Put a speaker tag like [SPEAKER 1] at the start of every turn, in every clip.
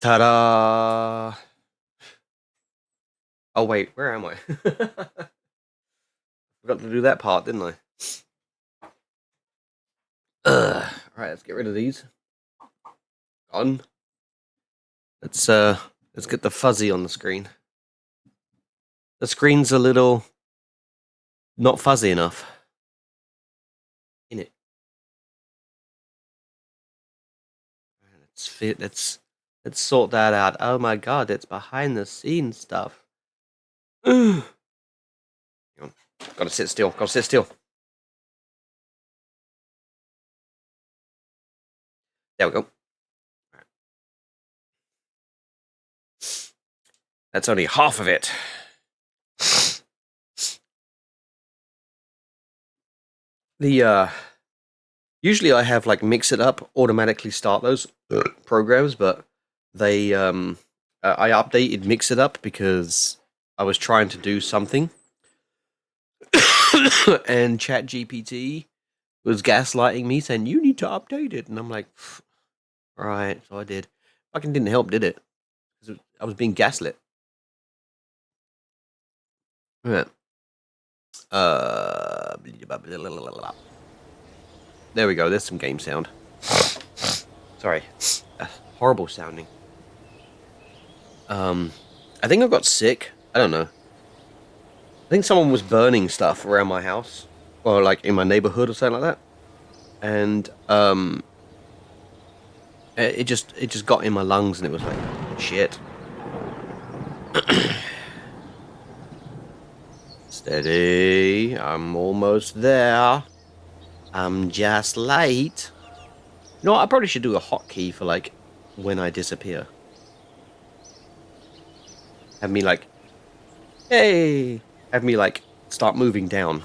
[SPEAKER 1] Ta-da! Oh wait, where am I? Forgot to do that part, didn't I? Alright, let's get rid of these. On. Let's get the fuzzy on the screen. The screen's a little not fuzzy enough. In it. Let's sort that out. Oh my god, it's behind the scenes stuff. Gotta sit still. Gotta sit still. There we go. That's only half of it. Usually I have like Mix It Up automatically start those programs, but they I updated Mix It Up because I was trying to do something and ChatGPT was gaslighting me saying you need to update it, and I'm like, all right, so I did. Fucking didn't help, did it? Because I was being gaslit. Yeah. There we go. There's some game sound. Sorry, horrible sounding. I think I got sick. I don't know. I think someone was burning stuff around my house, or like in my neighborhood or something like that, and it just got in my lungs, and it was like shit. Steady. I'm almost there. I'm just late. You know what? I probably should do a hotkey for like when I disappear. Have me like, hey, have me like start moving down.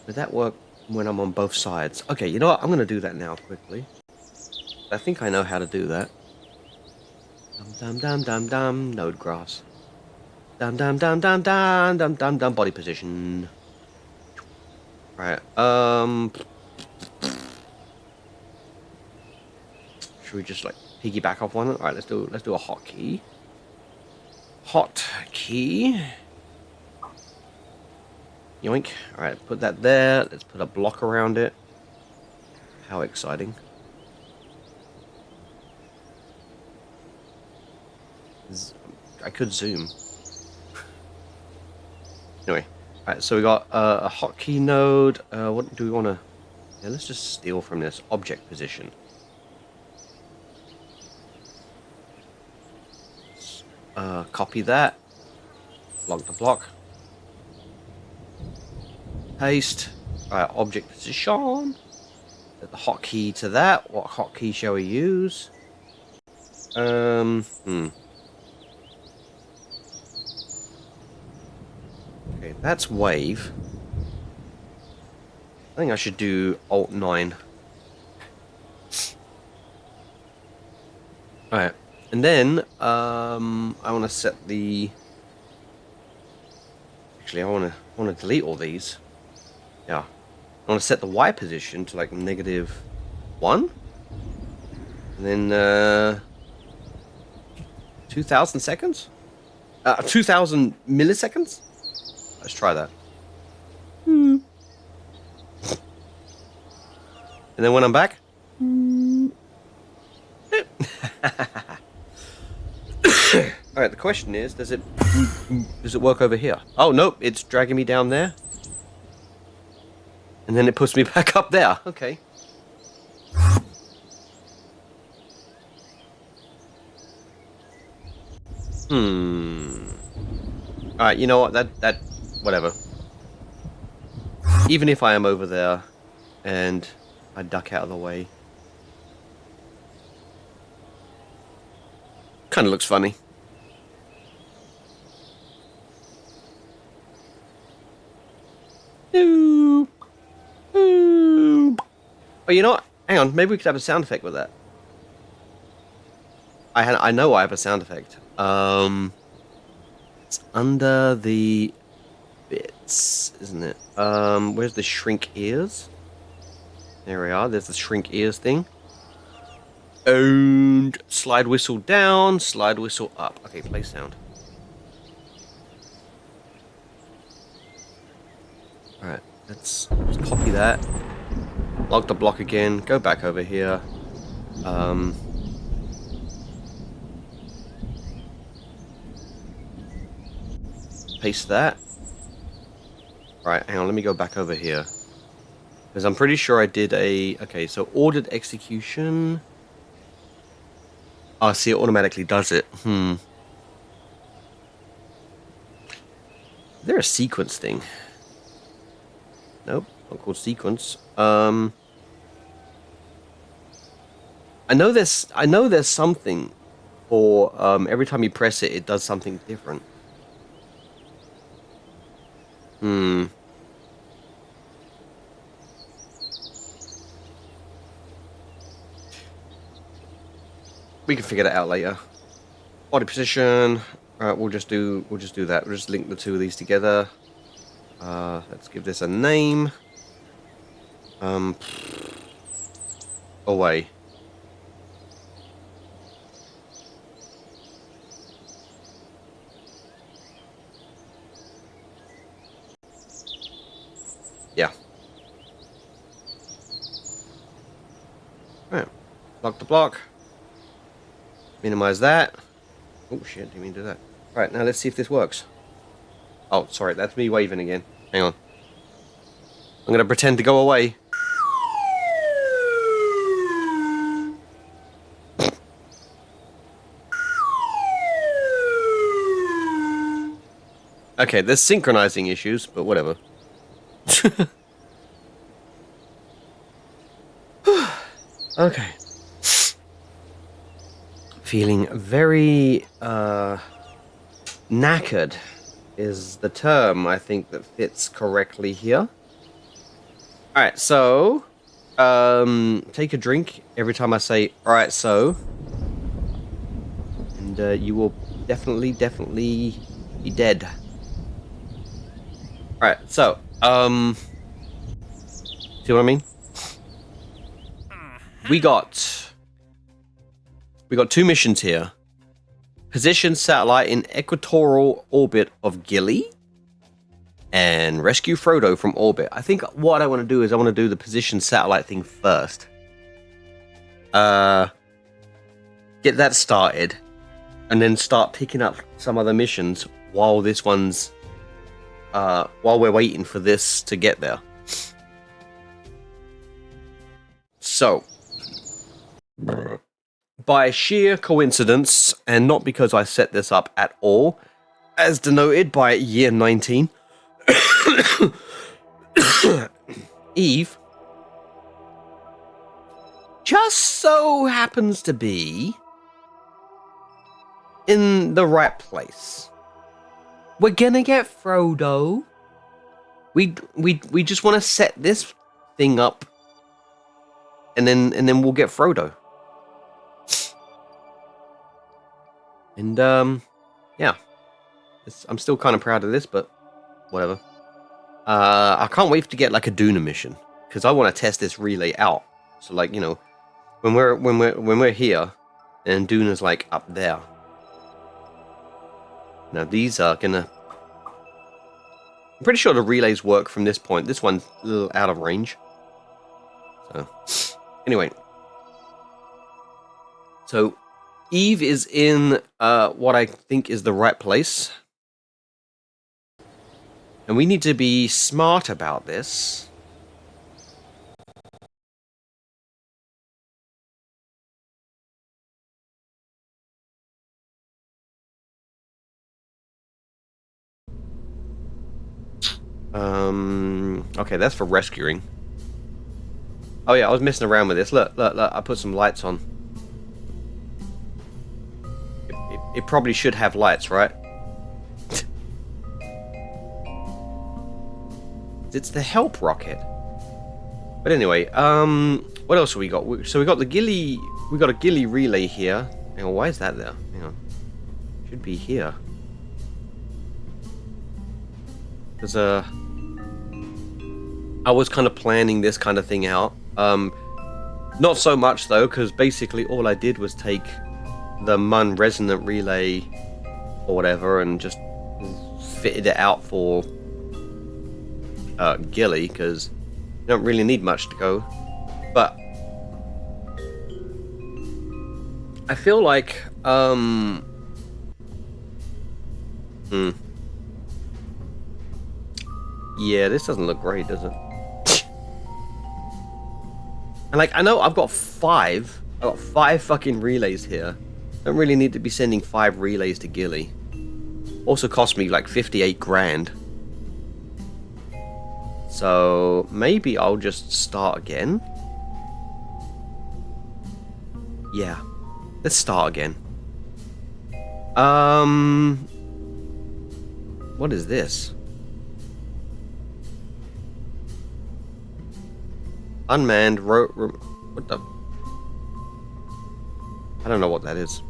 [SPEAKER 1] Did that work when I'm on both sides? Okay, you know what? I'm gonna do that now quickly. I think I know how to do that. Dum dum dum dum node grass. Dum dum dum dum dum dum dum dum body position. Right. Should we just like piggyback off one? All right, let's do a hotkey. Hotkey. Yoink. All right, put that there. Let's put a block around it. How exciting. I could zoom. Anyway, all right, so we got a hotkey node. What do we want to... Yeah, let's just steal from this object position. Copy that. Block to block. Paste. Alright, object position. Set the hotkey to that. What hotkey shall we use? Okay, that's wave. I think I should do Alt 9. Alright. And then I want to set the... Actually, I want to delete all these. Yeah. I want to set the Y position to like -1. And then 2,000 seconds? 2,000 milliseconds? Let's try that. And then when I'm back... Alright, the question is, does it work over here? Oh, nope, it's dragging me down there. And then it puts me back up there. Okay. Alright, you know what? That whatever. Even if I am over there and I duck out of the way. Kind of looks funny. Oh, you know what? Hang on, maybe we could have a sound effect with that. I know I have a sound effect. It's under the bits, isn't it? Where's the shrink ears? There we are. There's the shrink ears thing. And slide whistle down, slide whistle up. Okay, play sound. Alright, let's copy that. Lock the block again. Go back over here. Paste that. Alright, hang on, let me go back over here. Because I'm pretty sure I did a... Okay, so ordered execution. Oh, see, it automatically does it. Is there a sequence thing? Nope, not called sequence. I know there's something for every time you press it, it does something different. We can figure that out later. Body position. Alright, we'll just do that. We'll just link the two of these together. Let's give this a name. Away. Yeah. Alright. Lock the block. Minimize that. Oh shit, didn't mean to do that. Alright, now let's see if this works. Oh, sorry, that's me waving again. Hang on. I'm gonna pretend to go away. Okay, there's synchronizing issues, but whatever. Okay. Feeling very knackered is the term I think that fits correctly here. Alright, so take a drink every time I say alright so, and you will definitely be dead. Alright, so see what I mean? We got two missions here. Position satellite in equatorial orbit of Gilly. And rescue Frodo from orbit. I think what I want to do is I want to do the position satellite thing first. Get that started. And then start picking up some other missions while this one's... while we're waiting for this to get there. So... by sheer coincidence, and not because I set this up at all, as denoted by year 19, Eve just so happens to be in the right place. We're gonna get Frodo. We just want to set this thing up, and then we'll get Frodo. And, yeah. I'm still kind of proud of this, but whatever. I can't wait to get, like, a Duna mission, because I want to test this relay out. So, like, you know, when we're here, and Duna's, like, up there. Now, these are gonna... I'm pretty sure the relays work from this point. This one's a little out of range. So, anyway. So... Eve is in what I think is the right place. And we need to be smart about this. Okay, that's for rescuing. Oh yeah, I was messing around with this. Look, I put some lights on. It probably should have lights, right? It's the help rocket. But anyway, what else have we got? So we got the Gilly. We got a Gilly relay here. Hang on, why is that there? Hang on. Should be here. There's I was kind of planning this kind of thing out. Not so much though, because basically all I did was take the Mun resonant relay or whatever and just fitted it out for Gilly, because you don't really need much to go. But I feel like yeah, this doesn't look great, does it? And like, I know I've got five fucking relays here. Don't really need to be sending 5 relays to Gilly. Also cost me like 58 grand. So maybe I'll just start again. Yeah, let's start again. What is this? Unmanned what the? I don't know what that is.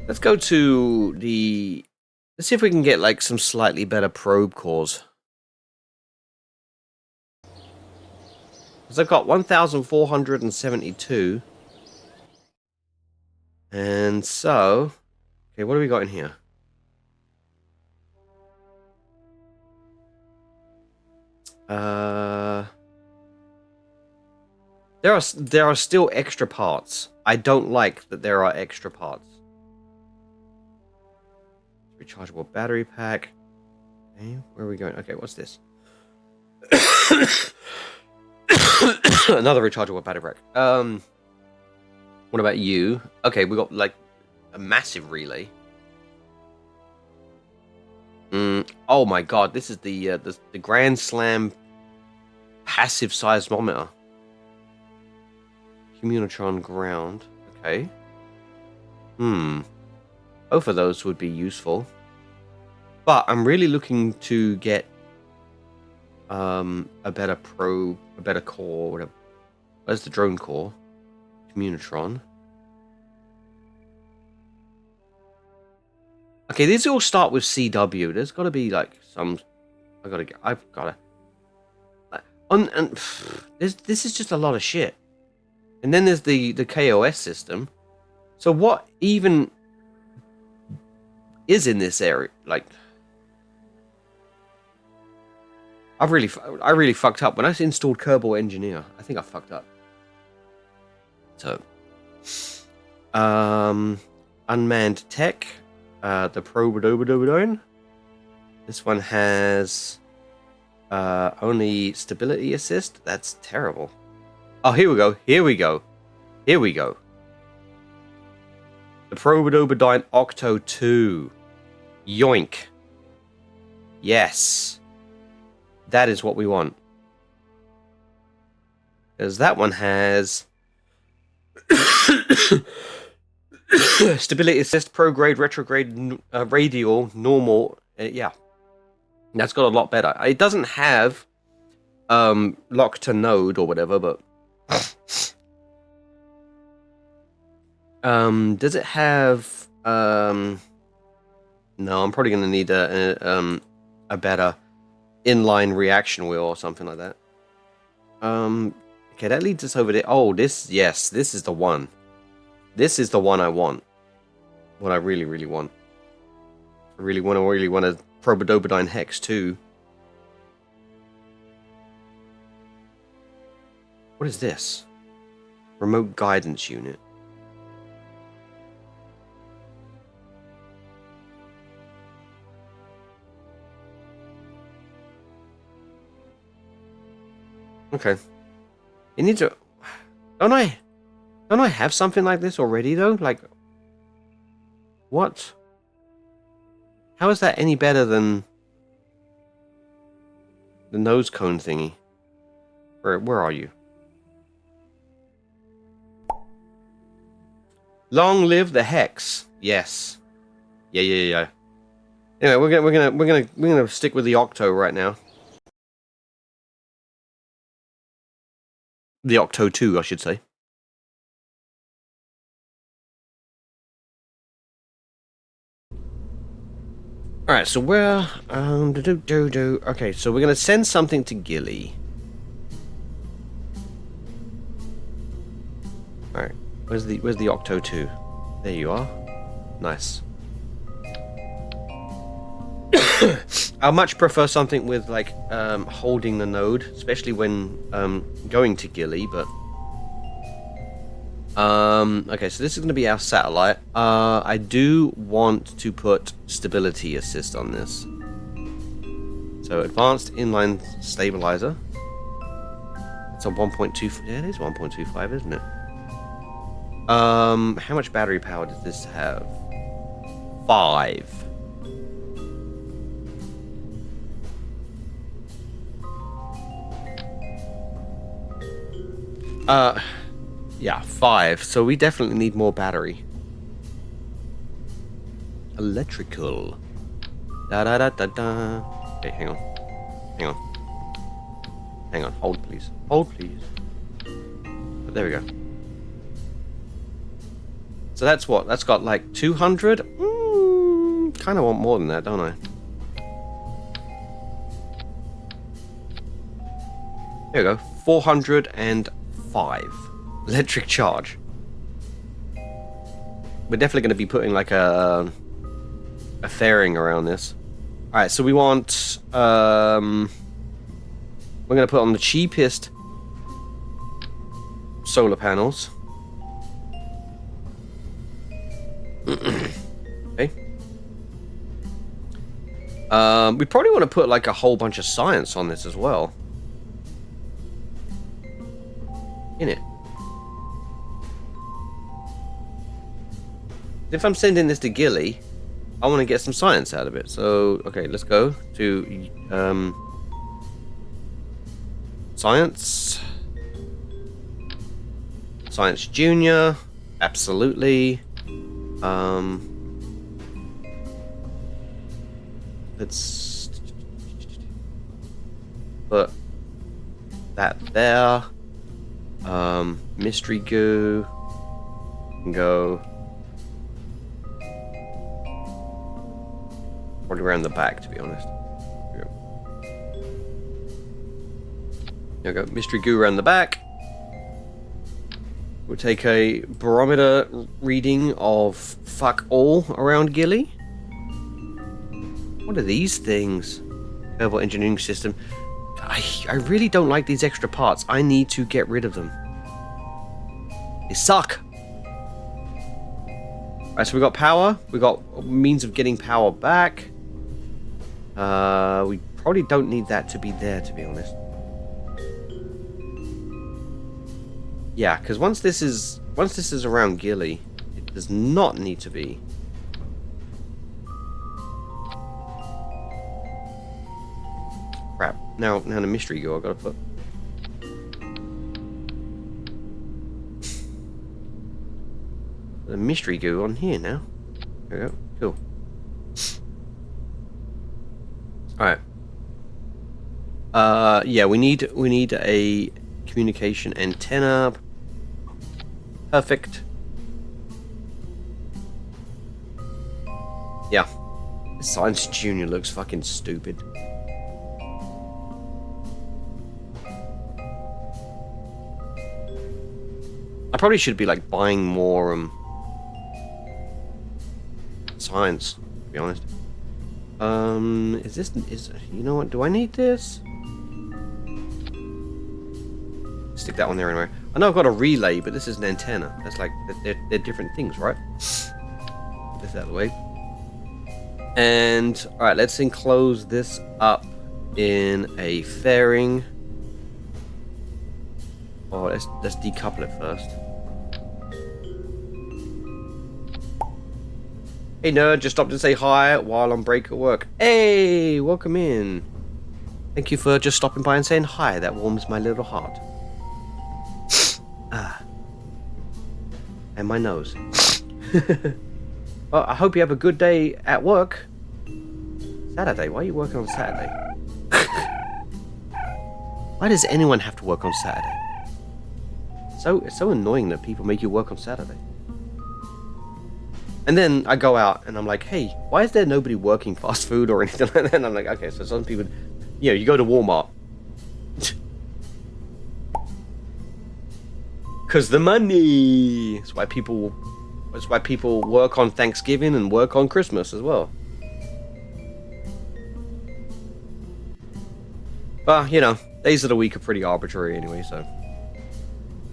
[SPEAKER 1] Let's go to the... Let's see if we can get like some slightly better probe cores. Because I've got 1,472. And so... Okay, what do we got in here? There are still extra parts. I don't like that there are extra parts. Rechargeable battery pack. Okay, where are we going? Okay, what's this? Another rechargeable battery pack. What about you? Okay, we got like a massive relay. Oh my god, this is the Grand Slam passive seismometer. Communitron ground. Okay. Both of those would be useful. But I'm really looking to get a better probe, a better core, whatever. Where's the drone core? Communitron. Okay, these all start with CW. There's got to be like some. I've got to. This is just a lot of shit. And then there's the KOS system. So what even is in this area? Like, I really fucked up when I installed Kerbal Engineer. I think I fucked up. So, unmanned tech. The Probodobodobodone. This one has only stability assist. That's terrible. Oh, here we go. Here we go. Here we go. The Probodobodine Octo 2. Yoink. Yes. That is what we want. Because that one has stability assist, prograde, retrograde, radial, normal. Yeah. That's got a lot better. It doesn't have lock to node or whatever, but does it have no, I'm probably going to need a better inline reaction wheel or something like that. Okay, that leads us over there. Oh, this is the one. This is the one I want. What I really, really want. I really want a Probodobodine Hex too. What is this? Remote guidance unit. Okay. You need to... Don't I have something like this already, though? Like... What? How is that any better than... the nose cone thingy? Where are you? Long live the Hex. Yes. Yeah. Anyway, we're gonna stick with the Octo right now. The Octo 2, I should say. Alright, so we're... Okay, so we're gonna send something to Gilly. Alright. Where's the Octo 2? There you are. Nice. I much prefer something with like holding the node, especially when going to Gilly, but okay, so this is going to be our satellite. I do want to put stability assist on this. So advanced inline stabilizer. It's a 1.2. Yeah, it is 1.25, isn't it? How much battery power does this have? 5. Yeah, 5. So we definitely need more battery. Electrical. Da da da da da. Okay, hang on. Hang on. Hang on. Hold, please. Hold, please. But there we go. So that's what? That's got like 200? Kind of want more than that, don't I? There we go. 405 electric charge. We're definitely going to be putting like a fairing around this. All right, so we want we're going to put on the cheapest solar panels. Okay. We probably want to put like a whole bunch of science on this as well. In it. If I'm sending this to Gilly, I want to get some science out of it. So, okay, let's go to science. Science Junior, absolutely. Let's put that there. Mystery goo can go probably around the back, to be honest. There we go. Mystery goo around the back. We'll take a barometer reading of fuck all around Gilly. What are these things? Herbal engineering system. I really don't like these extra parts. I need to get rid of them. They suck. Alright, so we got power. We got means of getting power back. We probably don't need that to be there, to be honest. Yeah, because once this is around Gilly, it does not need to be. Crap. Now the mystery go. I gotta put. The mystery goo on here now. There we go. Cool. Alright. Yeah, we need a communication antenna. Perfect. Yeah. Science Junior looks fucking stupid. I probably should be like buying more science, to be honest. Is you know what? Do I need this? Stick that one there anyway. I know I've got a relay, but this is an antenna. That's like they're different things, right? Get this out of the way. And all right, let's enclose this up in a fairing. Oh, let's decouple it first. Hey nerd, just stopped to say hi while on break at work. Hey, welcome in. Thank you for just stopping by and saying hi. That warms my little heart. And my nose. Well, I hope you have a good day at work. Saturday? Why are you working on Saturday? Why does anyone have to work on Saturday? It's so annoying that people make you work on Saturday. And then I go out and I'm like, hey, why is there nobody working fast food or anything like that? And I'm like, okay, so some people, you go to Walmart. Cause the money. That's why people work on Thanksgiving and work on Christmas as well. But you know, days of the week are pretty arbitrary anyway. So,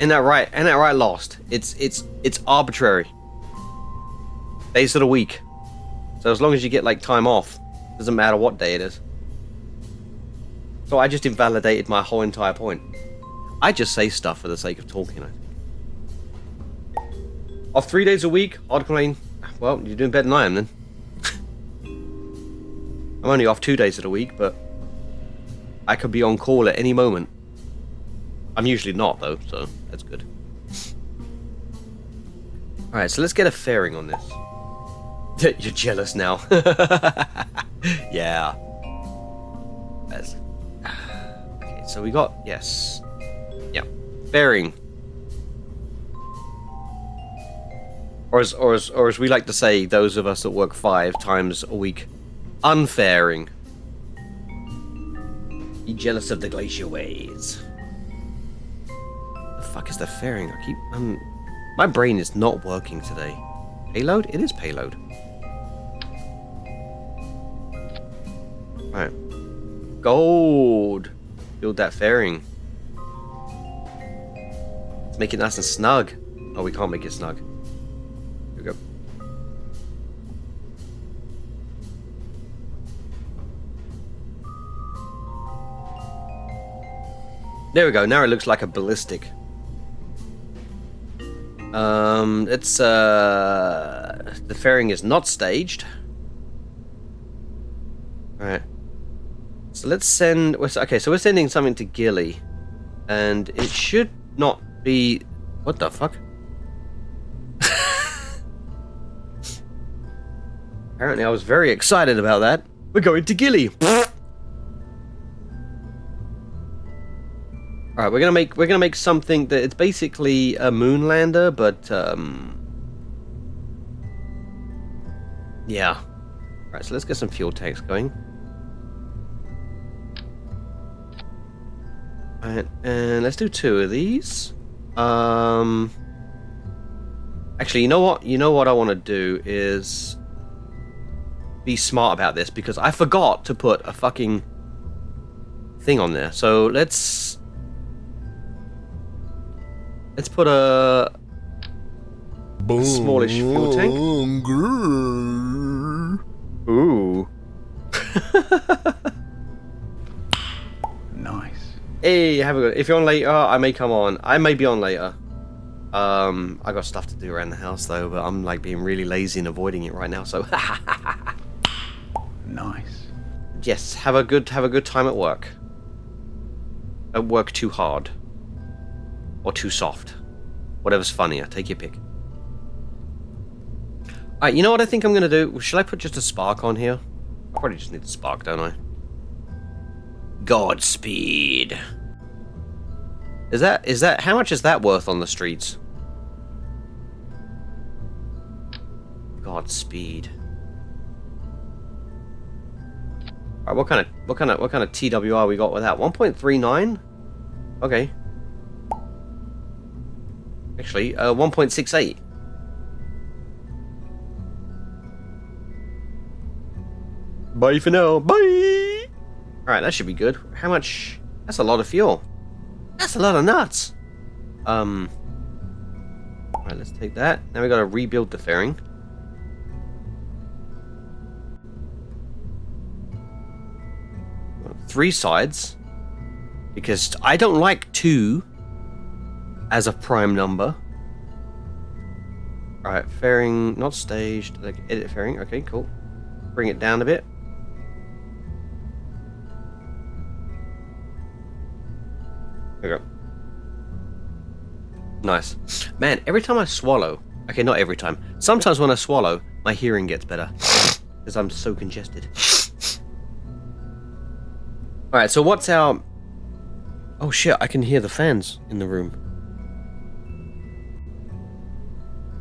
[SPEAKER 1] ain't that right? Ain't that right? Lost. It's arbitrary. Days of the week. So as long as you get like time off, doesn't matter what day it is. So I just invalidated my whole entire point. I just say stuff for the sake of talking, I think. Off 3 days a week, hardcore. Well, you're doing better than I am then. I'm only off 2 days of the week, but I could be on call at any moment. I'm usually not though, so that's good. Alright, so let's get a fairing on this. You're jealous now. Yeah. Okay, so we got, yes. Yeah. Fairing. Or as we like to say, those of us that work 5 times a week, unfairing. You jealous of the glacier ways. The fuck is the fairing? I keep my brain is not working today. Payload? It is payload. Alright. Gold! Build that fairing. Let's make it nice and snug. Oh, we can't make it snug. Here we go. There we go. Now it looks like a ballistic. It's the fairing is not staged. Alright. So let's send... Okay, so we're sending something to Gilly. And it should not be... What the fuck? Apparently I was very excited about that. We're going to Gilly! Alright, we're gonna make something that it's basically a moon lander, but yeah. Alright, so let's get some fuel tanks going. Alright, and let's do 2 of these. Actually, you know what? You know what I want to do is be smart about this, because I forgot to put a fucking thing on there. So let's put a smallish fuel tank. Ooh.
[SPEAKER 2] Nice.
[SPEAKER 1] Hey, have a good. If you're on later, I may come on. I may be on later. I got stuff to do around the house though, but I'm like being really lazy and avoiding it right now. So.
[SPEAKER 2] Nice.
[SPEAKER 1] Yes, have a good time at work. Don't work too hard. Or too soft. Whatever's funnier, take your pick. Alright, you know what I think I'm gonna do? Should I put just a spark on here? I probably just need a spark, don't I? Godspeed. Is that how much is that worth on the streets? Godspeed. Alright, what kind of TWR we got with that? 1.39? Okay. Actually, 1.68. Bye for now. Bye! Alright, that should be good. How much? That's a lot of fuel. That's a lot of nuts. Alright, let's take that. Now we gotta rebuild the fairing. Three sides. Because I don't like 2 as a prime number. Alright, fairing not staged. Like edit fairing. Okay, cool. Bring it down a bit. There we go. Nice. Man, every time I swallow... Okay, not every time. Sometimes when I swallow, my hearing gets better. Because I'm so congested. Alright, so what's our... Oh shit, I can hear the fans in the room.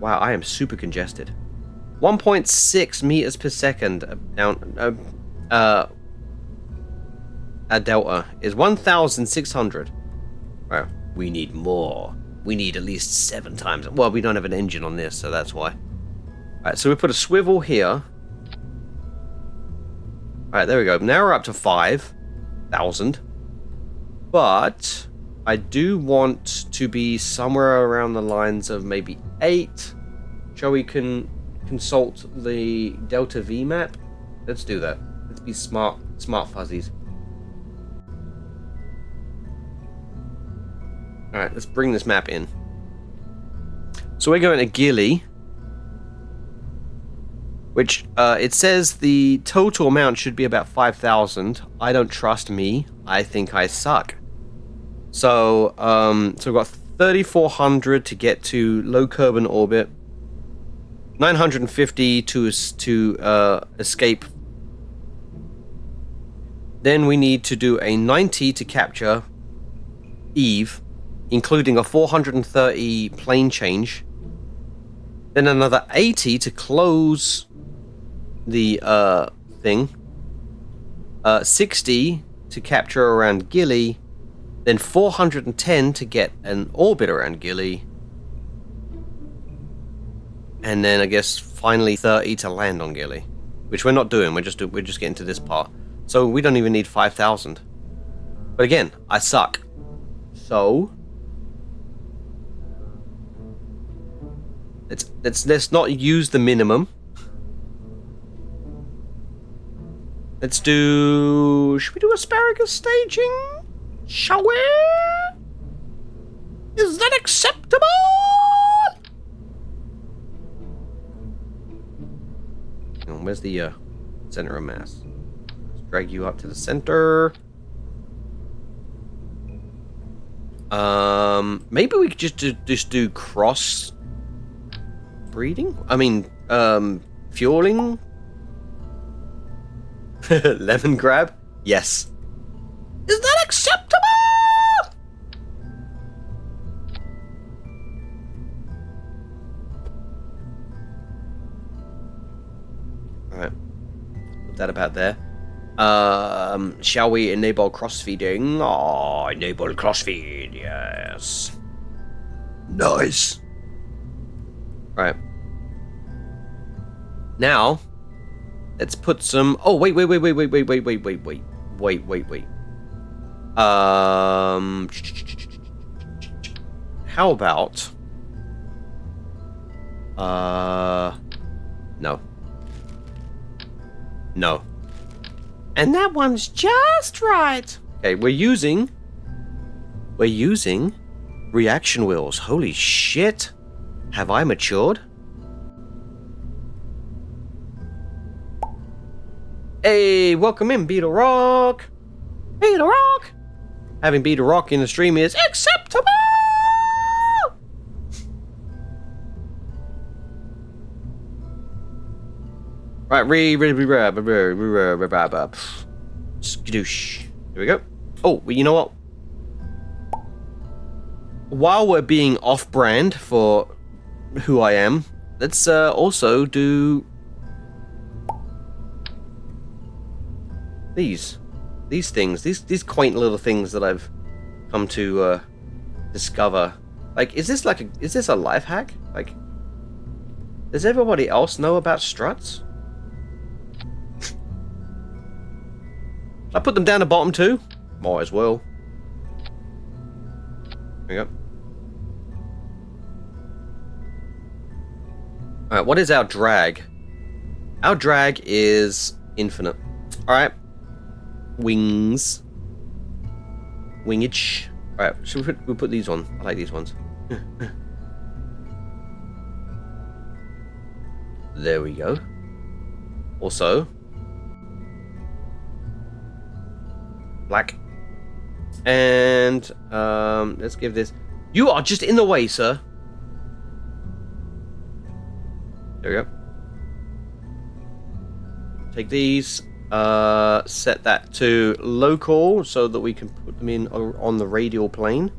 [SPEAKER 1] Wow, I am super congested. 1.6 meters per second down... a delta is 1,600. Wow, we need more. we need at least 7 times. Well, we don't have an engine on this, so that's why. Alright, so we put a swivel here. Alright, there we go. Now we're up to 5,000. But I do want to be somewhere around the lines of maybe 8. Shall we consult the Delta V map? Let's do that. Let's be smart fuzzies. Alright, let's bring this map in. So we're going to Gilly, which it says the total amount should be about 5,000. I don't trust me. I think I suck. So, we've got 3,400 to get to low Kerbin orbit, 950 to escape. Then we need to do a 90 to capture Eve, including a 430 plane change. Then another 80 to close the thing. 60 to capture around Gilly. Then 410 to get an orbit around Gilly. And then I guess finally 30 to land on Gilly, which we're not doing. We're just getting to this part. So we don't even need 5,000. But again, I suck. So let's not use the minimum. Let's do. Should we do asparagus staging? Shall we? Is that acceptable? Where's the center of mass? Let's drag you up to the center. Maybe we could just do cross breeding. I mean, fueling. Lemon grab. Yes. Is that acceptable? Alright. Put that about there. Shall we enable crossfeeding? Oh, enable crossfeed, yes. Nice. Right. Now, let's put some. Oh, wait. How about? No. No. And that one's just right. Okay, we're using reaction wheels. Holy shit. Have I matured? Hey, welcome in, Beetle Rock. Beetle Rock. Having Beetle Rock in the stream is acceptable. Right, skadoosh. Here we go. Oh, well, you know what? While we're being off-brand for who I am, let's also do these things, these quaint little things that I've come to discover. Like, is this a life hack? Like, does everybody else know about struts? I put them down the bottom too? Might as well. There we go. Alright, what is our drag? Our drag is infinite. Alright. Wings. Wingage. Alright, so we'll put these on. I like these ones. There we go. Also, black. And let's give this. You are just in the way, sir. There we go. Take these. Set that to local so that we can put them in on the radial plane.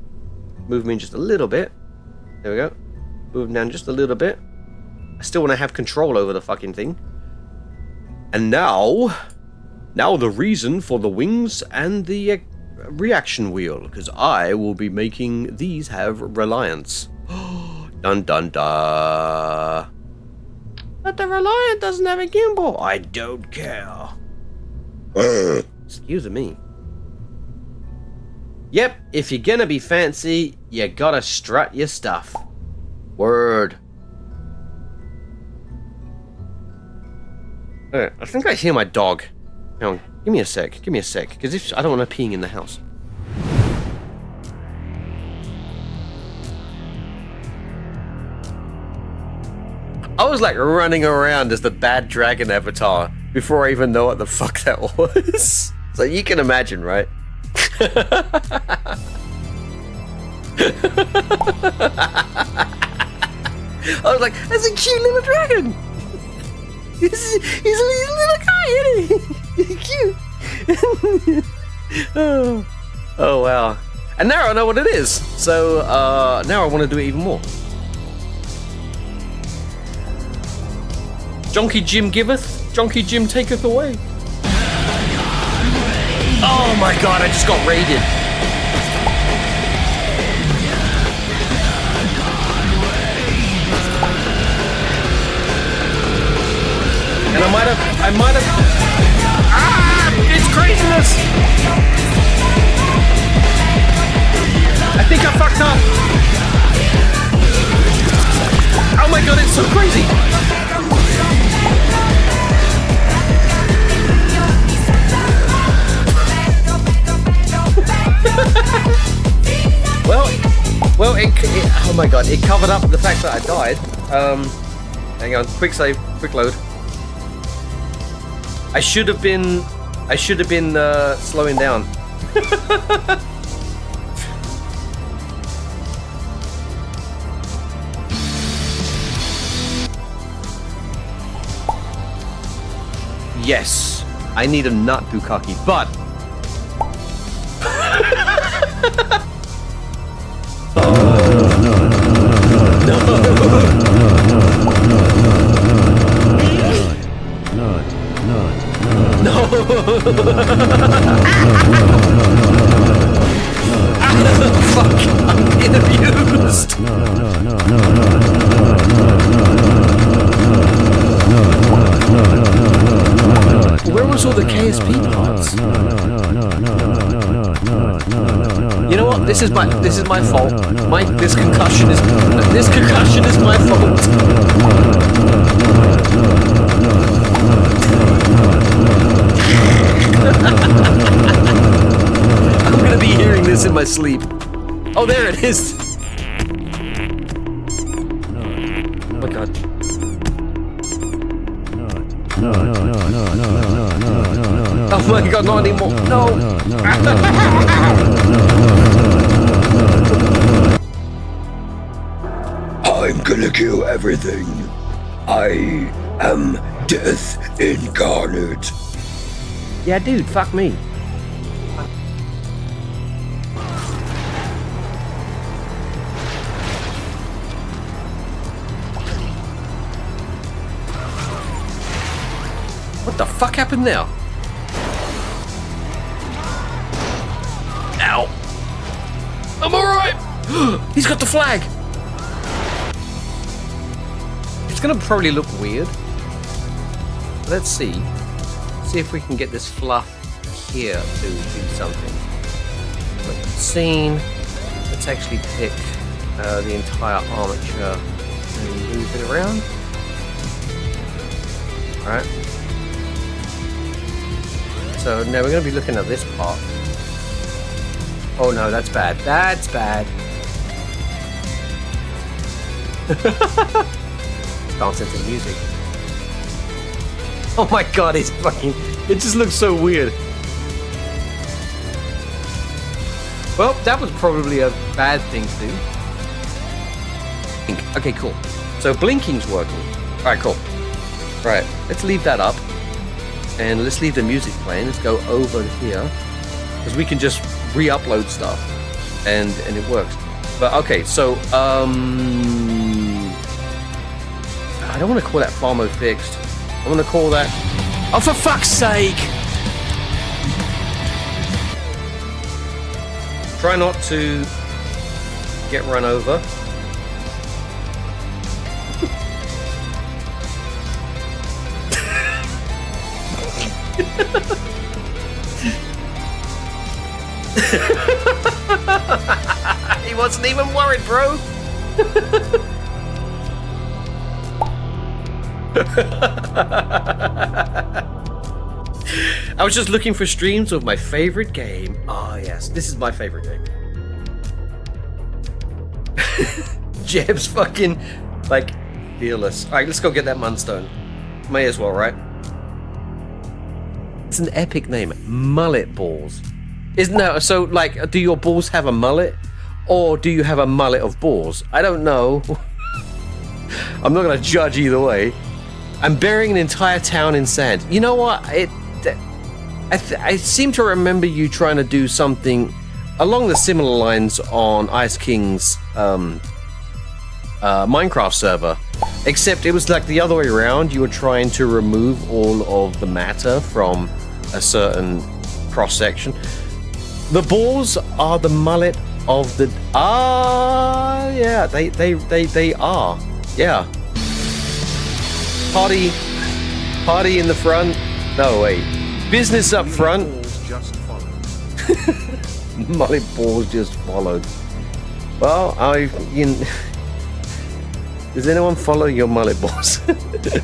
[SPEAKER 1] Move them in just a little bit. There we go. Move them down just a little bit. I still want to have control over the fucking thing. And now the reason for the wings and the reaction wheel, because I will be making these have reliance. Dun dun dun. But the Reliant doesn't have a gimbal. I don't care. Excuse me. Yep, if you're gonna be fancy, you gotta strut your stuff. Word. I think I hear my dog. Hang on, give me a sec, because if I don't want to peeing in the house. I was like running around as the bad dragon avatar before I even know what the fuck that was. So you can imagine, right? I was like, that's a cute little dragon. He's a little guy, isn't he? He's cute. Oh wow. And now I know what it is. So now I want to do it even more. Jonky Jim giveth, Jonky Jim taketh away. Oh my god, I just got raided. And I might have... Ah! It's craziness! I think I fucked up. Oh my god, it's so crazy! Well, oh my god, it covered up the fact that I died. Hang on, quick save, quick load. I should have been slowing down. Yes, I need a nut bukkake, but No! Fuck! I'm being abused! Where was all the KSP parts? You know what? This is my fault. This concussion is my fault. I'm gonna be hearing this in my sleep. Oh, there it is. Oh my god. Oh my god, not anymore. No.
[SPEAKER 2] I'm gonna kill everything. I am death incarnate.
[SPEAKER 1] Yeah, dude, fuck me. What the fuck happened now? Ow. I'm alright. He's got the flag. It's gonna probably look weird. Let's see. See if we can get this fluff here to do something. Click scene. Let's actually pick the entire armature and move it around. Alright. So now we're going to be looking at this part. Oh no, that's bad. That's bad. Dance into the music. Oh my god, it's fucking... It just looks so weird. Well, that was probably a bad thing to do. Okay, cool. So blinking's working. Alright, cool. Right, let's leave that up. And let's leave the music playing. Let's go over here. Because we can just re-upload stuff. And it works. But okay, so I don't want to call that far mode fixed. I want to call that... Oh, for fuck's sake! Try not to get run over. He wasn't even worried, bro. I was just looking for streams of my favorite game. Oh yes, this is my favorite game. Jeb's fucking like fearless. Alright, let's go get that Munstone. May as well, right? It's an epic name. Mullet balls. Isn't that so? Like, do your balls have a mullet? Or do you have a mullet of balls? I don't know. I'm not gonna judge either way. I'm burying an entire town in sand. You know what? I seem to remember you trying to do something along the similar lines on Ice King's Minecraft server. Except it was like the other way around. You were trying to remove all of the matter from a certain cross section. The balls are the mullet of the yeah, they are. Yeah. Party in the front. No wait. Business up front. Mullet balls just followed. Well, does anyone follow your mullet balls? Yeah,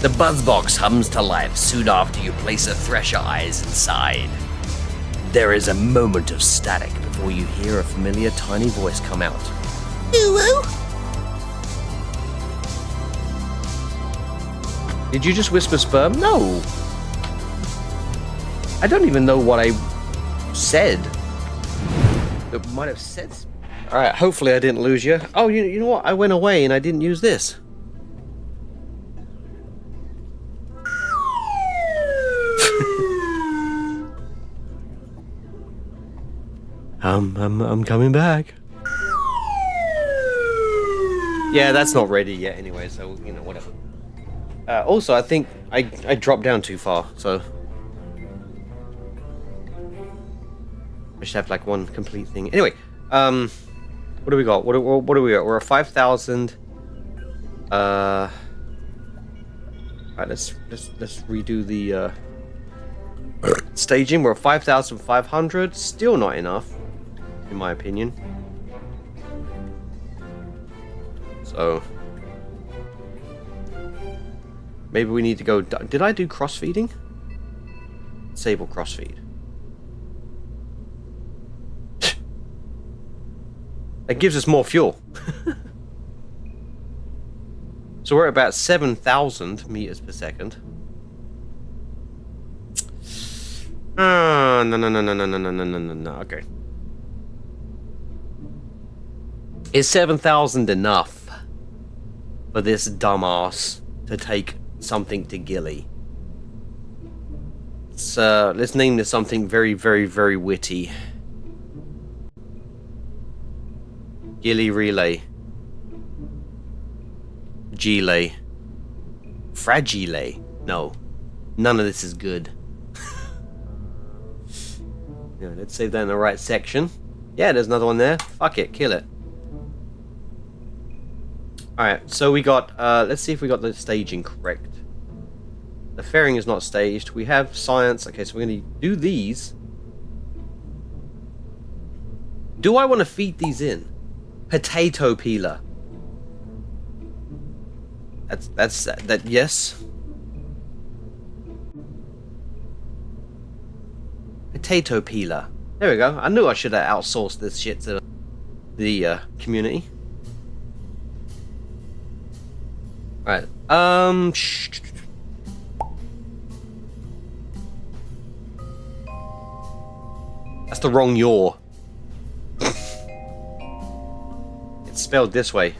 [SPEAKER 1] the buzzbox hums to life soon after you place a Thresher Eyes inside. There is a moment of static before you hear a familiar tiny voice come out. Ooh. Did you just whisper sperm? No. I don't even know what I said. It might have said. All right. Hopefully I didn't lose you. Oh, you know what? I went away and I didn't use this. I'm coming back. Yeah, that's not ready yet anyway, so, you know, whatever. Also, I think I dropped down too far, so... I should have, like, one complete thing. Anyway, what do we got? What do we got? We're at 5,000. Alright, let's redo the, staging. We're at 5,500. Still not enough, in my opinion. So maybe we need to go. Did I do crossfeeding? Disable crossfeed. That gives us more fuel. So we're at about 7,000 meters per second. No. Okay. Is 7,000 enough for this dumbass to take something to Gilly? Let's name this something very, very, very witty. Gilly Relay. Gile. Fragile. No. None of this is good. Yeah, let's save that in the right section. Yeah, there's another one there. Fuck it, kill it. Alright, so we got, let's see if we got the staging correct. The fairing is not staged. We have science. Okay, so we're going to do these. Do I want to feed these in? Potato peeler. That yes. Potato peeler. There we go. I knew I should have outsourced this shit to the community. Right. That's the wrong yaw. It's spelled this way.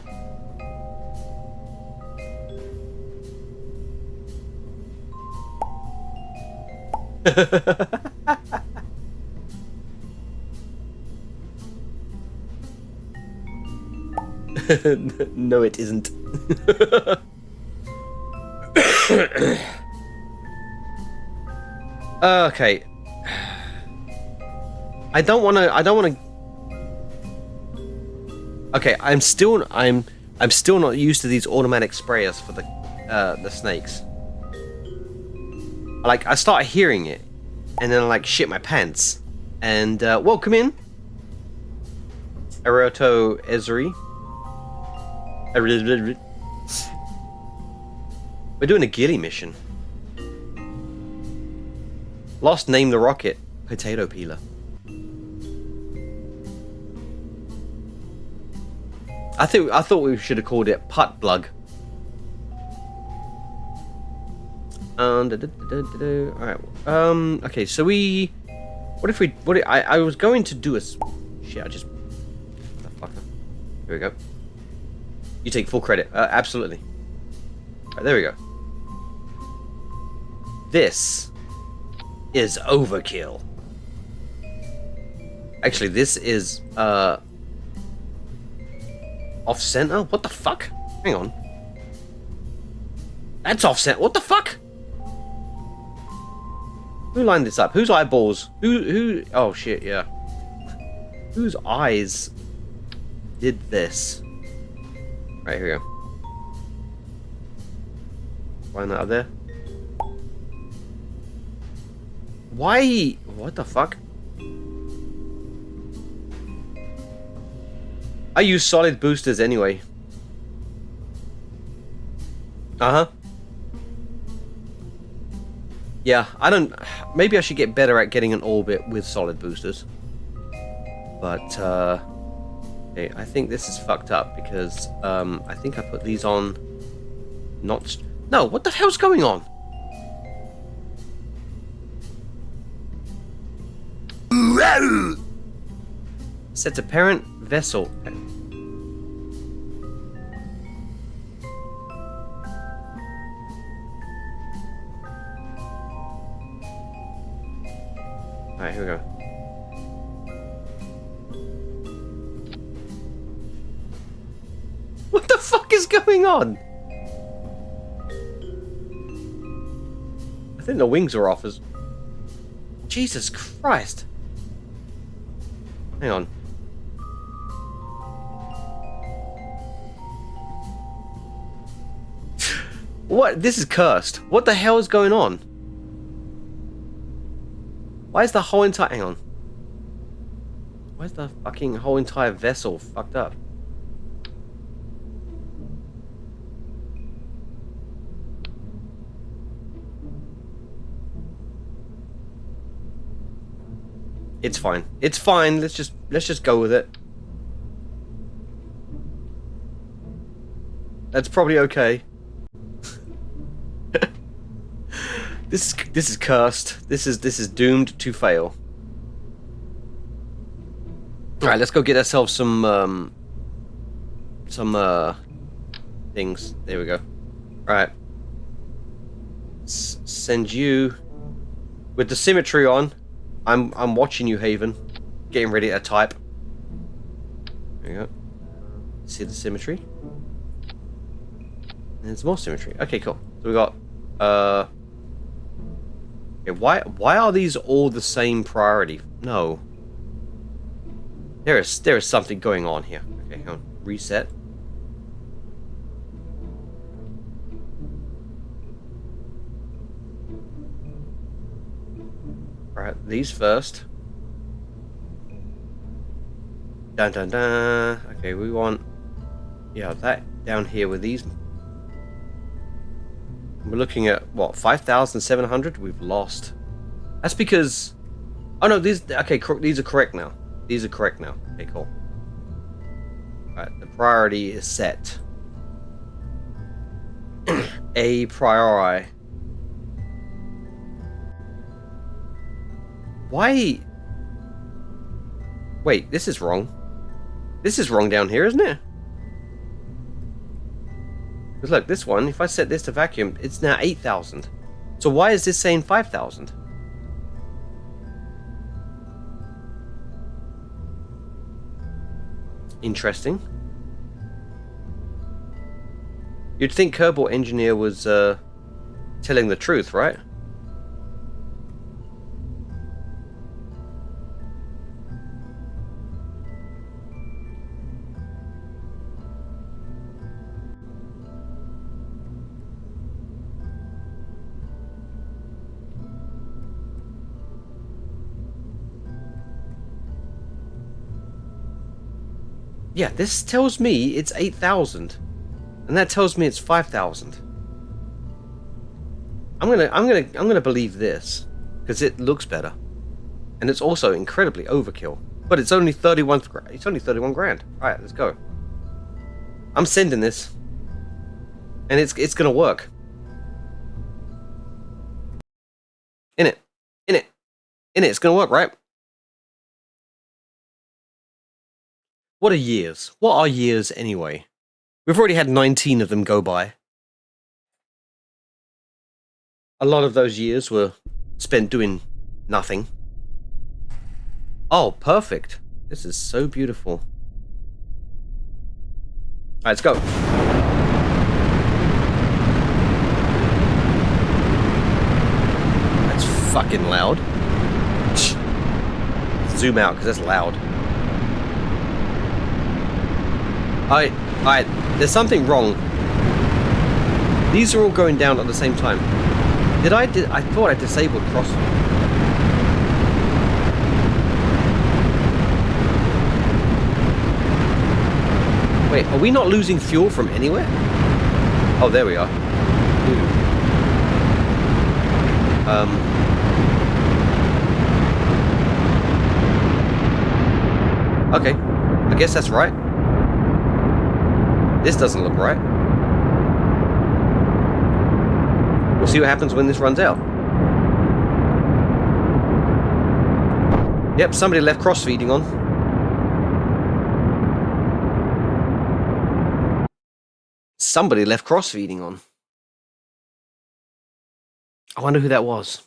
[SPEAKER 1] No, it isn't. Okay. I don't want to. Okay, I'm still not used to these automatic sprayers for the snakes. Like, I start hearing it, and then I like shit my pants. And welcome in, Eroto Ezri. We're doing a ghillie mission. Lost name the rocket potato peeler. I thought we should have called it putt plug. Alright. Okay, so I was going to do a shit, motherfucker. Here we go. You take full credit. Absolutely. Alright, there we go. This is overkill. Actually, this is off center? What the fuck? Hang on. That's off center. What the fuck? Who lined this up? Whose eyeballs? Who? Oh shit, yeah. Whose eyes did this? Right, here we go. Line that up there. Why? What the fuck? I use solid boosters anyway. Uh-huh. Yeah, I don't... Maybe I should get better at getting an orbit with solid boosters. But, okay, I think this is fucked up because, I think I put these on... Not... No, what the hell's going on? Set a parent vessel. Alright, here we go. What the fuck is going on? I think the wings are off as... Jesus Christ. Hang on. What? This is cursed. What the hell is going on? Why is the whole entire... Hang on. Why is the fucking whole entire vessel fucked up? It's fine. It's fine. Let's just go with it. That's probably okay. This is cursed. This is doomed to fail. All right, let's go get ourselves some things. There we go. All right. Send you with the symmetry on. I'm watching you, Haven. Getting ready to type. There you go. See the symmetry? And there's more symmetry. Okay, cool. So we got okay, why are these all the same priority? No. There is something going on here. Okay, hang on. Reset. Alright, these first. Dun dun dun. Okay, we want... Yeah, that down here with these. We're looking at, what, 5,700? We've lost. That's because... Oh no, these... Okay, these are correct now. These are correct now. Okay, cool. Alright, the priority is set. A priori. Why? Wait, this is wrong. This is wrong down here, isn't it? Because look, this one, if I set this to vacuum, it's now 8,000. So why is this saying 5,000? Interesting. You'd think Kerbal Engineer was telling the truth, right? Yeah, this tells me it's 8,000. And that tells me it's 5,000. I'm gonna believe this. Because it looks better. And it's also incredibly overkill. But it's only 31 grand. Alright, let's go. I'm sending this. And it's gonna work. In it. It's gonna work, right? What are years? What are years anyway? We've already had 19 of them go by. A lot of those years were spent doing nothing. Oh, perfect. This is so beautiful. Alright, let's go. That's fucking loud. Zoom out, because that's loud. Alright, there's something wrong. These are all going down at the same time. I thought I disabled cross. Wait, are we not losing fuel from anywhere? Oh, there we are. Okay, I guess that's right. This doesn't look right. We'll see what happens when this runs out. Yep, somebody left cross-feeding on. Somebody left cross-feeding on. I wonder who that was.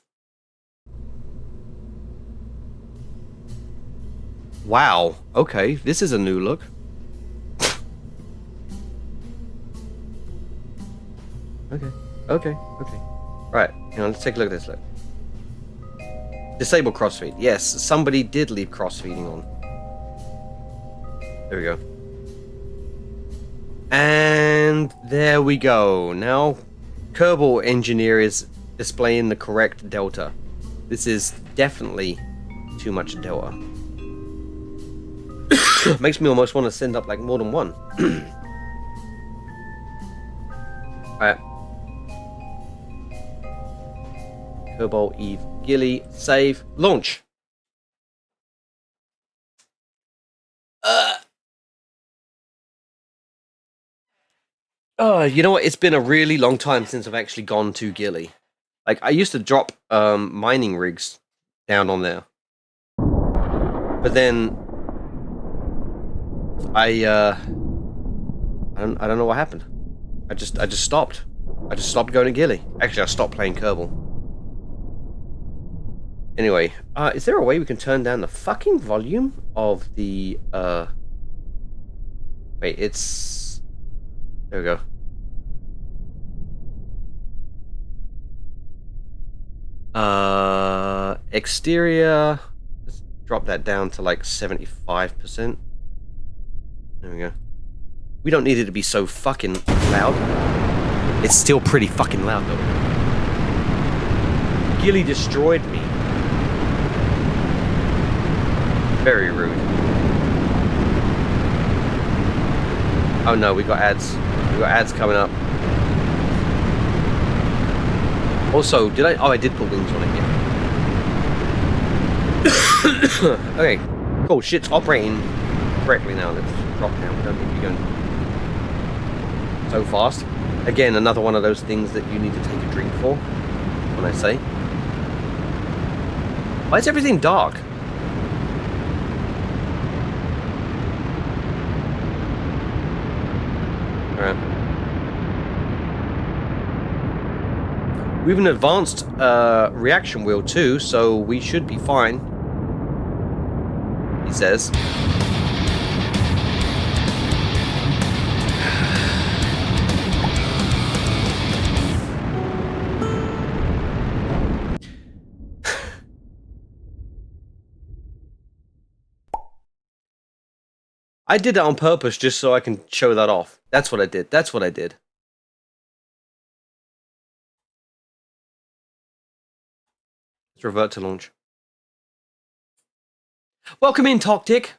[SPEAKER 1] Wow, okay, this is a new look. Okay. Right, hang on, let's take a look at this. Look. Disable crossfeed. Yes, somebody did leave crossfeeding on. There we go. And there we go. Now, Kerbal Engineer is displaying the correct delta. This is definitely too much delta. Makes me almost want to send up like more than one. Alright. Kerbal Eve Gilly, save, launch. You know what? It's been a really long time since I've actually gone to Gilly. Like, I used to drop mining rigs down on there. But then I don't know what happened. I just stopped. I just stopped going to Gilly. Actually, I stopped playing Kerbal. Anyway, is there a way we can turn down the fucking volume of the, Wait, it's... There we go. Exterior... Let's drop that down to like 75%. There we go. We don't need it to be so fucking loud. It's still pretty fucking loud, though. Gilly destroyed me. Very rude. Oh no, we got ads. We got ads coming up. Also, did I... Oh, I did put wings on it, yeah. Okay, cool. Shit's operating correctly now. Let's drop now. We don't need to be going so fast. Again, another one of those things that you need to take a drink for, when I say. Why is everything dark? Alright. We have an advanced reaction wheel too, so we should be fine. He says. I did that on purpose just so I can show that off. That's what I did. That's what I did. Let's revert to launch. Welcome in, Toctic.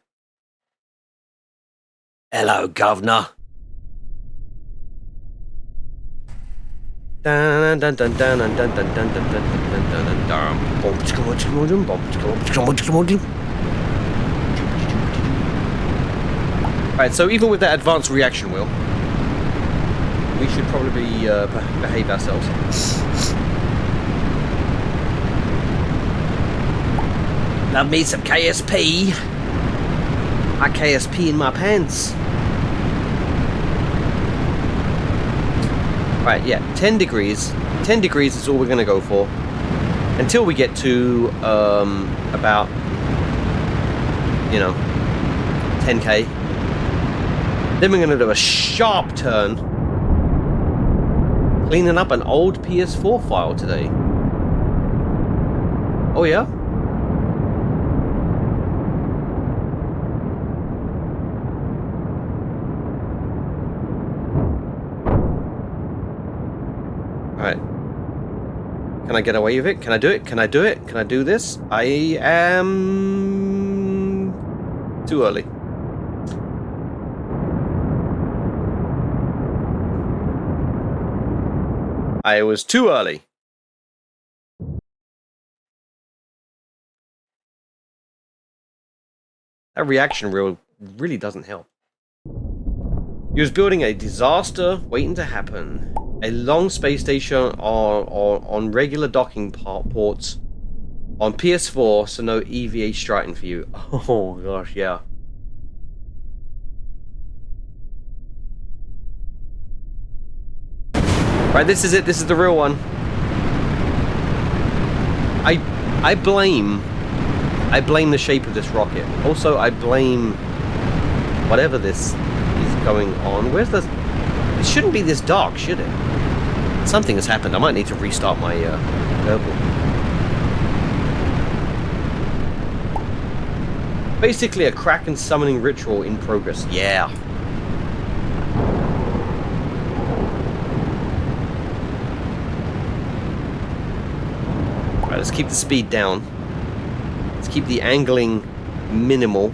[SPEAKER 1] Hello, Governor. Right, so even with that advanced reaction wheel, we should probably behave ourselves. Love me some KSP. I KSP in my pants. Right, yeah, 10 degrees. 10 degrees is all we're going to go for. Until we get to, about, 10k. Then we're going to do a sharp turn. Cleaning up an old PS4 file today. Oh, yeah? Alright. Can I get away with it? Can I do it? Can I do it? Can I do this? I am... too early. I was too early. That reaction wheel really doesn't help. He was building a disaster waiting to happen. A long space station on regular docking ports on PS4, so no EVA Stratton for you. Oh gosh, yeah. Right, this is it. This is the real one. I blame the shape of this rocket. Also, I blame whatever this is going on. Where's the... It shouldn't be this dark, should it? Something has happened. I might need to restart my Kerbal. Basically a Kraken summoning ritual in progress. Yeah. Right, let's keep the speed down. Let's keep the angling minimal.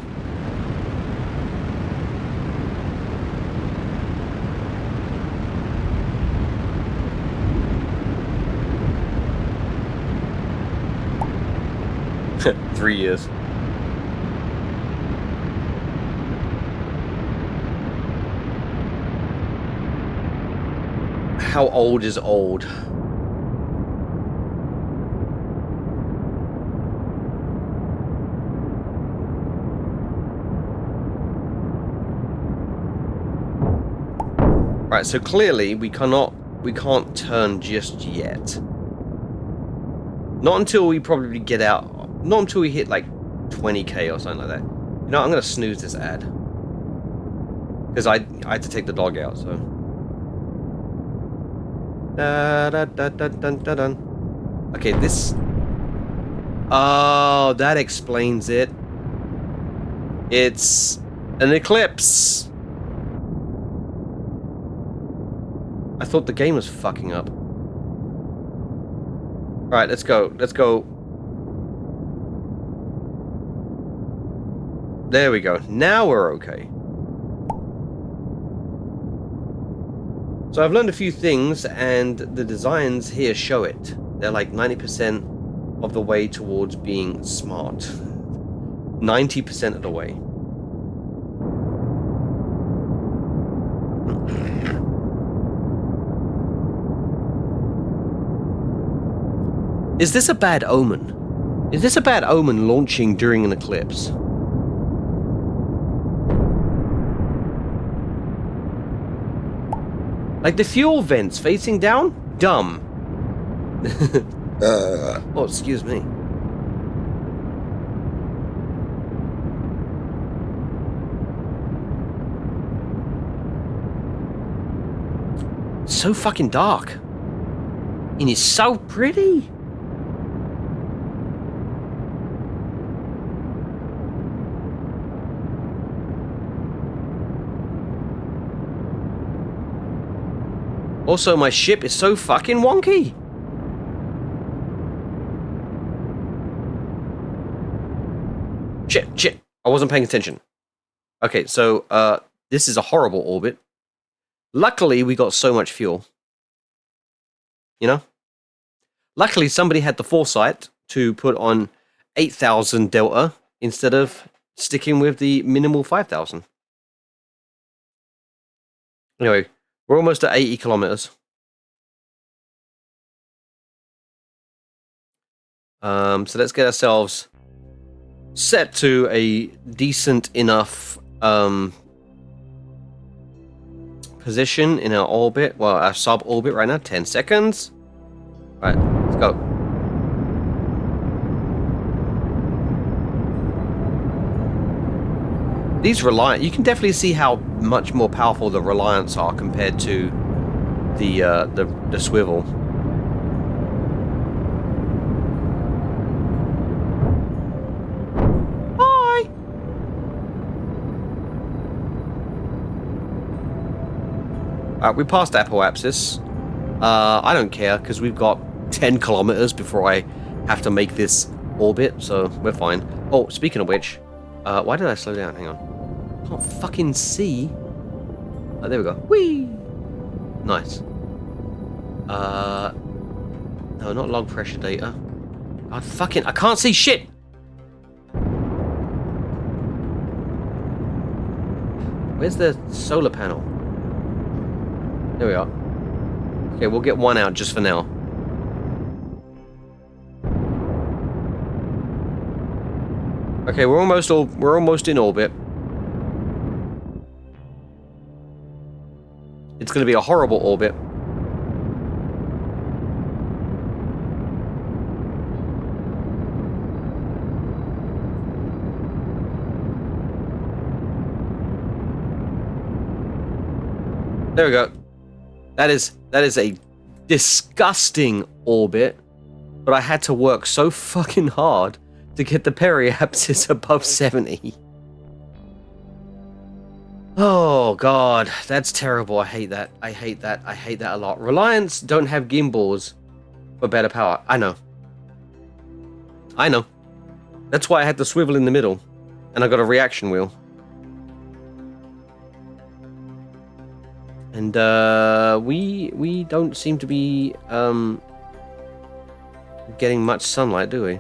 [SPEAKER 1] Three years. How old is old? Right, so clearly we can't turn just yet. Not until we probably get out. Not until we hit like 20k or something like that. You know, I'm gonna snooze this ad. Because I had to take the dog out, so. Okay, this... Oh, that explains it. It's an eclipse. I thought the game was fucking up. Alright, let's go. Let's go. There we go. Now we're okay. So I've learned a few things, and the designs here show it. They're like 90% of the way towards being smart. 90% of the way. Is this a bad omen? Is this a bad omen launching during an eclipse? Like the fuel vents facing down? Dumb. Oh, excuse me. So fucking dark. And it's so pretty. Also, my ship is so fucking wonky. Shit. I wasn't paying attention. Okay, so, this is a horrible orbit. Luckily, we got so much fuel. You know? Luckily, somebody had the foresight to put on 8,000 delta instead of sticking with the minimal 5,000. Anyway, we're almost at 80 kilometers. So let's get ourselves set to a decent enough position in our orbit. Well, our sub-orbit right now. 10 seconds. Right, let's go. These Reliant, you can definitely see how much more powerful the Reliants are compared to the swivel. Hi. We passed Apoapsis. I don't care because we've got 10 kilometers before I have to make this orbit, so we're fine. Oh, speaking of which, why did I slow down? Hang on. Can't fucking see. Oh, there we go. Whee! Nice. No, not log pressure data. God fucking, I can't see shit! Where's the solar panel? There we are. Okay, we'll get one out just for now. Okay, we're almost in orbit. It's going to be a horrible orbit. There we go. That is a disgusting orbit, but I had to work so fucking hard to get the periapsis above 70. Oh god, that's terrible. I hate that. I hate that a lot. Reliance don't have gimbals for better power. I know. That's why I had the swivel in the middle, and I got a reaction wheel. And we don't seem to be getting much sunlight, do we?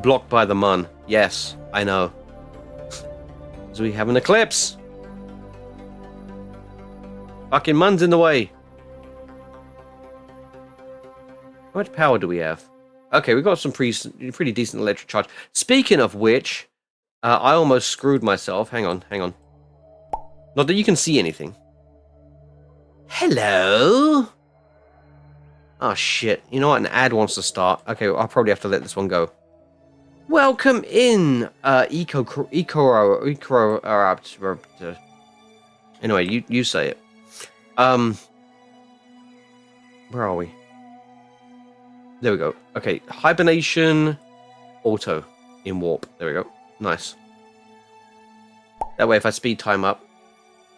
[SPEAKER 1] Blocked by the mun. Yes, I know. So we have an eclipse. Fucking mun's in the way. How much power do we have? Okay, we've got some pretty decent electric charge. Speaking of which, I almost screwed myself. Hang on. Not that you can see anything. Hello? Oh, shit. You know what? An ad wants to start. Okay, I'll probably have to let this one go. Welcome in, anyway, you say it. Where are we? There we go. Okay, hibernation, auto, in warp. There we go. Nice. That way, if I speed time up.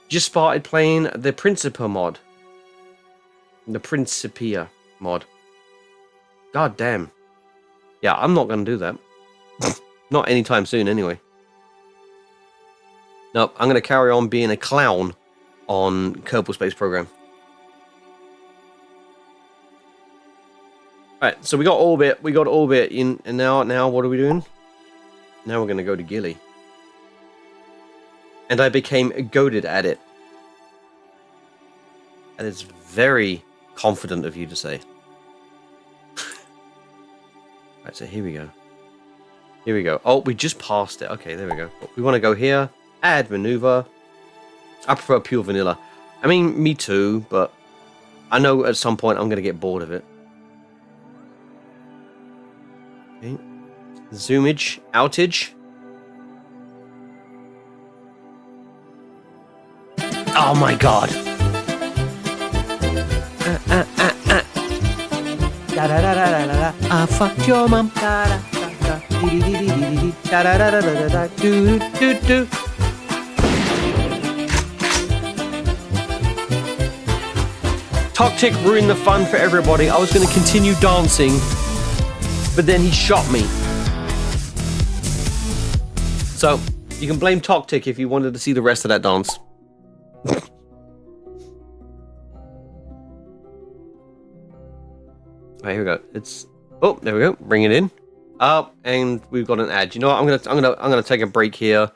[SPEAKER 1] Just started playing the Principia mod. The Principia mod. God damn. Yeah, I'm not going to do that. Not anytime soon, anyway. Nope, I'm going to carry on being a clown on Kerbal Space Program. Alright, so we got orbit. We got orbit in, and now what are we doing? Now we're going to go to Gilly. And I became goaded at it. That is very confident of you to say. Right, so here we go. Here we go. Oh, we just passed it. Okay, there we go. We want to go here. Add maneuver. I prefer pure vanilla. I mean, me too, but I know at some point I'm going to get bored of it. Okay. Zoomage. Outage. Oh my god. Da da da da da da. I fucked your mum. Da da da da. Toxic ruined the fun for everybody. I was going to continue dancing, but then he shot me. So, you can blame Toxic if you wanted to see the rest of that dance. Right, here we go. Oh, there we go. Bring it in. Up, and we've got an ad. You know what? I'm gonna take a break here.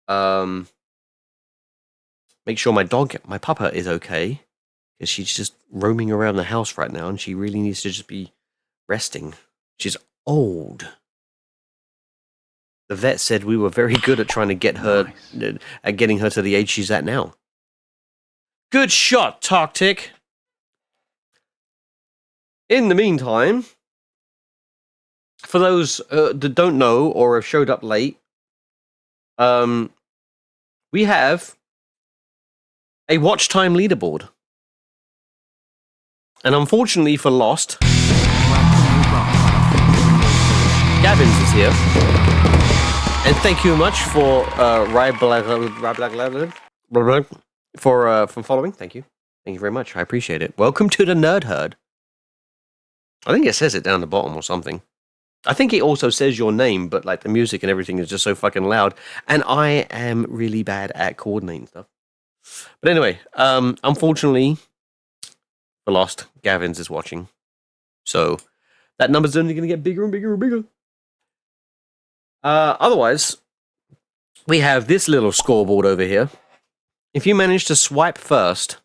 [SPEAKER 1] Make sure my pupper is okay, because she's just roaming around the house right now, and she really needs to just be resting. She's old. The vet said we were very good at trying to get her, at getting her to the age she's at now. Good shot, Toxic. In the meantime, for those that don't know or have showed up late, we have a watch time leaderboard. And unfortunately for Lost, Gavins is here. And thank you much for for following. Thank you. Thank you very much. I appreciate it. Welcome to the Nerd Herd. I think it says it down the bottom or something. I think it also says your name, but like the music and everything is just so fucking loud. And I am really bad at coordinating stuff. But anyway, unfortunately, for Lost, Gavins is watching. So that number's only going to get bigger and bigger and bigger. Otherwise, we have this little scoreboard over here. If you manage to swipe first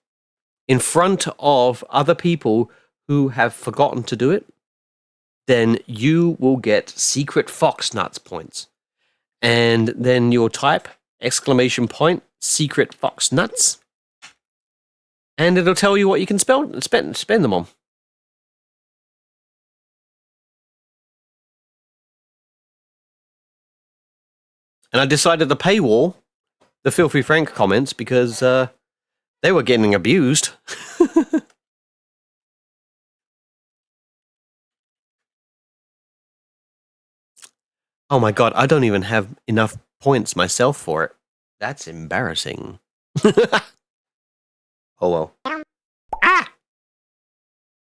[SPEAKER 1] in front of other people who have forgotten to do it, then you will get secret fox nuts points. And then you'll type !, secret fox nuts. And it'll tell you what you can spend them on. And I decided to paywall the Filthy Frank comments because they were getting abused. Oh my god, I don't even have enough points myself for it. That's embarrassing. Oh well. Ah!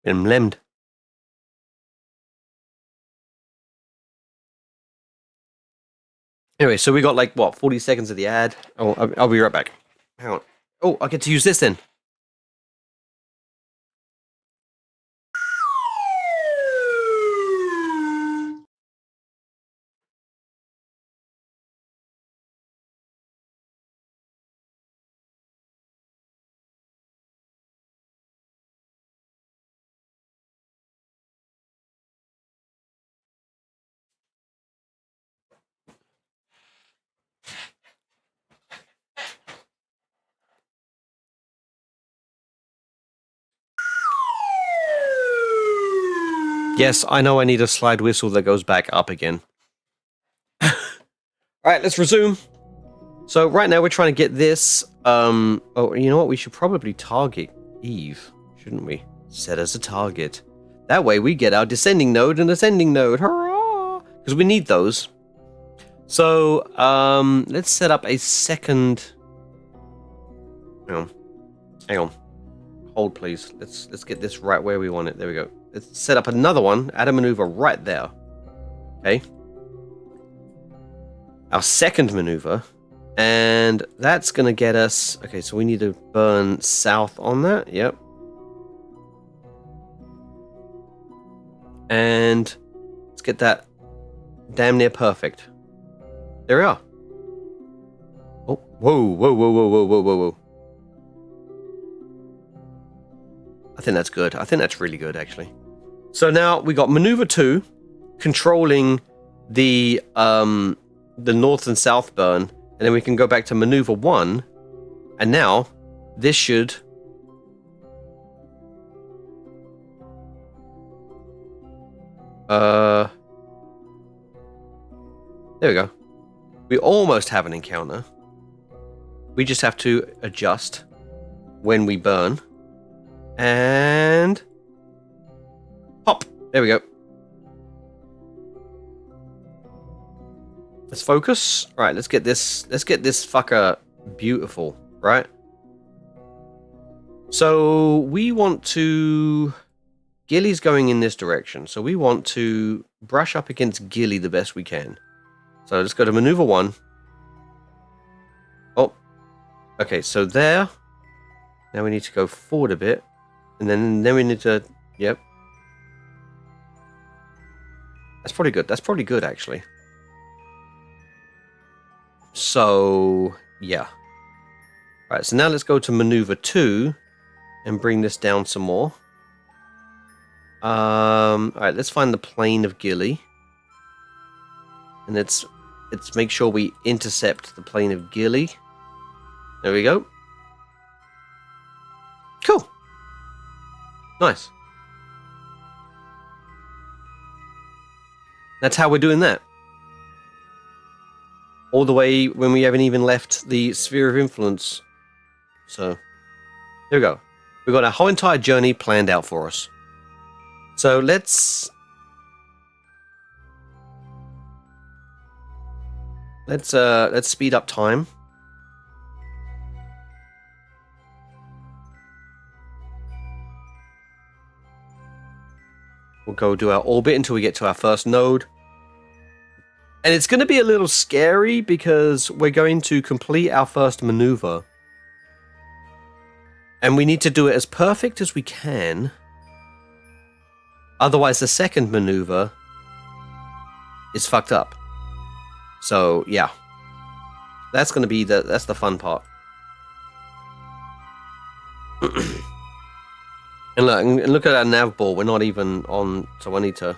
[SPEAKER 1] Been lemmed. Anyway, so we got like, what, 40 seconds of the ad? Oh, I'll be right back. Hang on. Oh, I get to use this then. Yes, I know I need a slide whistle that goes back up again. Alright, let's resume. So right now we're trying to get this, oh, you know what? We should probably target Eve, shouldn't we? Set as a target. That way we get our descending node and ascending node. Hurrah! Because we need those. So, let's set up a second... Hang on. Hold, please. Let's get this right where we want it. There we go. Let's set up another one. Add a maneuver right there. Okay. Our second maneuver. And that's going to get us... Okay, so we need to burn south on that. Yep. And let's get that damn near perfect. There we are. Oh, whoa, whoa, whoa, whoa, whoa, whoa, whoa, whoa. I think that's good. I think that's really good, actually. So now we got maneuver 2, controlling the north and south burn, and then we can go back to maneuver 1, and now this should there we go. We almost have an encounter. We just have to adjust when we burn. And pop. There we go. Let's focus. All right, let's get this fucker beautiful, right? So we want to... Gilly's going in this direction, so we want to brush up against Gilly the best we can. So let's go to maneuver 1. Oh, okay, so there. Now we need to go forward a bit, and then we need to... Yep. That's probably good. That's probably good, actually. So, yeah. Right, so now let's go to maneuver 2 and bring this down some more. Alright, let's find the plane of Gilly. And let's make sure we intercept the plane of Gilly. There we go. Cool. Nice. That's how we're doing that. All the way when we haven't even left the sphere of influence. So, there we go. We've got our whole entire journey planned out for us. So let's speed up time. We'll go do our orbit until we get to our first node. And it's going to be a little scary because we're going to complete our first maneuver. And we need to do it as perfect as we can. Otherwise, the second maneuver is fucked up. So, yeah. That's going to be that's the fun part. And look at our nav ball. We're not even on, so I need to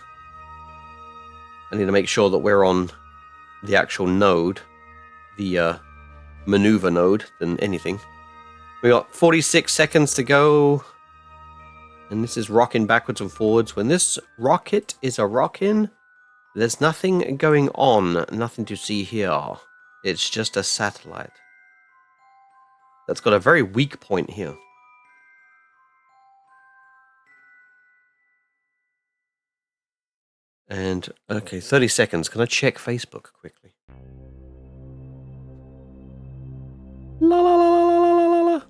[SPEAKER 1] make sure that we're on the actual node, the maneuver node, than anything. We got 46 seconds to go. And this is rocking backwards and forwards. When this rocket is a rockin', there's nothing going on. Nothing to see here. It's just a satellite. That's got a very weak point here. And, okay, 30 seconds. Can I check Facebook quickly? La la la la la la la la.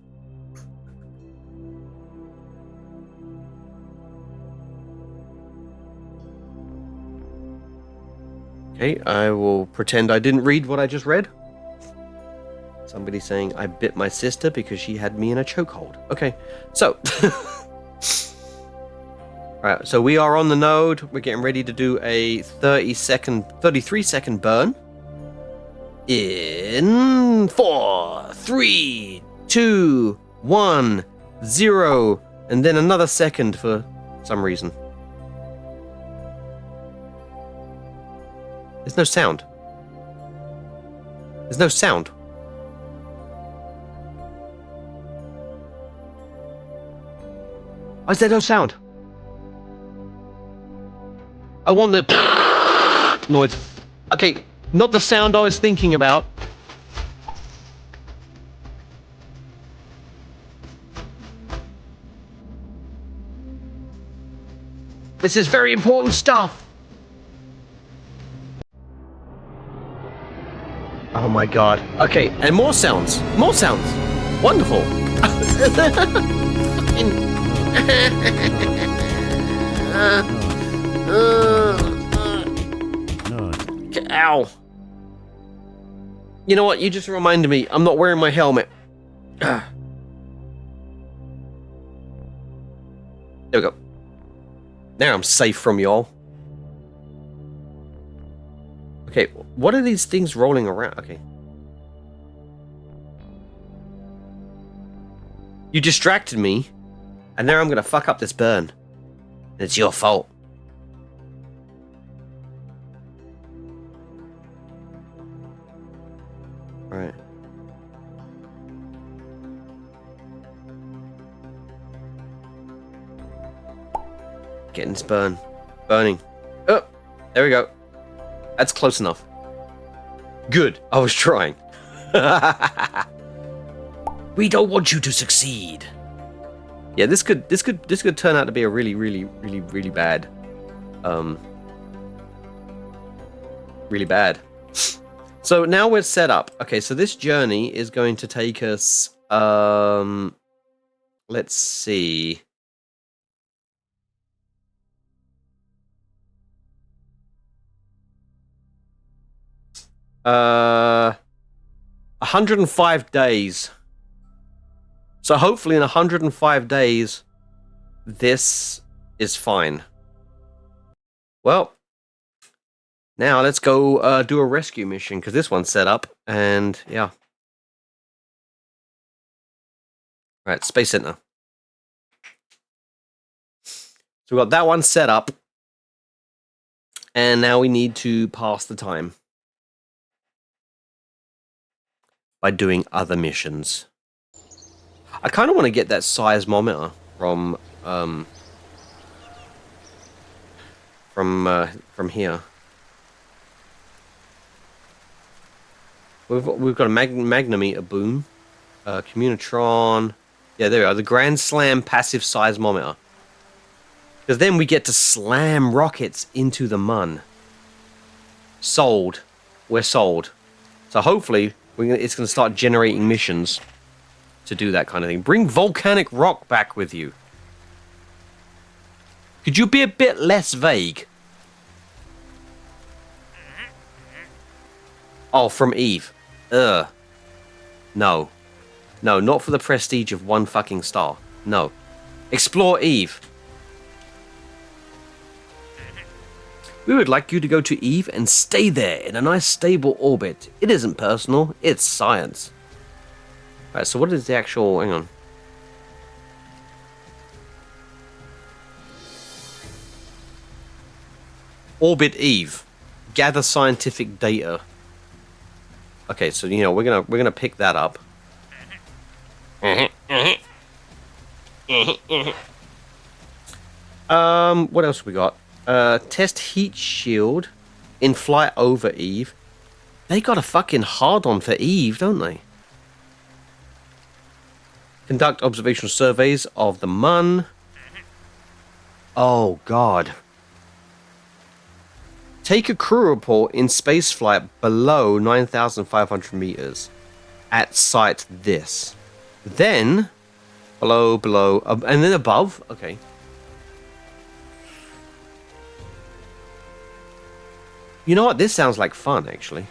[SPEAKER 1] Okay, I will pretend I didn't read what I just read. Somebody saying I bit my sister because she had me in a chokehold. Okay, so... Alright, so we are on the node. We're getting ready to do a 33 second burn. In 4, 3, 2, 1, 0. And then another second for some reason. There's no sound. There's no sound. Why is there no sound? I want the noise. Okay, not the sound I was thinking about. This is very important stuff. Oh my god. Okay, and more sounds. More sounds. Wonderful. Ow. You know what? You just reminded me. I'm not wearing my helmet. There we go. Now I'm safe from y'all. Okay, what are these things rolling around? Okay. You distracted me, and now I'm gonna fuck up this burn. And it's your fault. Alright. Getting this burn. Burning. Oh! There we go. That's close enough. Good. I was trying. We don't want you to succeed. Yeah, this could turn out to be a really bad. Really bad. So now we're set up. Okay, so this journey is going to take us, let's see. Uh, 105 days. So hopefully in 105 days, this is fine. Well, now let's go do a rescue mission, because this one's set up, and yeah. Right, Space Center. So we've got that one set up, and now we need to pass the time by doing other missions. I kind of want to get that seismometer from here. We've got a magnometer boom, communitron. Yeah, there we are. The Grand Slam passive seismometer. Because then we get to slam rockets into the mun. Sold. We're sold. So hopefully it's going to start generating missions to do that kind of thing. Bring volcanic rock back with you. Could you be a bit less vague? Oh, from Eve. Ugh. No. No, not for the prestige of 1 fucking star. No. Explore Eve. We would like you to go to Eve and stay there in a nice stable orbit. It isn't personal, it's science. Alright, so what is the actual... Hang on. Orbit Eve. Gather scientific data. Okay, so you know we're gonna pick that up. What else we got? Test heat shield in flight over Eve. They got a fucking hard on for Eve, don't they? Conduct observational surveys of the mun. Oh god. Take a crew report in spaceflight below 9,500 meters at site this. Then below, and then above. Okay. You know what? This sounds like fun, actually.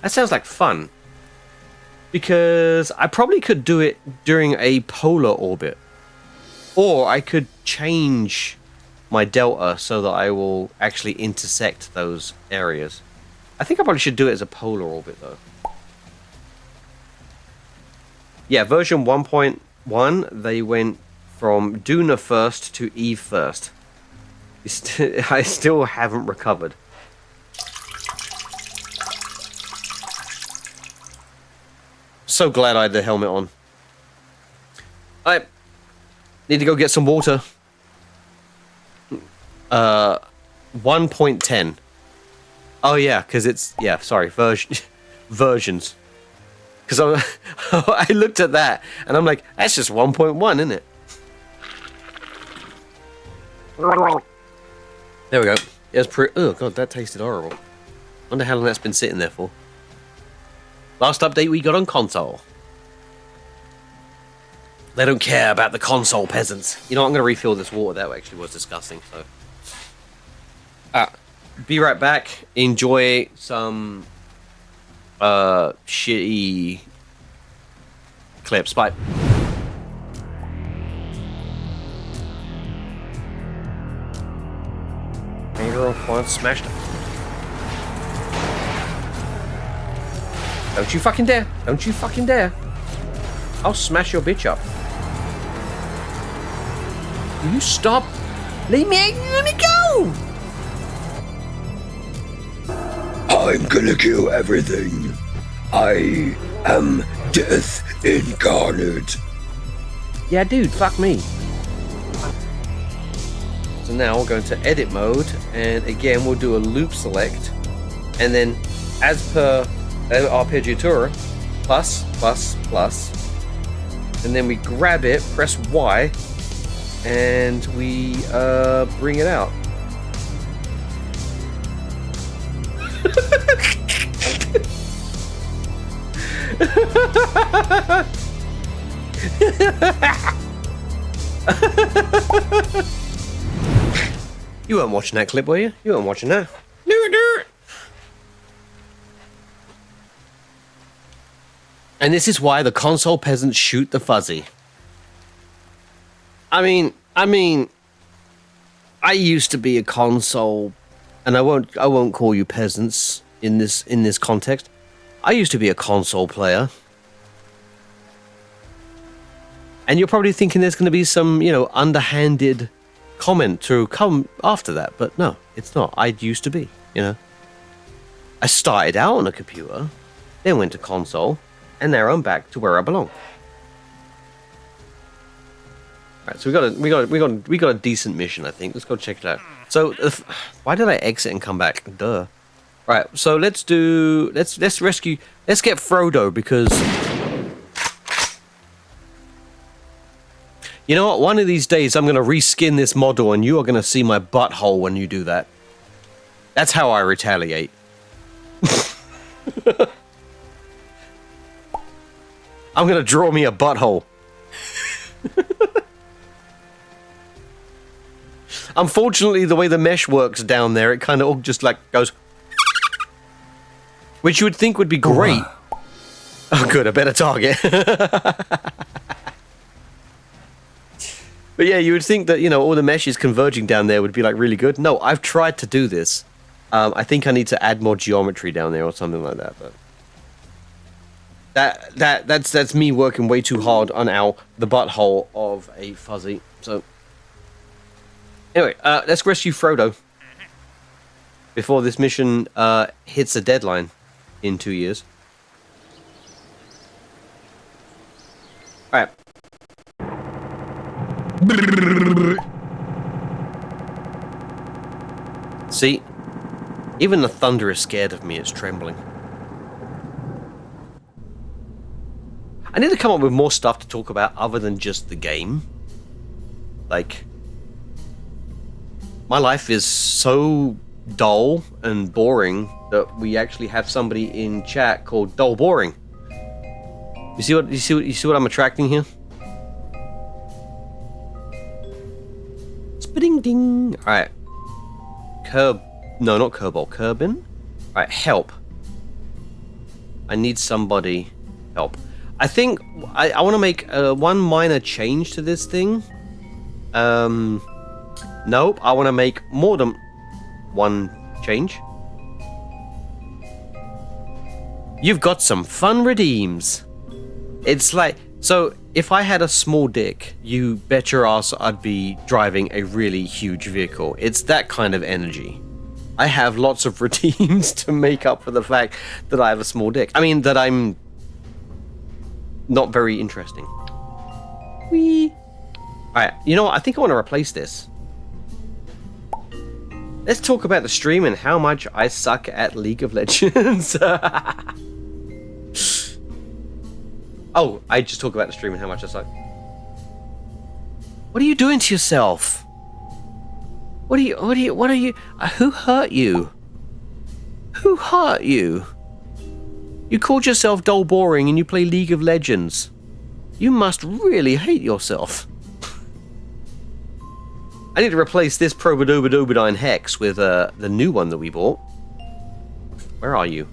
[SPEAKER 1] That sounds like fun. Because I probably could do it during a polar orbit. Or I could change my delta so that I will actually intersect those areas. I think I probably should do it as a polar orbit, though. Yeah, version 1.1, they went from Duna first to Eve first. I still haven't recovered. So glad I had the helmet on. I need to go get some water. 1.10. Oh yeah, because it's... Yeah, sorry, versions. Because I looked at that, and I'm like, that's just 1.1, isn't it? There we go. It's oh god, that tasted horrible. Wonder how long that's been sitting there for. Last update we got on console. They don't care about the console peasants. You know, I'm going to refill this water. That actually was disgusting. So, be right back. Enjoy some shitty clips. Bye. Girl, once smashed it. Don't you fucking dare! Don't you fucking dare! I'll smash your bitch up. Will you stop? Let me go!
[SPEAKER 2] I'm gonna kill everything. I am death incarnate.
[SPEAKER 1] Yeah, dude, fuck me. So now we're going to edit mode, and again we'll do a loop select, and then as per arpeggiatura, plus, and then we grab it, press Y, and we bring it out. You weren't watching that clip, were you? You weren't watching that. And this is why the console peasants shoot the fuzzy. I mean, I used to be a console, and I won't call you peasants in this context. I used to be a console player. And you're probably thinking there's going to be some, underhanded comment to come after that, but no, it's not. I used to be, I started out on a computer, then went to console, and now I'm back to where I belong. Alright, so we got a decent mission, I think. Let's go check it out. So, why did I exit and come back? Duh. Right, so let's get Frodo, because you know what? One of these days I'm gonna reskin this model and you are gonna see my butthole when you do that. That's how I retaliate. I'm gonna draw me a butthole. Unfortunately, the way the mesh works down there, it kind of all just like goes, which you would think would be great. Oh, good, a better target. But yeah, you would think that, all the meshes converging down there would be like really good. No, I've tried to do this. I think I need to add more geometry down there or something like that. But that's me working way too hard on the butthole of a fuzzy. So anyway, let's rescue Frodo before this mission hits a deadline in 2 years. All right. See, even the thunder is scared of me. It's trembling. I need to come up with more stuff to talk about other than just the game. Like, my life is so dull and boring that we actually have somebody in chat called Dull Boring. You see what I'm attracting here? Spitting ding. All right. No, not Kerbin. All right, help. I need somebody help. I think I want to make one minor change to this thing. Nope, I want to make more than one change. You've got some fun redeems. It's like, so if I had a small dick, you bet your ass I'd be driving a really huge vehicle. It's that kind of energy. I have lots of redeems to make up for the fact that I have a small dick. I mean, that I'm not very interesting. Whee! Alright, you know what? I think I want to replace this. Let's talk about the stream and how much I suck at League of Legends. Oh, I just talk about the stream and how much I suck. What are you doing to yourself? What are you, who hurt you? Who hurt you? You called yourself Dull Boring and you play League of Legends. You must really hate yourself. I need to replace this Probodobadobadine Hex with the new one that we bought. Where are you?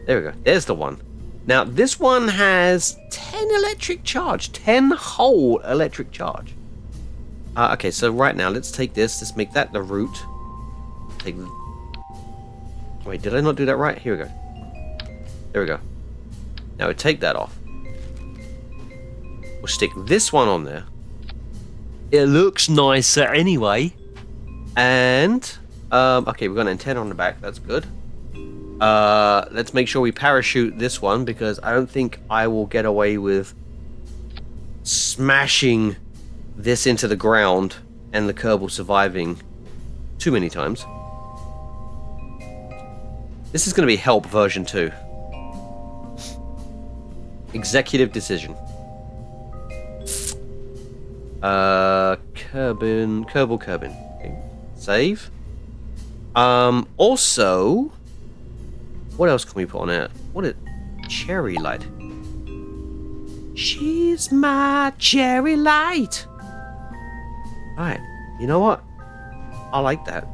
[SPEAKER 1] There we go. There's the one. Now, this one has 10 electric charge. 10 whole electric charge. Okay, so right now, let's take this. Let's make that the root. Wait, did I not do that right? Here we go. There we go. Now we take that off. We'll stick this one on there. It looks nicer anyway. And, okay, we've got an antenna on the back. That's good. Let's make sure we parachute this one, because I don't think I will get away with smashing this into the ground and the Kerbal surviving too many times. This is going to be Help version 2. Executive decision. Kerbal. Okay. Save. Also, what else can we put on it? cherry light. She's my cherry light. Alright, you know what? I like that.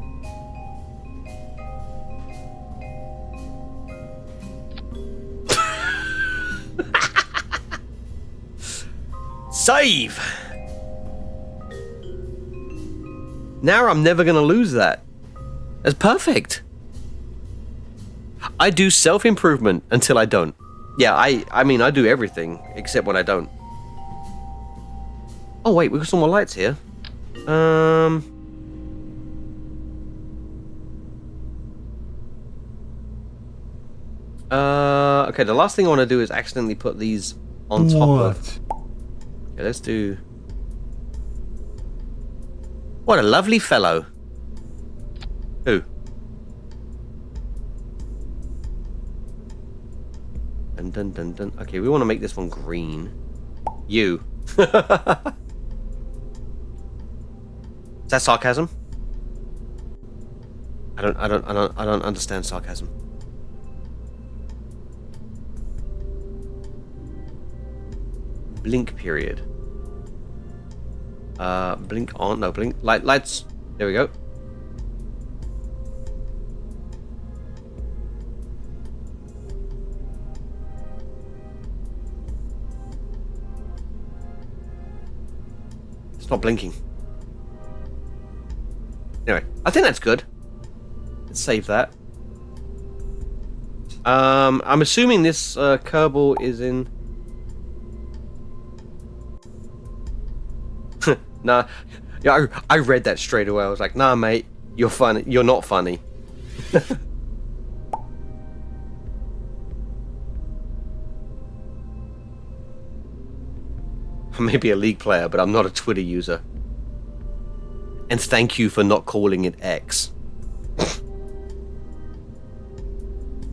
[SPEAKER 1] Save! Now I'm never gonna lose that. That's perfect. I do self-improvement until I don't. Yeah, I mean, I do everything except when I don't. Oh wait, we've got some more lights here. Okay, the last thing I want to do is accidentally put these on top of... Okay, let's do... What a lovely fellow. Who? Dun dun dun dun. Okay, we want to make this one green. You. Is that sarcasm? I don't understand sarcasm. Blink period. Blink on, no, blink, lights. There we go. It's not blinking. Anyway, I think that's good. Let's save that. I'm assuming this Kerbal is in... Nah, yeah, I read that straight away. I was like, nah, mate, you're funny. You're not funny. I may be a League player, but I'm not a Twitter user. And thank you for not calling it X.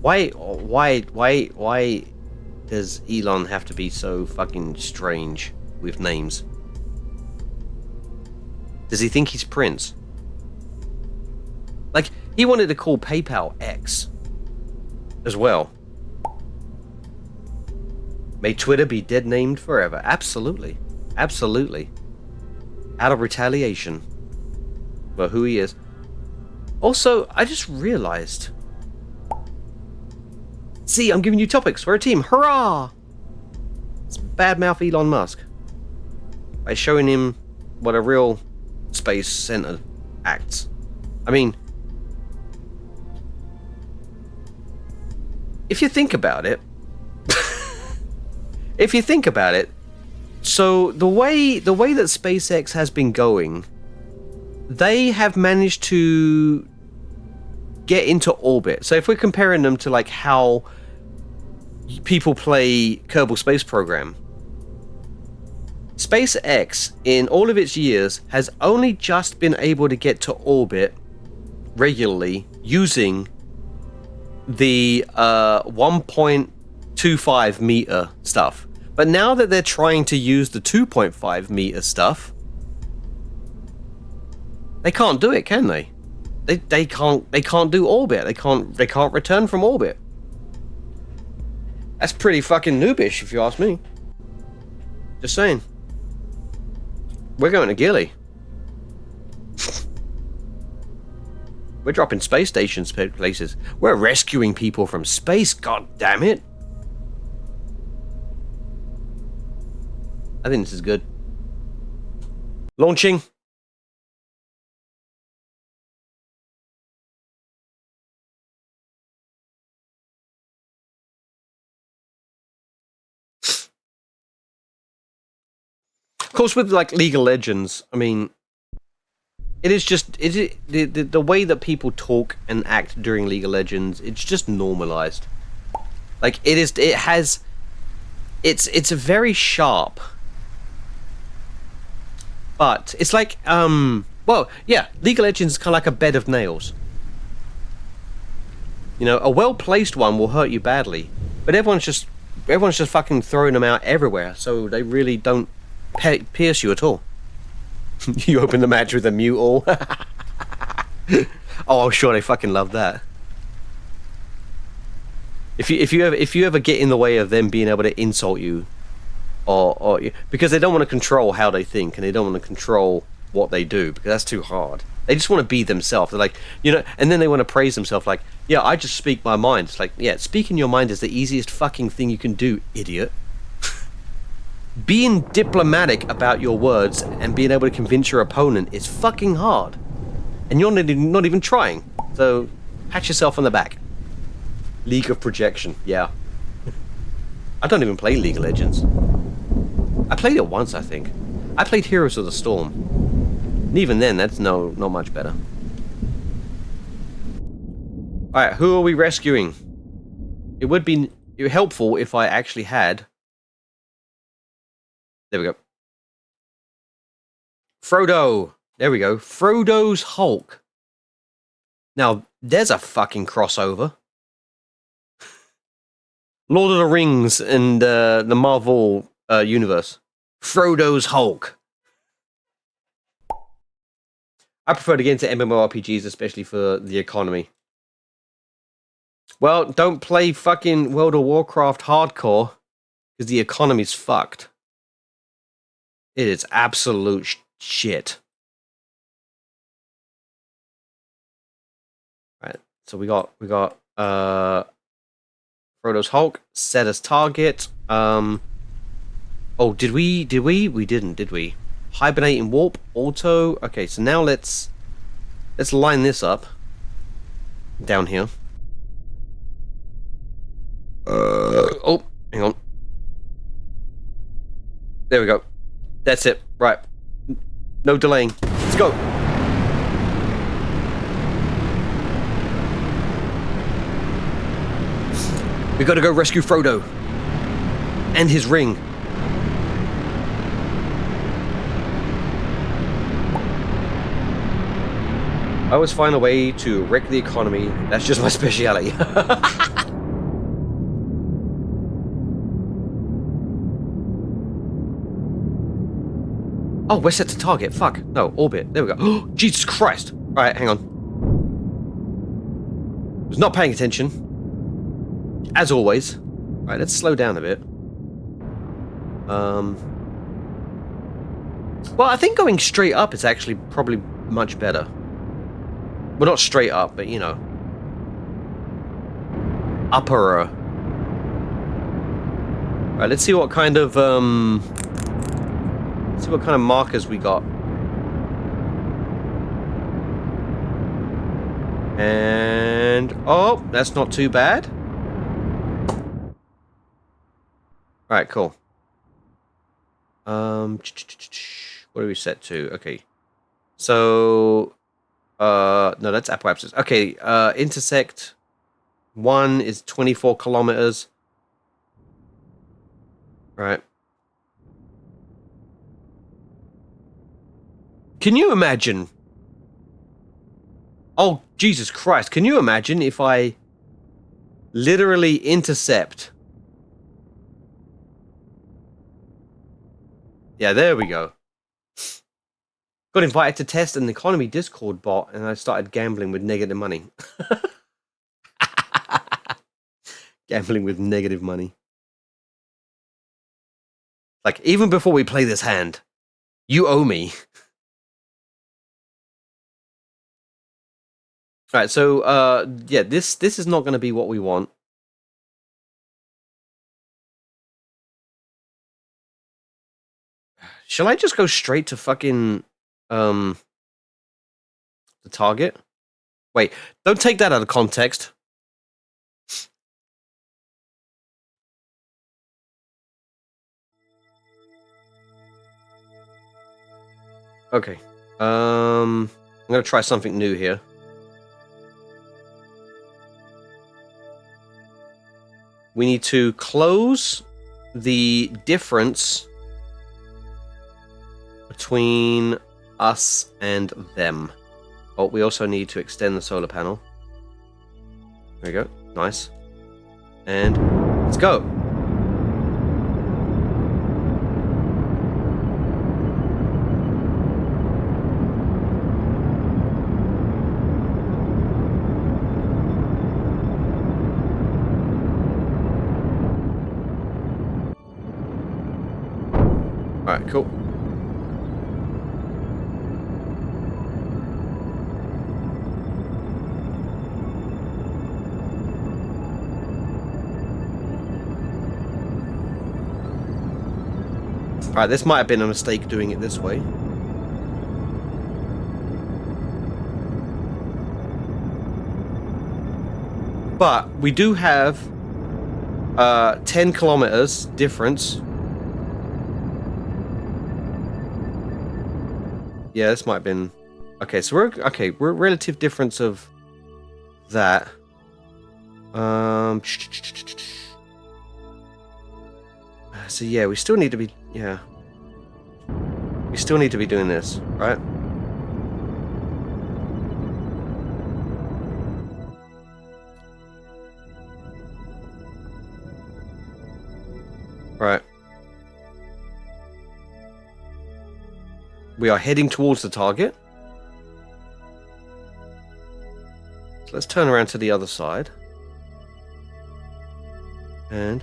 [SPEAKER 1] Why does Elon have to be so fucking strange with names? Does he think he's Prince? Like, he wanted to call PayPal X as well. May Twitter be dead named forever. Absolutely. Absolutely. Out of retaliation for who he is. Also, I just realized... See, I'm giving you topics. We're a team. Hurrah! Let's badmouth Elon Musk by showing him what a real space center acts. I mean, if you think about it, so the way that SpaceX has been going, they have managed to get into orbit. So if we're comparing them to like how people play Kerbal Space Program, SpaceX in all of its years has only just been able to get to orbit regularly using the 1.25 meter stuff. But now that they're trying to use the 2.5 meter stuff, they can't do it, can they? They can't do orbit. They can't return from orbit. That's pretty fucking noobish, if you ask me. Just saying. We're going to Gilly. We're dropping space stations places. We're rescuing people from space, god damn it. I think this is good. Launching. Of course, with like League of Legends, I mean, it is just the way that people talk and act during League of Legends. It's just normalized. Like it's a very sharp, but it's like well, yeah, League of Legends is kind of like a bed of nails. You know, a well-placed one will hurt you badly, but everyone's just fucking throwing them out everywhere, so they really don't pierce you at all. You open the match with a mute all. Oh, I'm sure they fucking love that. If you ever get in the way of them being able to insult you, or because they don't want to control how they think and they don't want to control what they do because that's too hard. They just want to be themselves. They're like, and then they want to praise themselves like, yeah, I just speak my mind. It's like, yeah, speaking your mind is the easiest fucking thing you can do, idiot. Being diplomatic about your words and being able to convince your opponent is fucking hard. And you're not even trying. So, pat yourself on the back. League of Projection, yeah. I don't even play League of Legends. I played it once, I think. I played Heroes of the Storm. And even then, that's not much better. Alright, who are we rescuing? It would be helpful if I actually had... There we go. Frodo! There we go. Frodo's Hulk. Now, there's a fucking crossover. Lord of the Rings and the Marvel universe. Frodo's Hulk. I prefer to get into MMORPGs, especially for the economy. Well, don't play fucking World of Warcraft hardcore, because the economy's fucked. It is absolute shit. Right, so we got Frodo's Hulk, set as target. Oh, did we? We didn't, did we? Hibernating warp, auto. Okay, so now let's line this up down here. Oh, hang on. There we go. That's it. Right. No delaying. Let's go. We gotta go rescue Frodo and his ring. I always find a way to wreck the economy. That's just my speciality. Oh, we're set to target. Fuck. No, orbit. There we go. Oh, Jesus Christ. Alright, hang on. Was not paying attention. As always. Alright, let's slow down a bit. Well, I think going straight up is actually probably much better. Well, not straight up, but, upper. Alright, let's see what kind of, see what kind of markers we got. And... oh, that's not too bad. Alright, cool. What are we set to? Okay. So... no, that's apoapsis. Okay, intersect 1 is 24 kilometers. Right. Can you imagine? Oh, Jesus Christ. Can you imagine if I literally intercept? Yeah, there we go. Got invited to test an economy Discord bot, and I started gambling with negative money. Gambling with negative money. Like, even before we play this hand, you owe me. Alright, so, yeah, this is not going to be what we want. Shall I just go straight to fucking... the target? Wait, don't take that out of context. Okay. I'm gonna try something new here. We need to close the difference between us and them. Oh, we also need to extend the solar panel. There we go. Nice. And let's go. Alright, cool. Alright, this might have been a mistake doing it this way. But we do have 10 kilometers difference. Yeah, this might have been... Okay, so we're relative difference of that. So yeah, we still need to be... Yeah. We still need to be doing this, right? Right. We are heading towards the target. So let's turn around to the other side. And...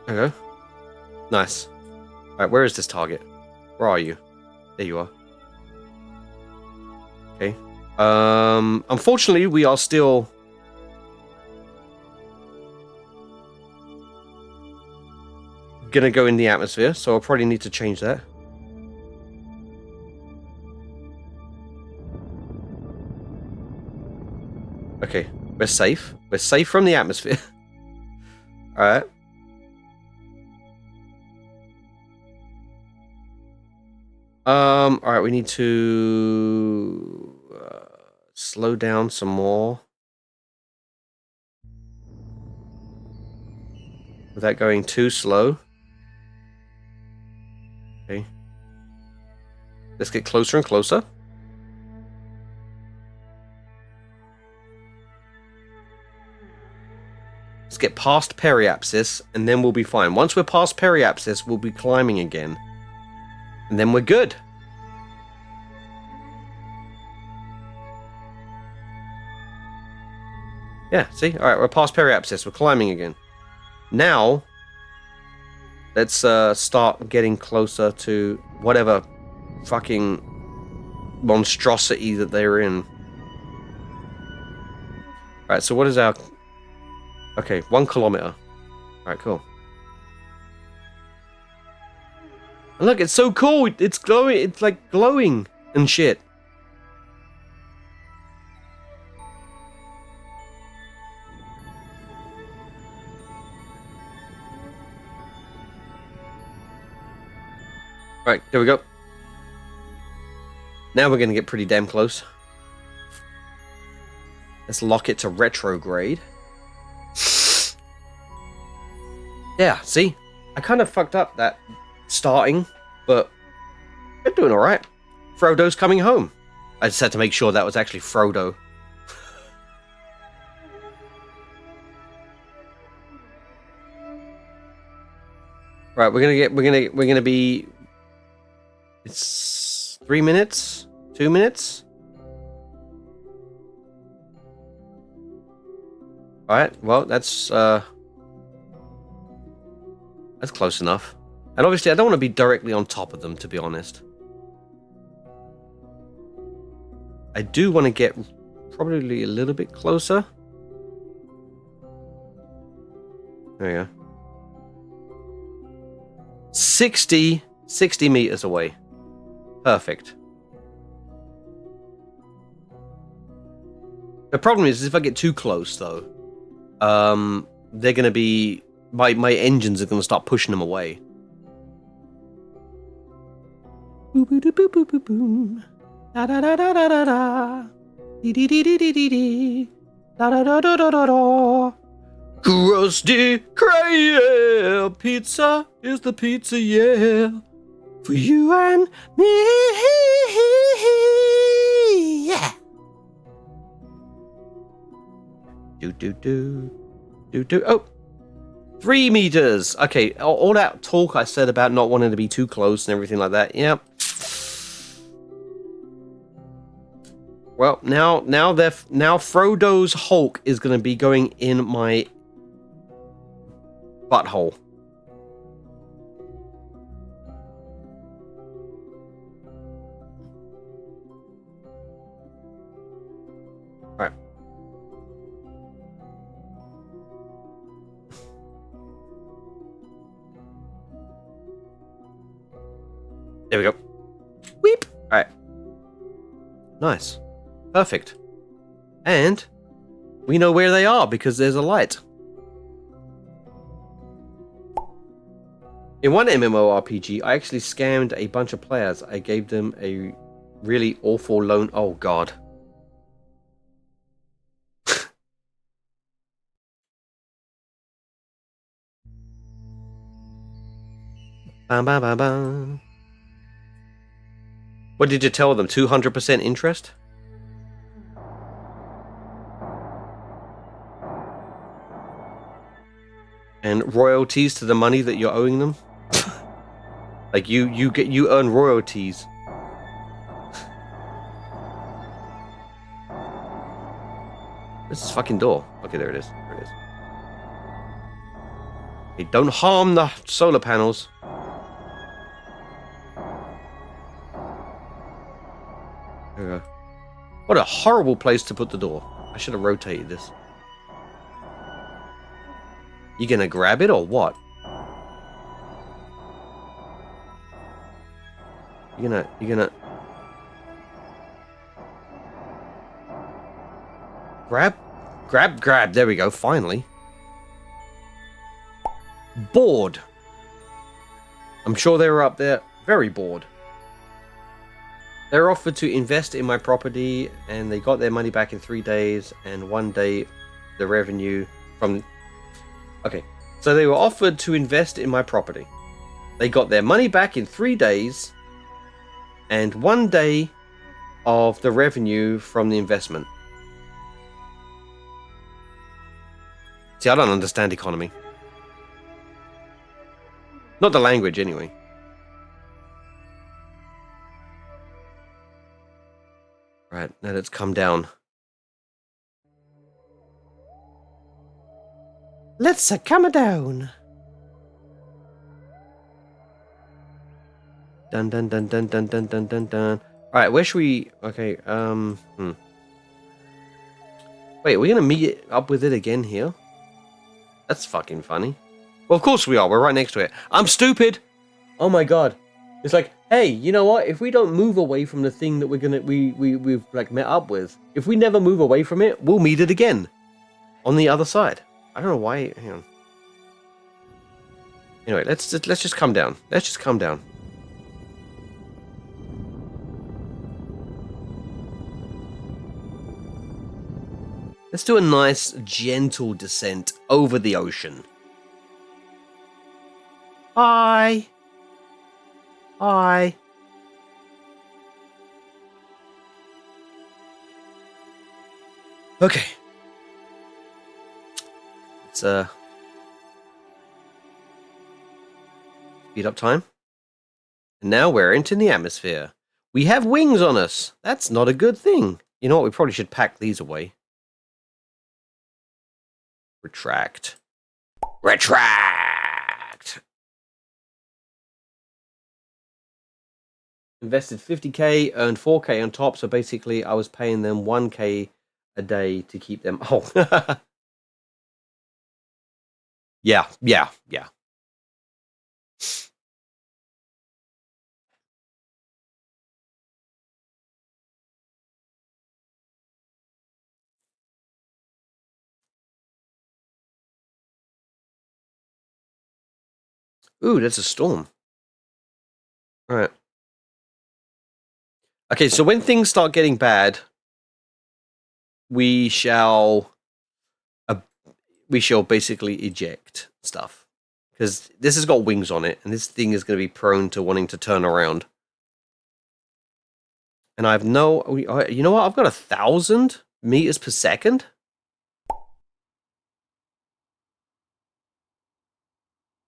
[SPEAKER 1] There we go. Nice. Alright, where is this target? Where are you? There you are. Okay. Unfortunately, we are still... gonna go in the atmosphere, so I'll probably need to change that. Okay, we're safe. We're safe from the atmosphere. Alright. Alright, we need to slow down some more. Without going too slow. Okay. Let's get closer and closer. Let's get past periapsis, and then we'll be fine. Once we're past periapsis, we'll be climbing again. And then we're good. Yeah, see? Alright, we're past periapsis. We're climbing again. Now, let's start getting closer to whatever fucking monstrosity that they're in. Alright, so what is our... Okay, 1 kilometer. Alright, cool. And look, it's so cool. It's glowing. It's like glowing and shit. Right, there we go. Now we're going to get pretty damn close. Let's lock it to retrograde. Yeah, see? I kind of fucked up that starting, but we're doing alright. Frodo's coming home. I just had to make sure that was actually Frodo. Right, we're gonna be... It's 3 minutes? 2 minutes? Alright, well, that's close enough. And obviously, I don't want to be directly on top of them, to be honest. I do want to get probably a little bit closer. There we go. 60 meters away. Perfect. The problem is if I get too close, though, they're going to be... My engines are going to start pushing them away. Boop boop boop boop boop boom. Da da da da da da da. Dee dee dee dee dee dee dee. Da da da da da da da. Krusty Krab pizza is the pizza, yeah, for you and me, yeah. Do do do do do. Oh. 3 meters. Okay, all that talk I said about not wanting to be too close and everything like that. Yep. Well, now Frodo's Hulk is going to be going in my butthole. All right. There we go. Weep. All right. Nice. Perfect. And we know where they are because there's a light. In one MMORPG, I actually scammed a bunch of players. I gave them a really awful loan. Oh, God. Bam, bam, bam, bam. What did you tell them? 200% interest? And royalties to the money that you're owing them? Like you earn royalties. Where's this fucking door? Okay, there it is. There it is. Hey, don't harm the solar panels. There we go. What a horrible place to put the door. I should have rotated this. You gonna grab it or what? You gonna grab. There we go. Finally. Bored. I'm sure they were up there very bored. They were offered to invest in my property, and they got their money back in 3 days. And 1 day, the revenue from. Okay, so they were offered to invest in my property. They got their money back in 3 days. And 1 day of the revenue from the investment. See, I don't understand economy. Not the language, anyway. Right, now let's come down. Let's come down. Dun dun dun dun dun dun dun dun dun. Alright, where should we... Okay, Wait, are we gonna meet up with it again here? That's fucking funny. Well, of course we are. We're right next to it. I'm stupid! Oh my god. It's like, hey, you know what? If we don't move away from the thing that we've like met up with, if we never move away from it, we'll meet it again. On the other side. I don't know why... Hang on. Anyway, let's just come down. Let's just come down. Let's do a nice, gentle descent over the ocean. Hi. Hi. Okay. Let's speed up time. And now we're into the atmosphere. We have wings on us. That's not a good thing. You know what? We probably should pack these away. Retract. Retract! Invested 50k, earned 4k on top, so basically I was paying them 1k a day to keep them... Oh. Yeah. Ooh, that's a storm. All right. Okay, so when things start getting bad, we shall basically eject stuff, because this has got wings on it, and this thing is going to be prone to wanting to turn around. And I've no, you know what? I've got 1,000 meters per second.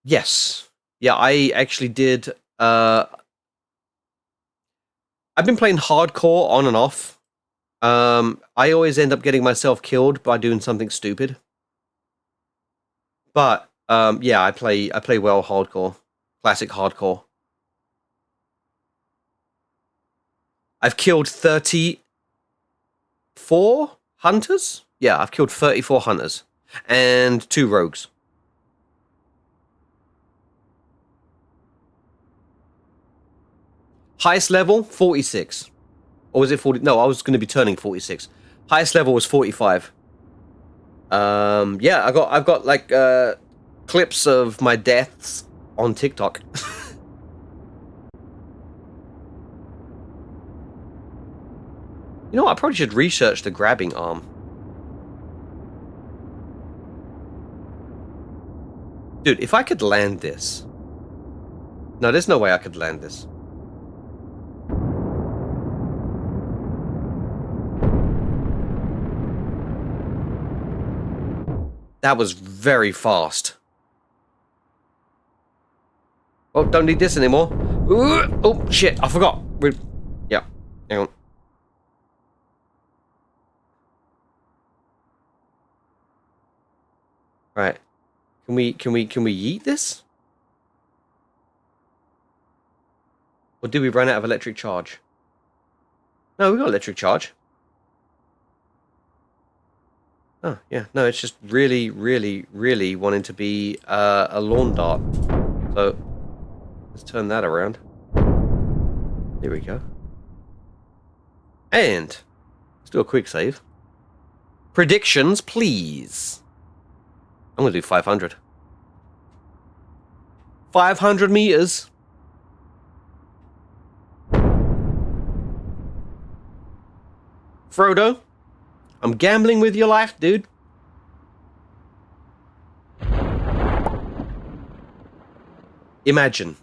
[SPEAKER 1] Yes. Yeah, I actually did. I've been playing hardcore on and off I always end up getting myself killed by doing something stupid. But yeah, I play well hardcore, classic hardcore. I've killed 34 hunters. Yeah, I've killed 34 hunters and 2 rogues. Highest level 46, or was it 40? No, I was going to be turning 46. Highest level was 45. Yeah, I've got like clips of my deaths on TikTok. You know what? I probably should research the grabbing arm. Dude, if I could land this. No, there's no way I could land this. That was very fast. Oh, don't need this anymore. Ooh, oh, shit, I forgot. Yeah, hang on. Right. Can we yeet this? Or did we run out of electric charge? No, we got electric charge. Oh, yeah. No, it's just really, really, really wanting to be a lawn dart. So, let's turn that around. There we go. And, let's do a quick save. Predictions, please. I'm going to do 500. 500 meters. Frodo, I'm gambling with your life, dude. Imagine.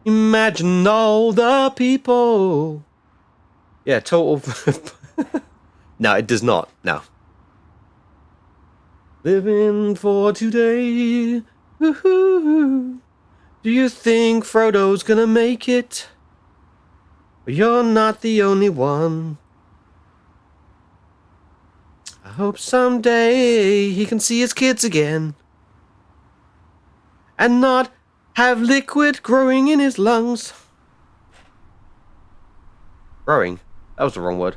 [SPEAKER 1] Imagine all the people. Yeah, total. No, it does not. No. Living for today. Woo-hoo. Do you think Frodo's gonna make it? But you're not the only one. I hope someday he can see his kids again. And not have liquid growing in his lungs. Growing? That was the wrong word.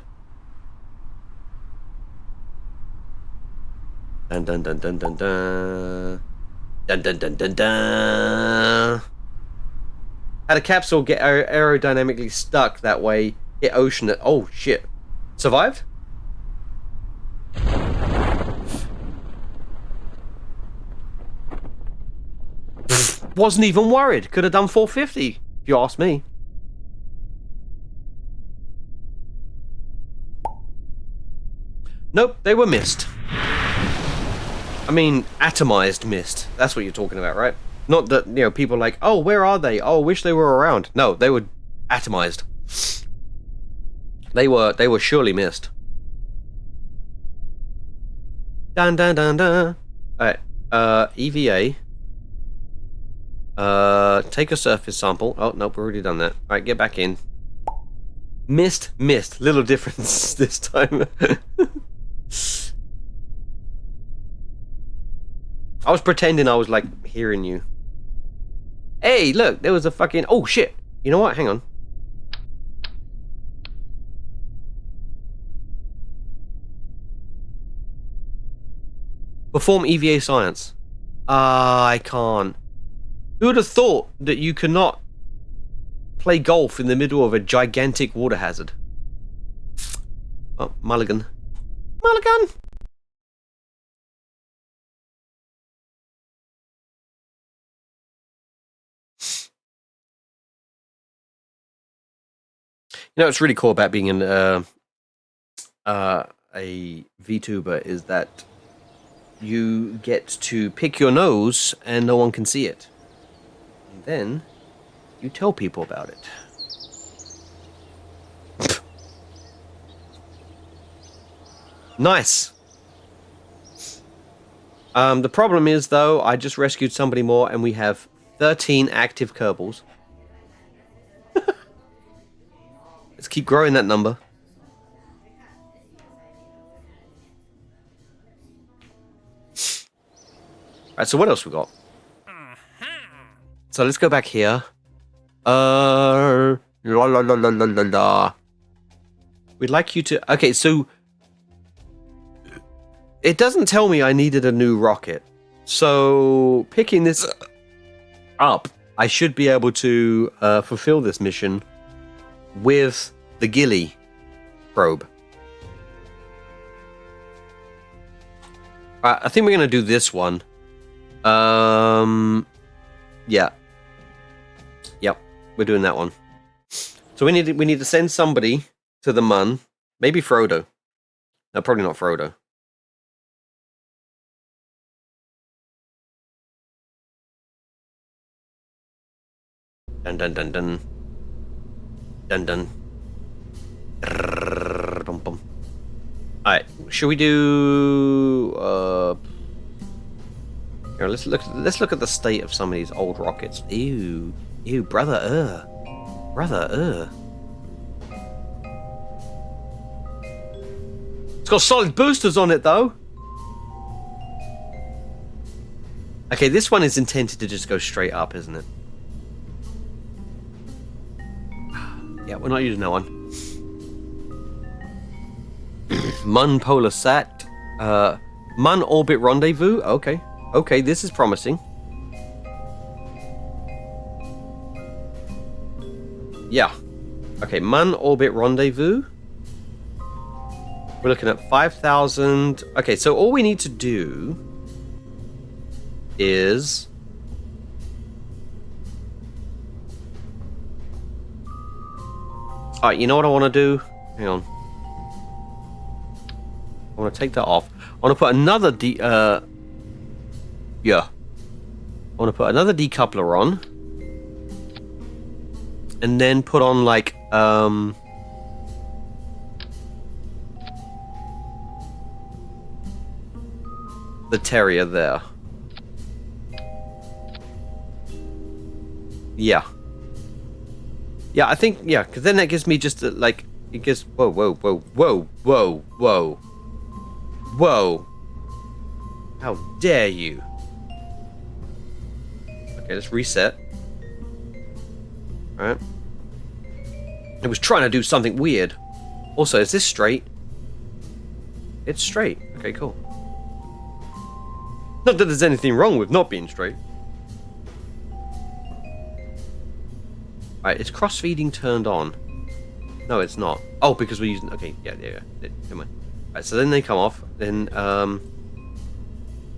[SPEAKER 1] Dun dun dun dun dun dun. Dun dun dun dun dun. Had a capsule get aerodynamically stuck that way, hit ocean at. Oh shit. Survived? Wasn't even worried. Could have done 450, if you ask me. Nope, they were missed. I mean, atomized missed. That's what you're talking about, right? Not that, you know, people are like, oh, where are they? Oh, wish they were around. No, they were atomized. They were surely missed. Dun dun dun dun. Alright, EVA. Take a surface sample. Oh, nope, we've already done that. Alright, get back in. Missed. Little difference this time. I was pretending I was, like, hearing you. Hey, look, there was a fucking... Oh, shit. You know what? Hang on. Perform EVA science. I can't. Who would have thought that you cannot play golf in the middle of a gigantic water hazard? Oh, mulligan. Mulligan! You know what's really cool about being a VTuber is that you get to pick your nose and no one can see it. And then you tell people about it. Nice. The problem is, though, I just rescued somebody more and we have 13 active Kerbals. Let's keep growing that number. Alright, so what else we got? So let's go back here. La la la la la la la. We'd like you to... Okay, so... It doesn't tell me I needed a new rocket. So, picking this up, I should be able to fulfill this mission with the Gilly probe. I think we're going to do this one. Yeah. Yep, we're doing that one. So we need to send somebody to the Mun. Maybe Frodo. No, probably not Frodo. Dun dun dun dun. Dun dun. Dum bum. Alright, should we do here, let's look at the state of some of these old rockets. Ew. Ew, brother, Brother, It's got solid boosters on it though. Okay, this one is intended to just go straight up, isn't it? Yeah, we're not using that one. Mun Polar Sat. Mun Orbit Rendezvous. Okay. Okay, this is promising. Yeah. Okay, Mun Orbit Rendezvous. We're looking at 5,000. Okay, so all we need to do is... Alright, you know what I want to do? Hang on. I want to take that off. I want to put another yeah. I want to put another decoupler on. And then put on like the Terrier there. Yeah. Yeah, I think, yeah, because then that gives me just like, it gives, whoa, whoa, whoa, whoa, whoa, whoa, whoa. How dare you? Okay, let's reset. Alright. It was trying to do something weird. Also, is this straight? It's straight. Okay, cool. Not that there's anything wrong with not being straight. Alright, is cross-feeding turned on? No, it's not. Oh, because we're using... Okay, yeah. Never mind. Alright, so then they come off. Then,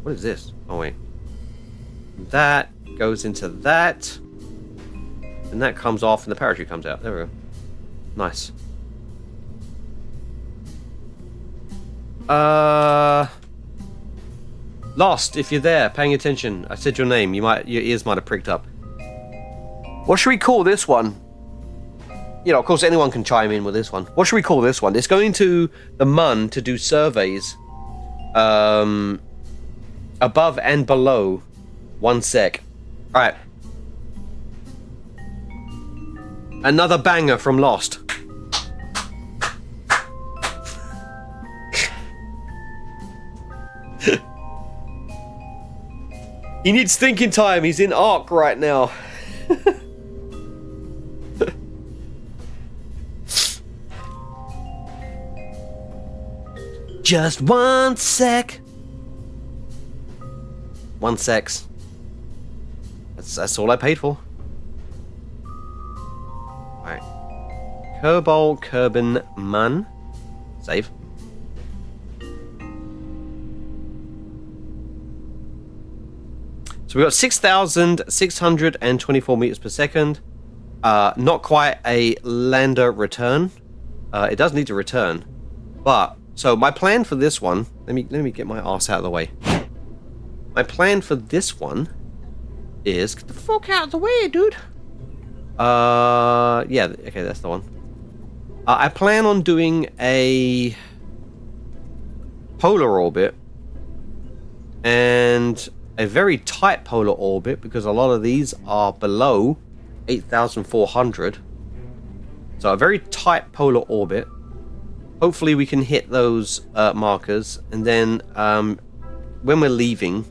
[SPEAKER 1] what is this? Oh, wait. That goes into that. And that comes off and the parachute comes out. There we go. Nice. Lost, if you're there, paying attention. I said your name. Your ears might have pricked up. What should we call this one? You know, of course, anyone can chime in with this one. What should we call this one? It's going to the Mun to do surveys. Above and below 1 sec. Alright. Another banger from Lost. He needs thinking time. He's in Ark right now. Just 1 sec. 1 sec. That's all I paid for. Alright. Kerbal Kerbin Mun. Save. So we got 6,624 meters per second. Not quite a lander return. It does need to return. But so my plan for this one, let me get my ass out of the way. My plan for this one is get the fuck out of the way, dude. Yeah, okay, that's the one. I plan on doing a polar orbit and a very tight polar orbit because a lot of these are below 8,400. So a very tight polar orbit. Hopefully we can hit those markers, and then when we're leaving,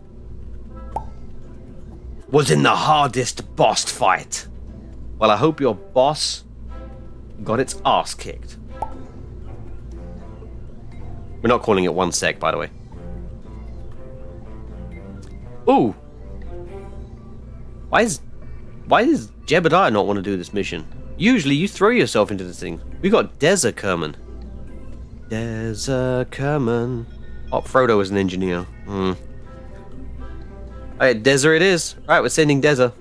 [SPEAKER 1] was in the hardest boss fight. Well, I hope your boss got its ass kicked. We're not calling it 1 sec, by the way. Ooh. Why does Jebediah not want to do this mission? Usually you throw yourself into this thing. We got Deza Kerman. Deza Kerman. Oh, Frodo was an engineer. Alright, Deza it is. Alright, we're sending Deza.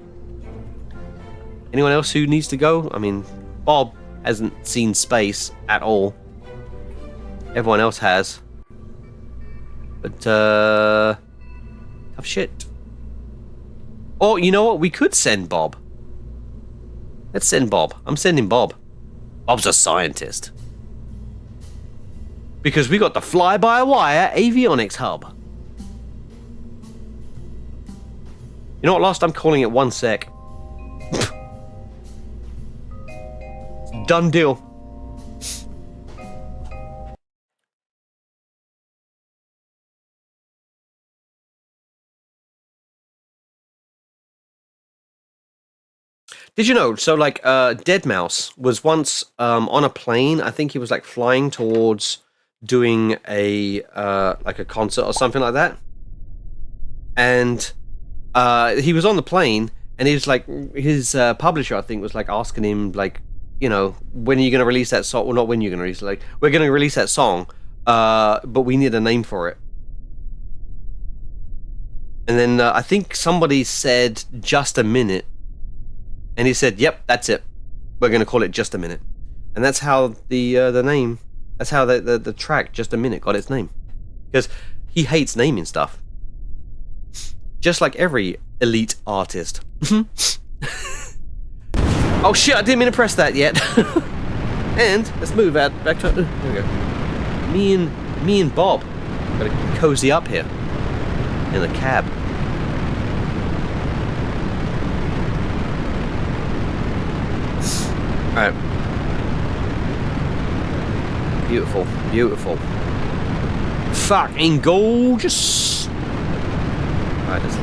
[SPEAKER 1] Anyone else who needs to go? I mean, Bob hasn't seen space at all. Everyone else has. But, tough shit. Or, you know what? We could send Bob. Let's send Bob. I'm sending Bob. Bob's a scientist. Because we got the fly-by-wire avionics hub. You know what? Last I'm calling it 1 sec. Done deal. Did you know? So, like, Deadmau5 was once on a plane. I think he was like flying towards doing a like a concert or something like that, and he was on the plane, and he was like, his publisher, I think, was like asking him, like, you know, when are you going to release that song? Well, not when you're going to release it. Like, we're going to release that song, but we need a name for it. And then I think somebody said Just a Minute. And he said, "Yep, that's it. We're going to call it Just a Minute." And that's how the name, that's how the track Just a Minute got its name. Because he hates naming stuff. Just like every elite artist. Oh shit, I didn't mean to press that yet. And let's move back to, there we go. Me and Bob gotta cozy up here in the cab. Alright. Beautiful, beautiful. Fucking gorgeous. Alright, let's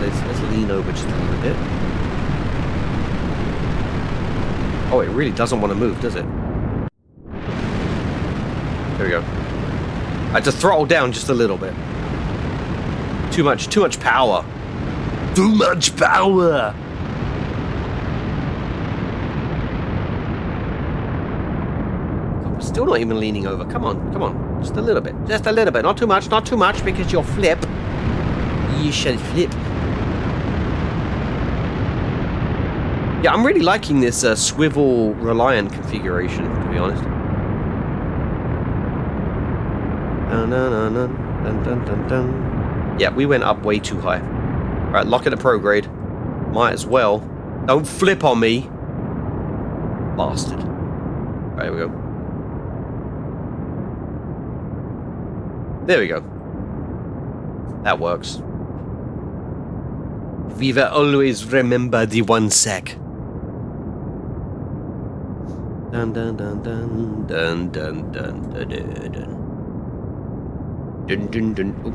[SPEAKER 1] lean over just a little bit. Oh, it really doesn't want to move, does it? There we go. I had to throttle down just a little bit. Too much power. Too much power. Still not even leaning over. Come on, come on. Just a little bit. Just a little bit. Not too much, not too much, because you'll flip. You should flip. Yeah, I'm really liking this swivel reliant configuration, to be honest. Dun, dun, dun, dun, dun, dun, dun. Yeah, we went up way too high. Alright, lock it at prograde. Might as well. Don't flip on me. Bastard. Right, here we go. There we go. That works. We will always remember the 1 sec. Dun dun dun dun dun dun dun dun dun. Dun dun dun. Ooh,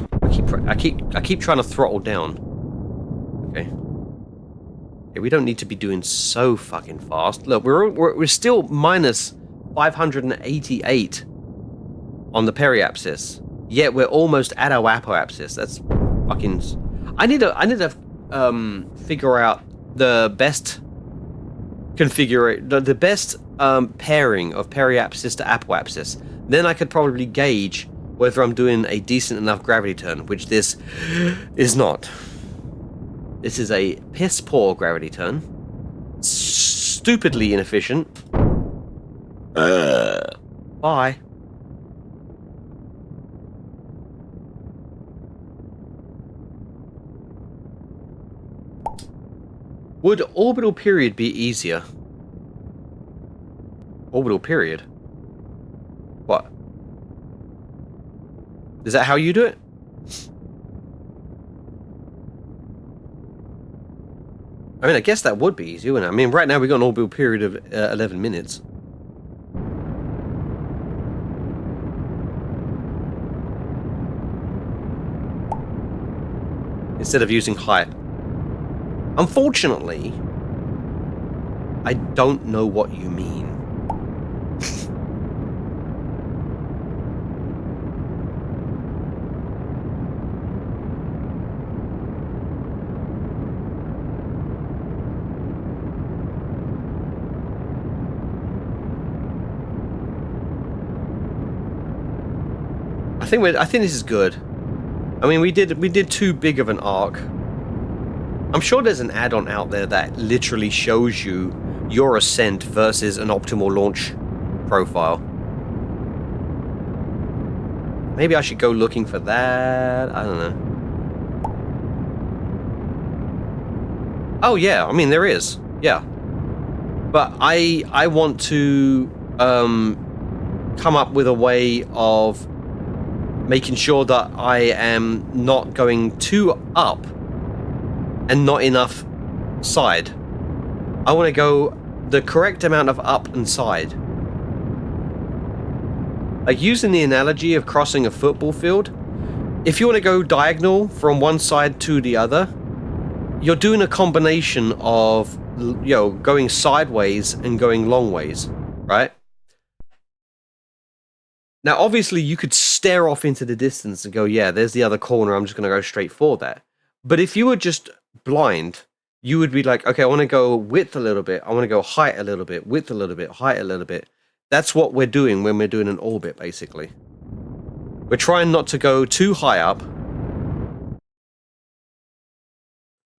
[SPEAKER 1] I keep trying to throttle down. Okay. Okay, we don't need to be doing so fucking fast. Look, we're still minus 588 on the periapsis. Yet we're almost at our apoapsis. That's fucking. I need to figure out the best the best pairing of periapsis to apoapsis. Then I could probably gauge whether I'm doing a decent enough gravity turn, which this is not. This is a piss poor gravity turn. Stupidly inefficient. Bye. Would orbital period be easier? Orbital period? What? Is that how you do it? I mean, I guess that would be easier, wouldn't it? I mean, right now we've got an orbital period of 11 minutes. Instead of using height. Unfortunately, I don't know what you mean. I think this is good. I mean, we did too big of an arc. I'm sure there's an add-on out there that literally shows you your ascent versus an optimal launch profile. Maybe I should go looking for that. I don't know. Oh yeah, I mean there is. Yeah. But I want to come up with a way of making sure that I am not going too up and not enough side. I want to go the correct amount of up and side. Like using the analogy of crossing a football field, if you want to go diagonal from one side to the other, you're doing a combination of, you know, going sideways and going long ways, right? Now, obviously, you could stare off into the distance and go, yeah, there's the other corner, I'm just going to go straight for that. But if you were just blind, you would be like, okay, I want to go width a little bit, I want to go height a little bit, width a little bit, height a little bit. That's what we're doing when we're doing an orbit, basically. We're trying not to go too high up.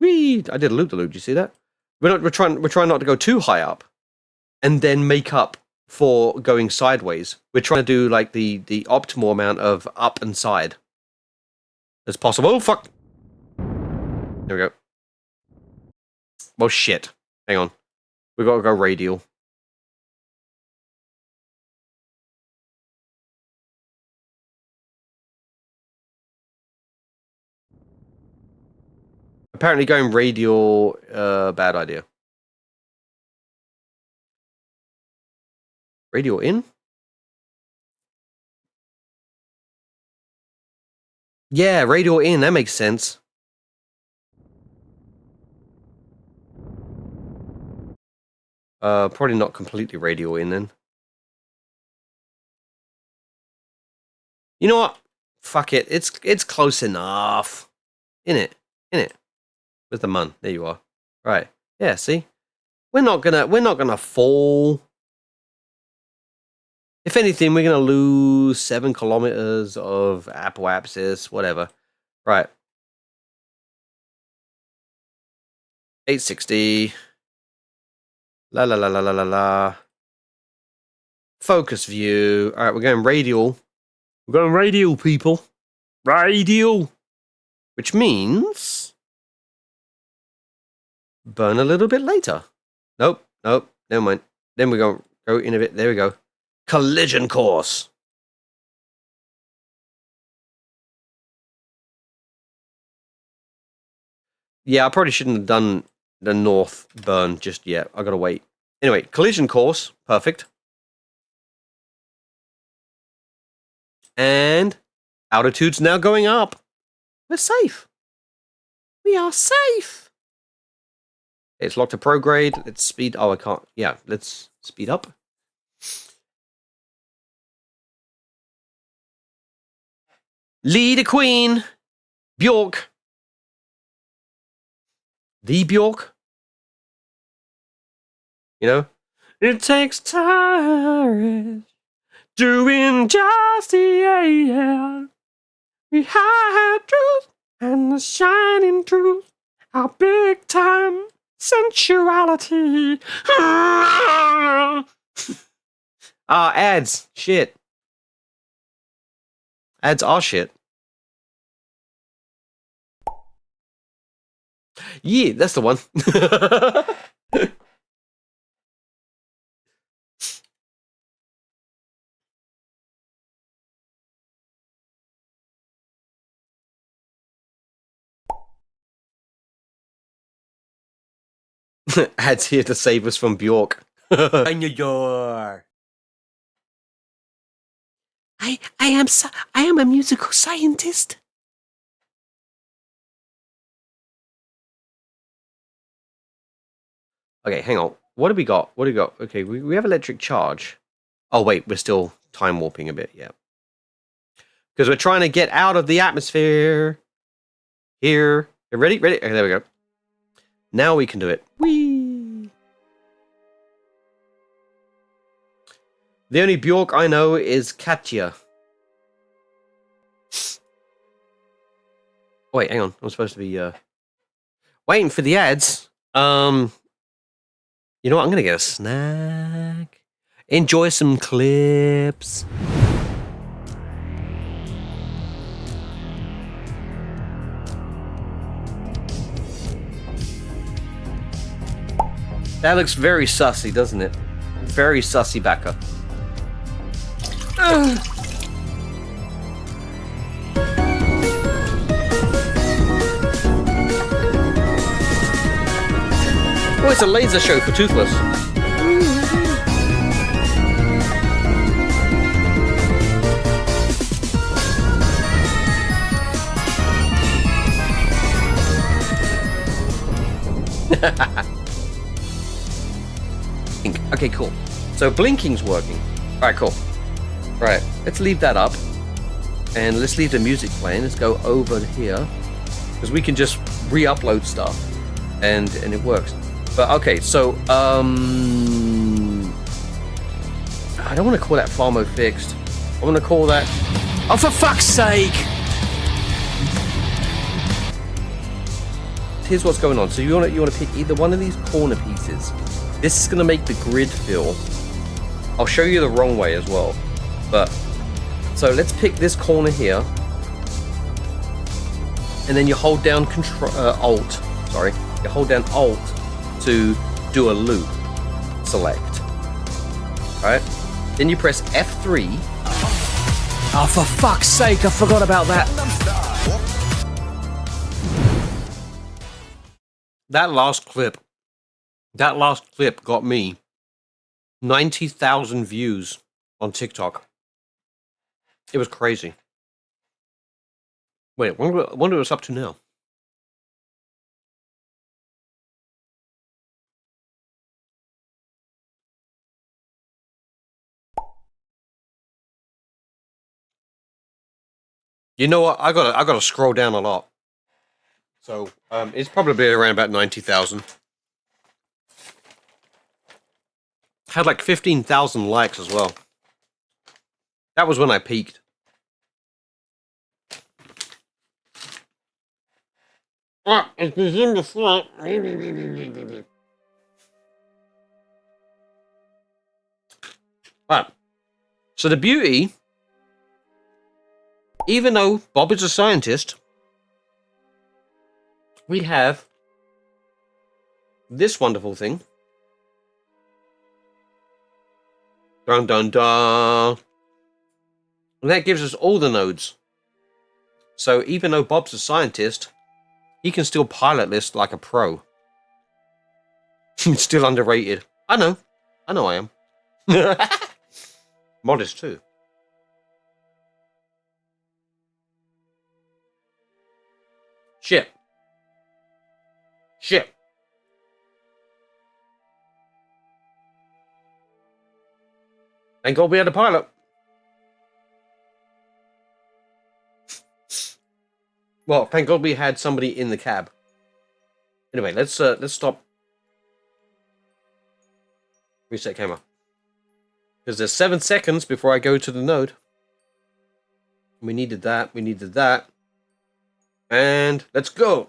[SPEAKER 1] Whee! I did a loop-de-loop, do you see that? We're trying not to go too high up and then make up for going sideways. We're trying to do like the optimal amount of up and side as possible. Oh, fuck! There we go. Well, shit. Hang on. We gotta go radial. Apparently going radial, bad idea. Radial in? Yeah, radial in, that makes sense. Probably not completely radial in then. You know what? Fuck it. It's close enough. In it. Where's the mun? There you are. Right. Yeah, see? We're not gonna fall. If anything, we're gonna lose 7 kilometers of apoapsis, whatever. Right. 860. La la la la la la la. Focus view. Alright, we're going radial. We're going radial, people. Radial. Which means burn a little bit later. Nope. Never mind. Then we go in a bit. There we go. Collision course. Yeah, I probably shouldn't have done the north burn just yet. I gotta wait. Anyway, collision course. Perfect. And altitude's now going up. We're safe. We are safe. It's locked to prograde. Let's speed. Oh, I can't. Yeah, let's speed up. Lead a queen. Bjork. The Bjork. You know? It takes time doing just the yeah. We had truth and the shining truth. Our big time sensuality. Ads. Shit. Ads are shit. Yeah, that's the one. Ads here to save us from Bjork. I am a musical scientist. Okay, hang on. What do we got? What do we got? Okay, we have electric charge. Oh, wait, we're still time warping a bit, yeah. Because we're trying to get out of the atmosphere. Here. Ready? Ready? Okay, there we go. Now we can do it. Whee! The only Bjork I know is Katya. Oh, wait, hang on. I'm supposed to be waiting for the ads. You know what? I'm gonna get a snack. Enjoy some clips. That looks very sussy, doesn't it? Very sussy backer. Oh, it's a laser show for Toothless. Okay, cool. So blinking's working. Alright, cool. Right, let's leave that up. And let's leave the music playing. Let's go over here. Because we can just re-upload stuff. And it works. But okay, so I don't want to call that far mode fixed. I want to call that. Oh, for fuck's sake! Here's what's going on. So you want to pick either one of these corner pieces. This is going to make the grid fill. I'll show you the wrong way as well. But so let's pick this corner here, and then you hold down Alt. Sorry, you hold down Alt to do a loop select. Alright, then you press F3. Oh, for fuck's sake, I forgot about that. That last clip got me 90,000 views on TikTok. It was crazy. Wait, I wonder what it's up to now. You know what? I gotta scroll down a lot. So it's probably around about 90,000. Had like 15,000 likes as well. That was when I peaked. It's in the flight. Right. So the beauty, even though Bob is a scientist, we have this wonderful thing. Dun dun dun. And that gives us all the nodes. So even though Bob's a scientist, he can still pilot this like a pro. It's still underrated. I know I am. Modest too. Shit. Thank God we had a pilot. Well, thank God we had somebody in the cab. Anyway, let's stop. Reset camera. Because there's 7 seconds before I go to the node. We needed that. And let's go.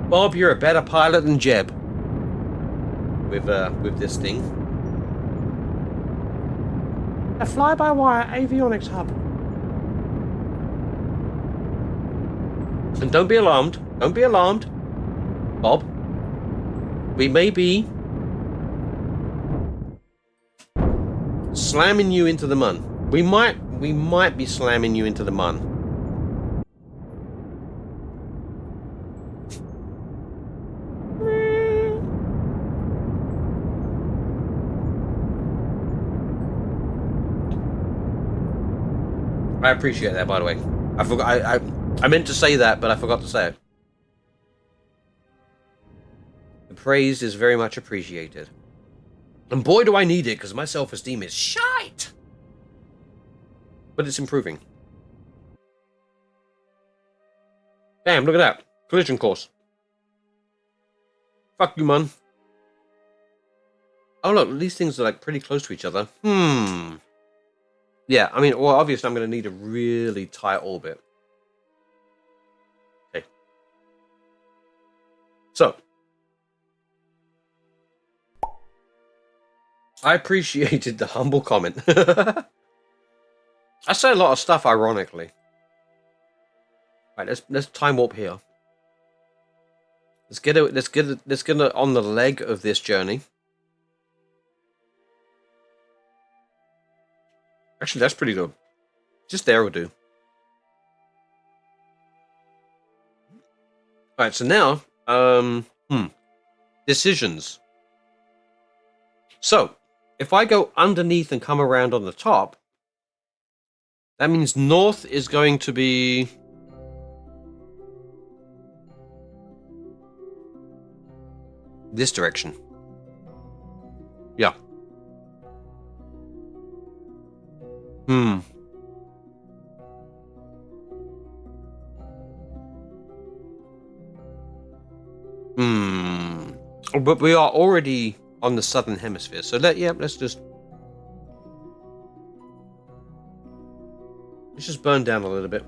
[SPEAKER 1] Bob, you're a better pilot than Jeb. With this thing. A fly-by-wire avionics hub. And don't be alarmed. Bob. We may be slamming you into the mun. We might be slamming you into the mun. I appreciate that, by the way. I forgot. I meant to say that, but I forgot to say it. The praise is very much appreciated. And boy, do I need it, because my self-esteem is shite! But it's improving. Damn, look at that. Collision course. Fuck you, man. Oh, look, these things are, like, pretty close to each other. Yeah, I mean, well, obviously I'm going to need a really tight orbit. Okay. So. I appreciated the humble comment. I say a lot of stuff ironically. Right, let's time warp here. Let's get it on the leg of this journey. Actually, that's pretty good. Just there will do. Alright, so now, decisions. So, if I go underneath and come around on the top, that means north is going to be... this direction. Yeah. But we are already on the southern hemisphere, so let's just burn down a little bit.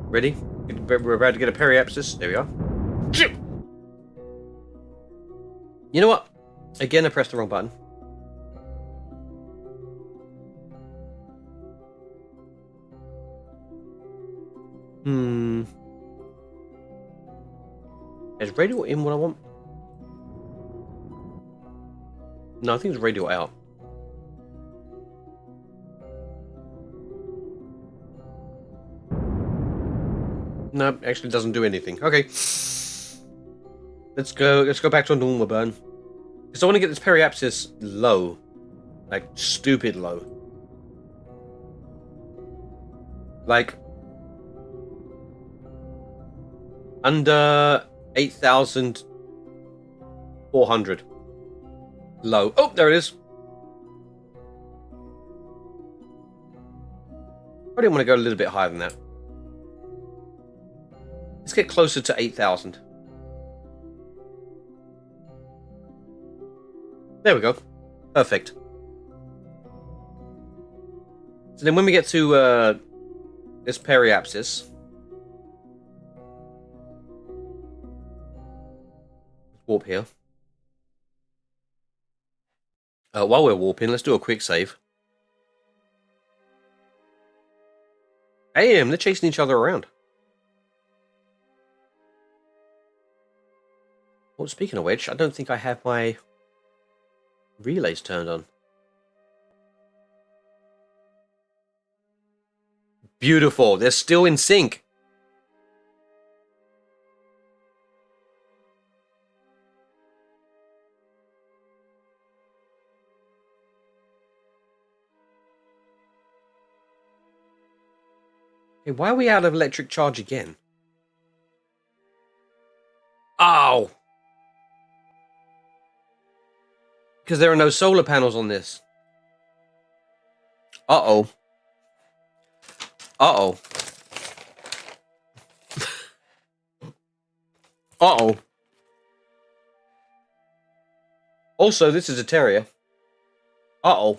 [SPEAKER 1] Ready? We're about to get a periapsis. There we are. You know what? Again, I pressed the wrong button. Is radial in what I want? No, I think it's radial out. No, actually doesn't do anything. Okay. Let's go back to a normal burn. Because I want to get this periapsis low. Like, stupid low. Like, under 8,400. Low. Oh, there it is. I didn't want to go a little bit higher than that. Let's get closer to 8,000. There we go. Perfect. So then when we get to this periapsis, warp here. While we're warping, let's do a quick save. Damn, they're chasing each other around. Well, speaking of which, I don't think I have my relays turned on. Beautiful. They're still in sync. Hey, why are we out of electric charge again? Oh! Because there are no solar panels on this. Uh-oh. Uh-oh. Uh-oh. Also, this is a terrier. Uh-oh.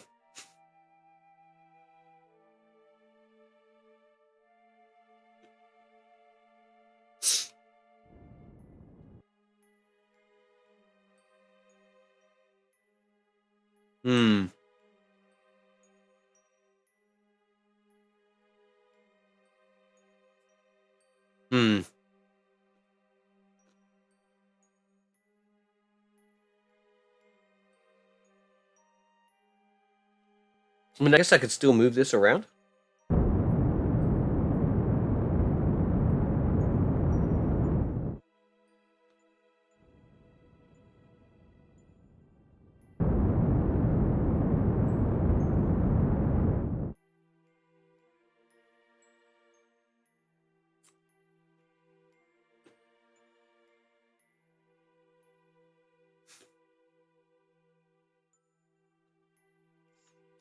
[SPEAKER 1] Hmm. Hmm. I mean, I guess I could still move this around.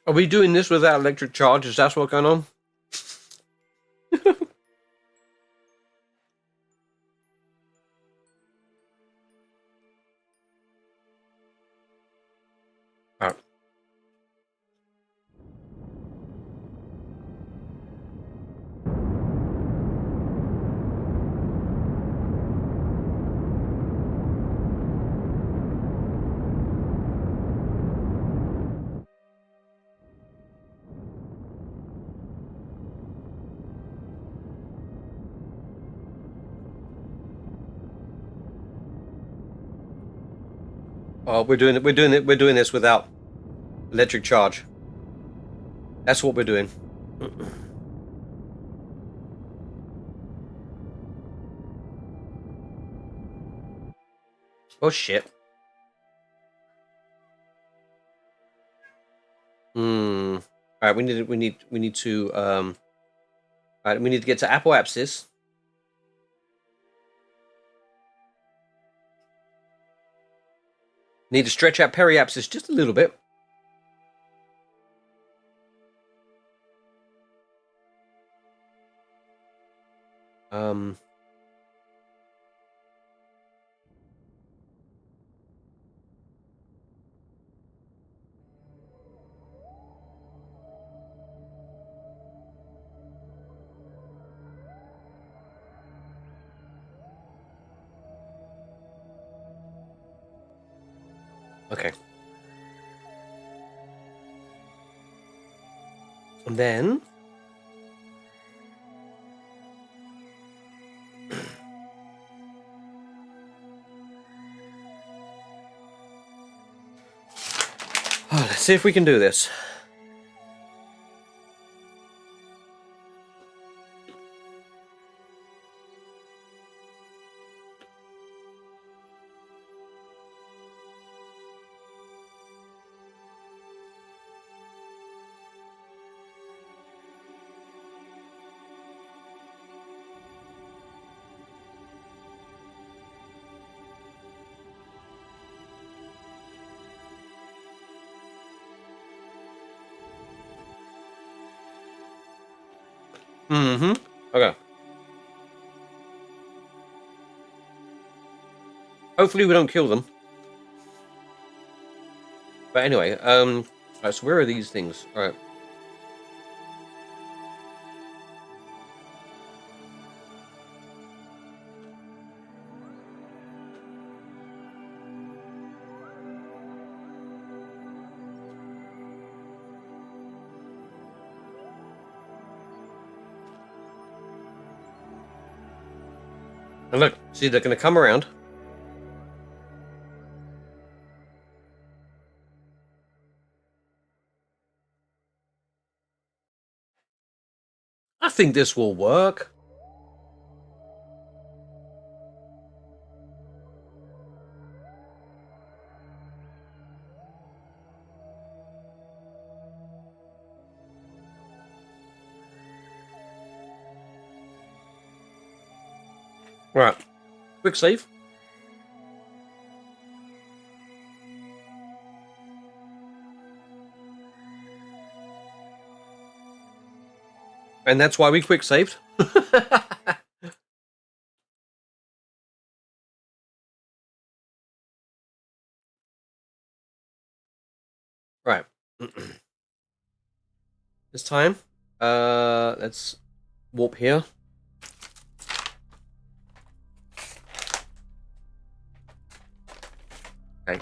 [SPEAKER 1] Are we doing this without electric charge? Is that what's going on? Alright. Oh, we're doing this without electric charge. That's what we're doing. Oh shit. Hmm. Alright, we need to alright, we need to get to apoapsis. Need to stretch out periapsis just a little bit. Okay. And then let's see if we can do this. Mm-hmm. Okay. Hopefully we don't kill them. But anyway, alright, so where are these things? Alright. And look, see, they're gonna come around. I think this will work. Right. Quick save. And that's why we quick saved. Right. This time, let's warp here. Okay.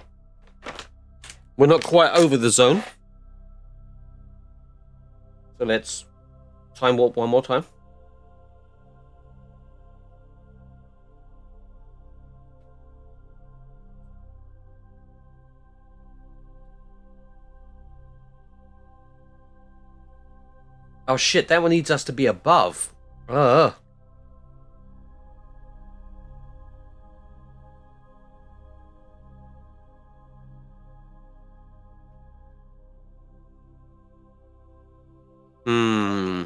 [SPEAKER 1] We're not quite over the zone. So let's time warp one more time. Oh shit, that one needs us to be above. Hmm.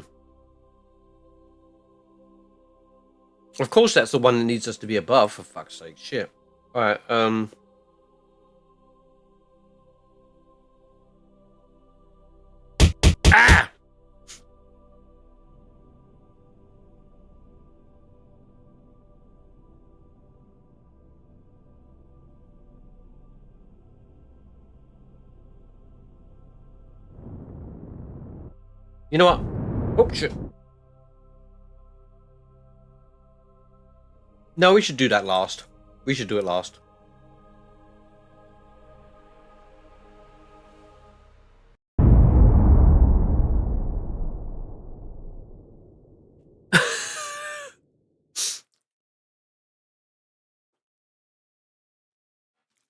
[SPEAKER 1] Of course that's the one that needs us to be above, for fuck's sake. Shit. Alright, You know what? Oh, shit. No, we should do that last. We should do it last.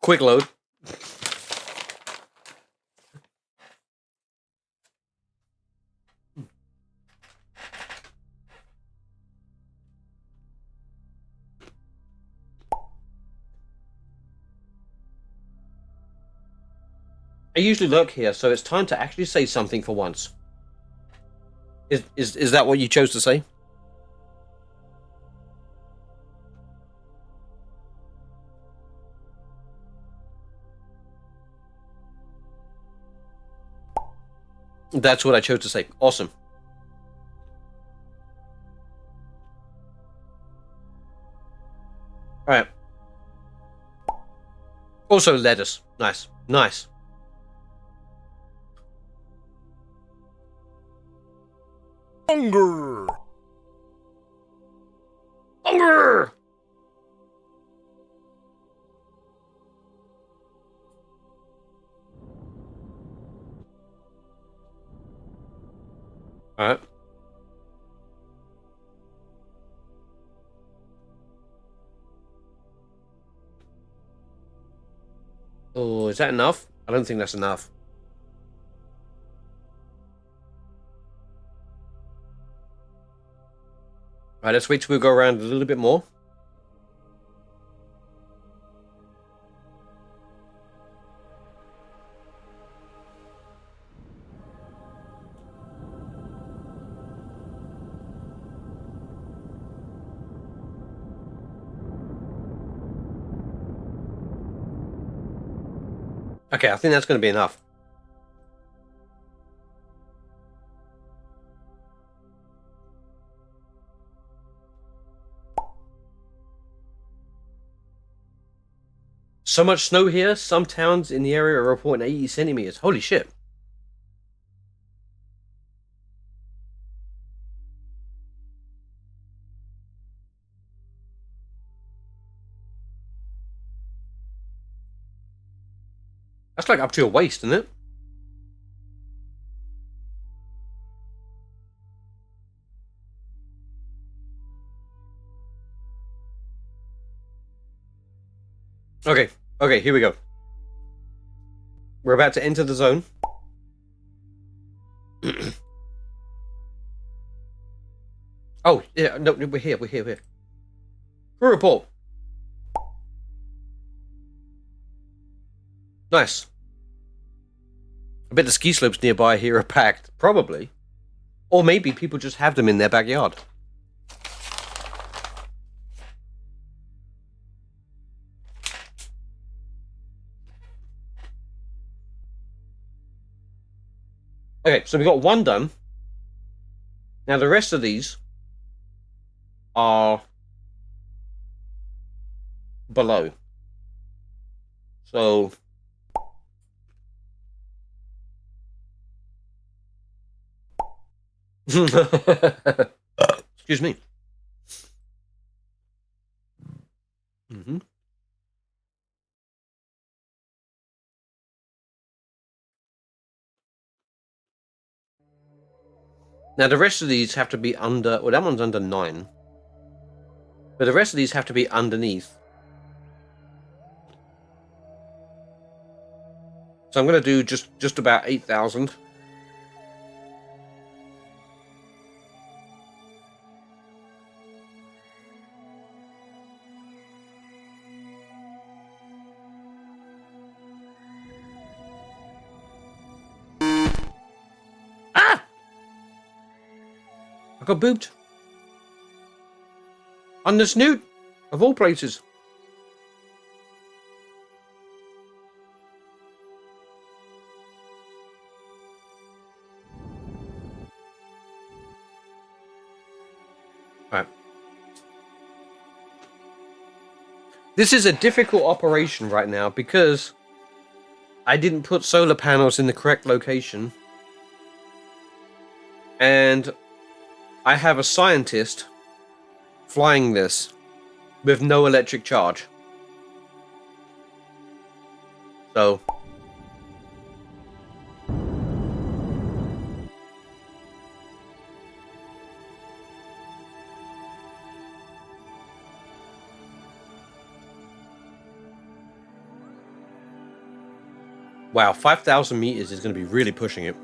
[SPEAKER 1] Quick load. I usually lurk here, so it's time to actually say something for once. Is that what you chose to say? That's what I chose to say. Awesome. Alright. Also lettuce. Nice. Nice.
[SPEAKER 3] Hunger!
[SPEAKER 1] Hunger! Alright. Oh, is that enough? I don't think that's enough. Alright, let's wait till we go around a little bit more. Okay, I think that's going to be enough. So much snow here, some towns in the area are reporting 80 centimeters. Holy shit. That's like up to your waist, isn't it? Okay, okay, here we go. We're about to enter the zone. Oh, yeah, no, we're here. Crew report. Nice. I bet the ski slopes nearby here are packed. Probably. Or maybe people just have them in their backyard. Okay, so we got one done. Now the rest of these are below. So excuse me. Mm-hmm. Now the rest of these have to be under. Well, that one's under 9. But the rest of these have to be underneath. So I'm going to do just about 8,000. Ah! I got booped. On the snoot, of all places. Right. This is a difficult operation right now because I didn't put solar panels in the correct location. And I have a scientist flying this with no electric charge. So wow, 5,000 meters is going to be really pushing it.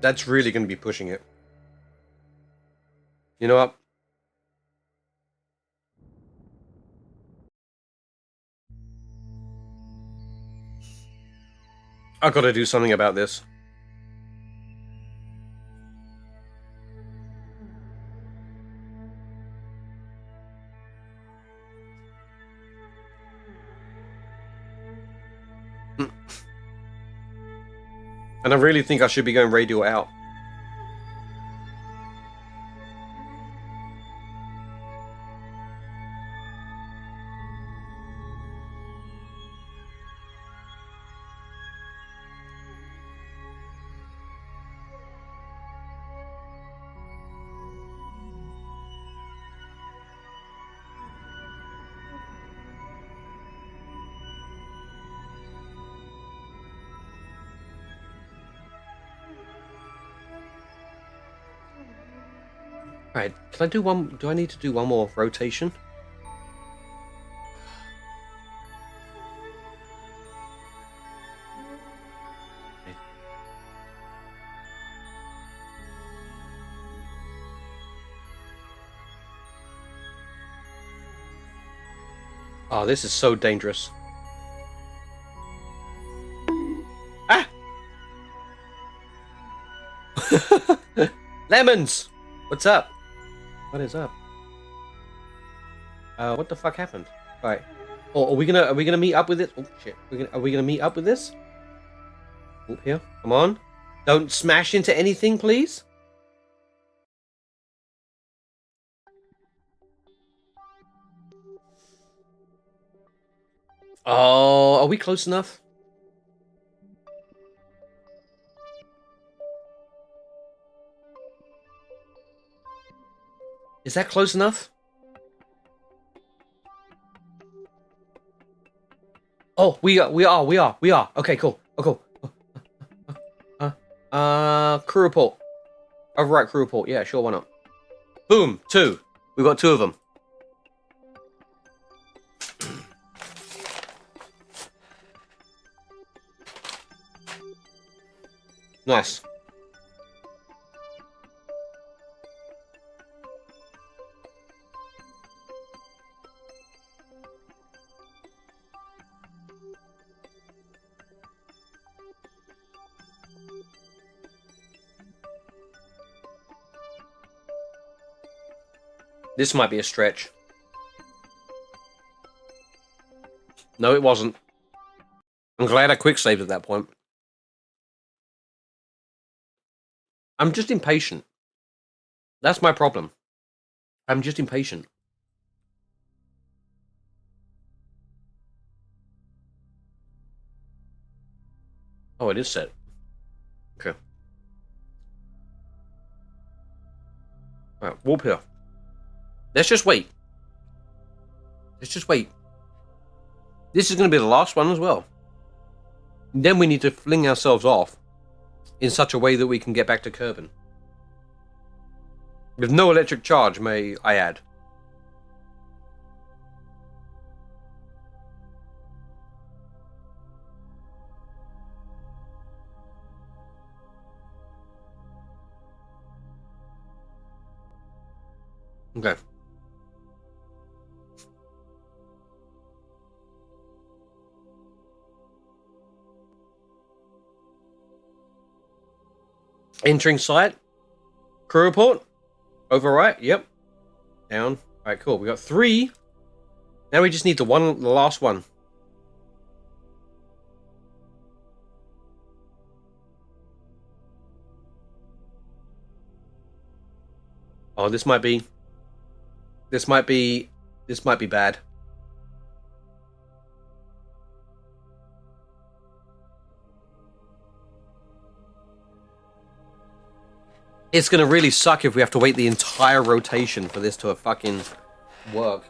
[SPEAKER 1] That's really going to be pushing it. You know what? I've got to do something about this. And I really think I should be going radio out. Alright, can I do one? Do I need to do one more rotation? Oh, this is so dangerous. Ah! Lemons! What's up? What is up? What the fuck happened? Right. Oh, are we gonna meet up with it? Oh shit. Are we gonna meet up with this? Oh, here. Come on. Don't smash into anything, please. Oh, are we close enough? Is that close enough? Oh, we are. Okay, cool. Oh, cool. Crew report. Overwrite crew report. Yeah, sure, why not? Boom, 2. We've got 2 of them. Nice. This might be a stretch. No, it wasn't. I'm glad I quick saved at that point. I'm just impatient. That's my problem. I'm just impatient. Oh, it is set. Okay. Alright, warp here. Let's just wait. Let's just wait. This is going to be the last one as well. Then we need to fling ourselves off in such a way that we can get back to Kerbin. With no electric charge, may I add. Okay. Entering site. Crew report. Overwrite. Yep. Down. Alright, cool. We got 3. Now we just need the last one. Oh, this might be... This might be bad. It's gonna really suck if we have to wait the entire rotation for this to fucking work.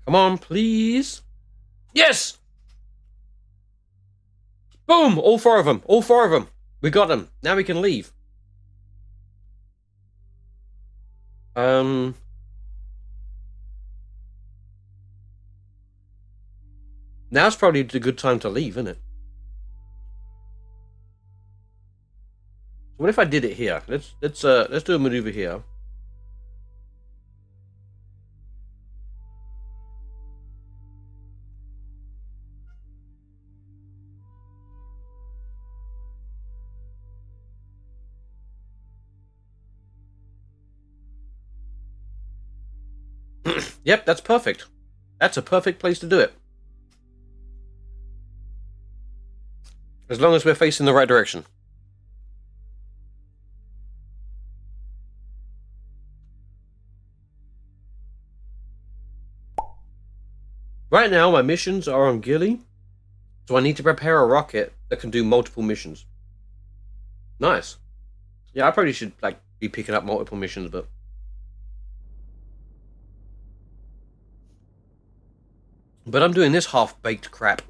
[SPEAKER 1] Come on, please. Yes! Boom! All four of them. All four of them. We got them. Now we can leave. Now's probably a good time to leave, isn't it? What if I did it here? Let's do a maneuver here. Yep, that's perfect. That's a perfect place to do it. As long as we're facing the right direction. Right now, my missions are on Gilly, so I need to prepare a rocket that can do multiple missions. Nice. Yeah, I probably should be picking up multiple missions, but I'm doing this half-baked crap.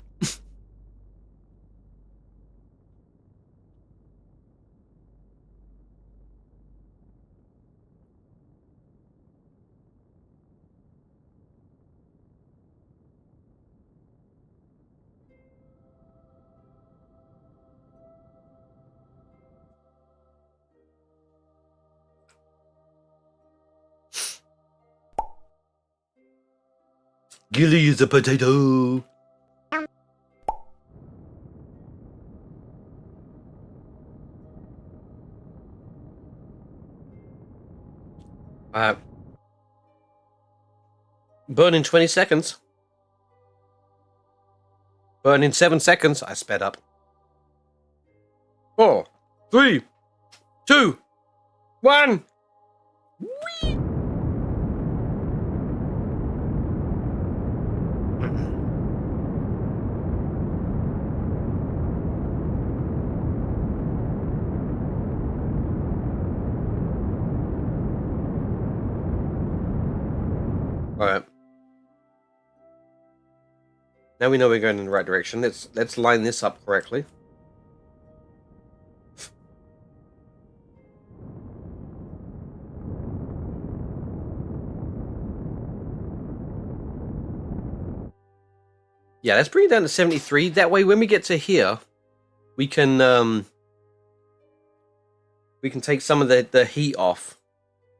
[SPEAKER 1] Gilly is a potato. Burn in 20 seconds. Burn in 7 seconds. I sped up. 4, 3, 2, 1. Whee! Alright. Now we know we're going in the right direction. Let's line this up correctly. Yeah, let's bring it down to 73. That way, when we get to here, we can take some of the heat off,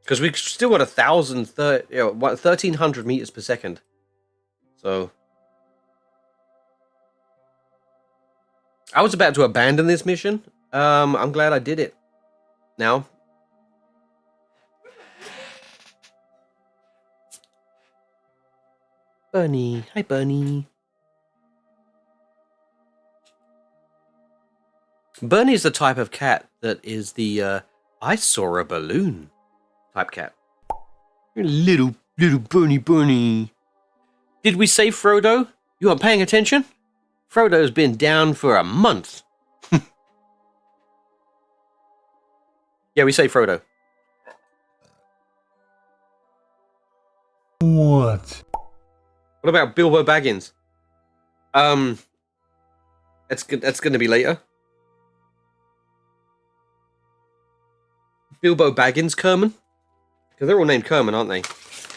[SPEAKER 1] because we've still got 1,300 meters per second. So I was about to abandon this mission. I'm glad I did it. Now. Bunny. Hi, Bunny. Bunny is the type of cat that is the, I saw a balloon type cat. Little Bunny. Did we save Frodo? You aren't paying attention? Frodo's been down for a month. Yeah, we saved Frodo.
[SPEAKER 2] What?
[SPEAKER 1] What about Bilbo Baggins? That's going to be later. Bilbo Baggins, Kerman, because they're all named Kerman, aren't they?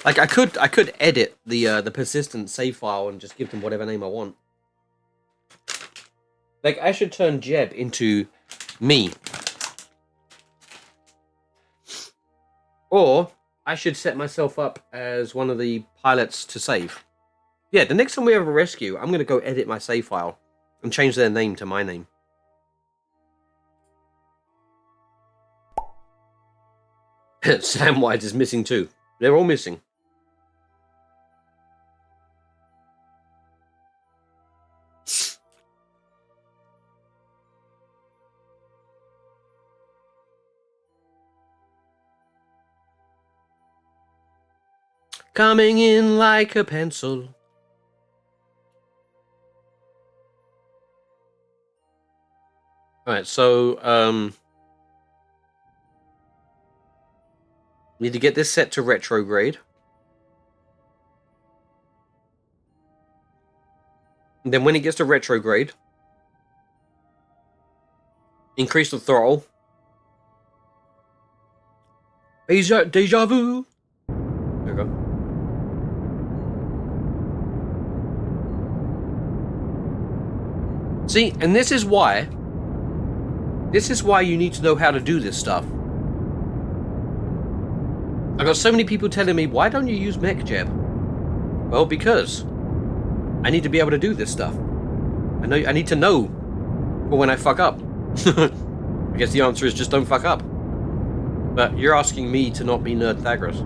[SPEAKER 1] Like I could edit the persistent save file and just give them whatever name I want. Like I should turn Jeb into me, or I should set myself up as one of the pilots to save. Yeah, the next time we have a rescue, I'm gonna go edit my save file and change their name to my name. Sam White is missing too. They're all missing. Coming in like a pencil. Alright, so, need to get this set to retrograde. And then when it gets to retrograde, increase the throttle. Deja vu. There we go. See, and this is why you need to know how to do this stuff. I got so many people telling me, why don't you use MechJeb? Well, because I need to be able to do this stuff. I need to know for when I fuck up. I guess the answer is just don't fuck up. But you're asking me to not be Nerdthagoras.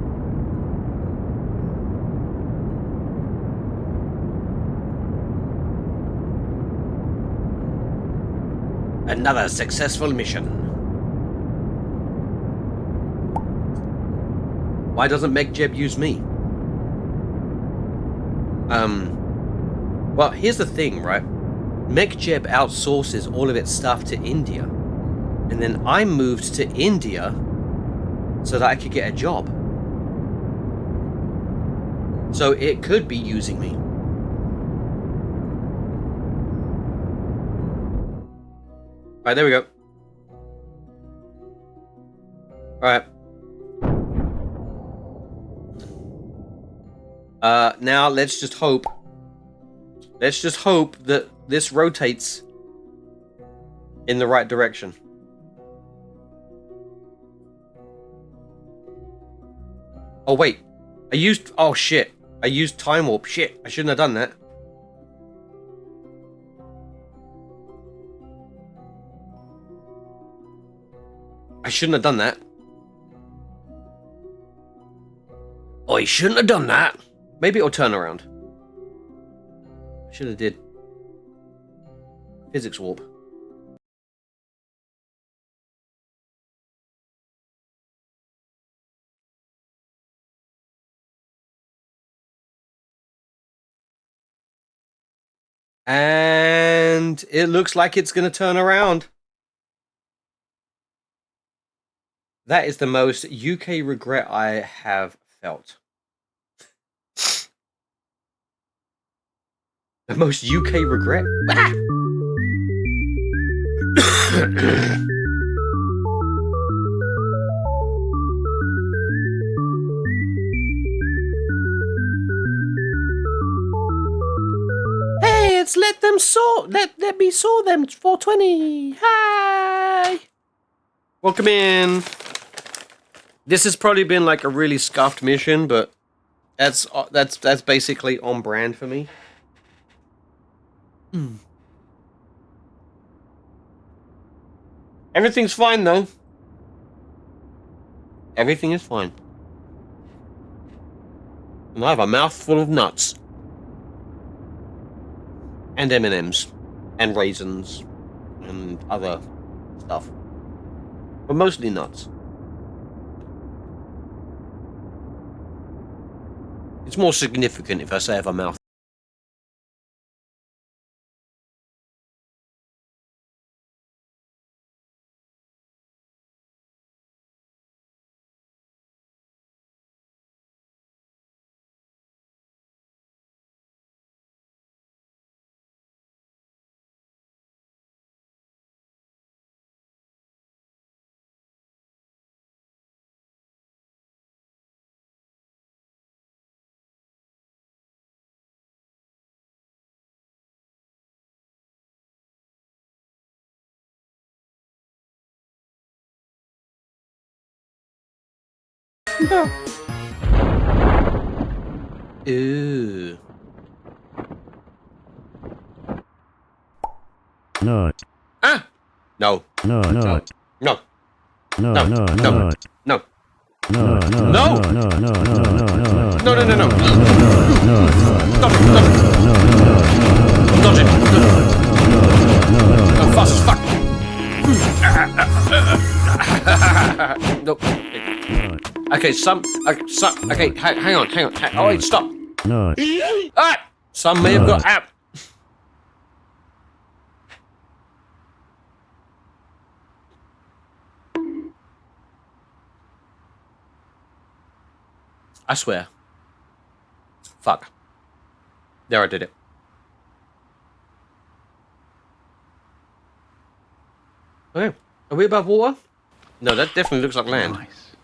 [SPEAKER 1] Another successful mission. Why doesn't MechJeb use me? Well, here's the thing, right? MechJeb outsources all of its stuff to India. And then I moved to India so that I could get a job. So it could be using me. Alright, there we go. Alright. Now let's just hope. Let's just hope that this rotates in the right direction. Oh wait. Oh shit. I used time warp. Shit. I shouldn't have done that. I shouldn't have done that. I shouldn't have done that. Maybe it'll turn around. I should have did. Physics warp. And it looks like it's going to turn around. That is the most UK regret I have felt. The most UK regret? Ah! Hey, it's let me saw them 420. Hi. Welcome in. This has probably been like a really scuffed mission, but that's basically on brand for me. Everything's fine though. Everything is fine. And I have a mouthful of nuts. And M&Ms. And raisins. And other stuff. But mostly nuts. It's more significant if I say I have a mouth. Ooh.
[SPEAKER 3] No.
[SPEAKER 1] Ah! No.
[SPEAKER 3] No. No.
[SPEAKER 1] No. No.
[SPEAKER 3] No.
[SPEAKER 1] No.
[SPEAKER 3] No.
[SPEAKER 1] No.
[SPEAKER 3] No.
[SPEAKER 1] No.
[SPEAKER 3] No. No.
[SPEAKER 1] No.
[SPEAKER 3] No. No. No. No. No.
[SPEAKER 1] No, no, no, no.
[SPEAKER 3] No.
[SPEAKER 1] Dodge it, dodge it. Dodge it. I'm fast as fuck. Nope. Okay, okay, hang on. Oh, wait, stop.
[SPEAKER 3] No.
[SPEAKER 1] Ah! Some may have got out. I swear. Fuck. There, I did it. Okay. Are we above water? No, that definitely looks like land.
[SPEAKER 2] Nice.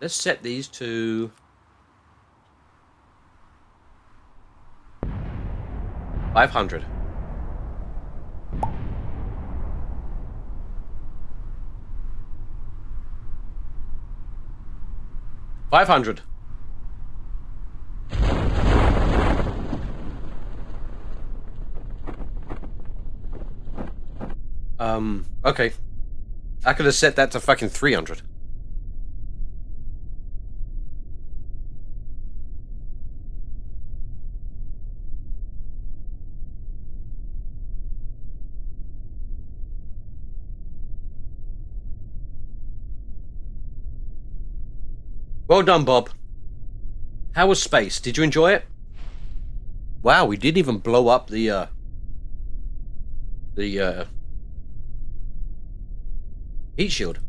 [SPEAKER 1] Let's set these to 500. $500. Okay. I could have set that to fucking 300. Well done, Bob. How was space? Did you enjoy it? Wow, we didn't even blow up the heat shield.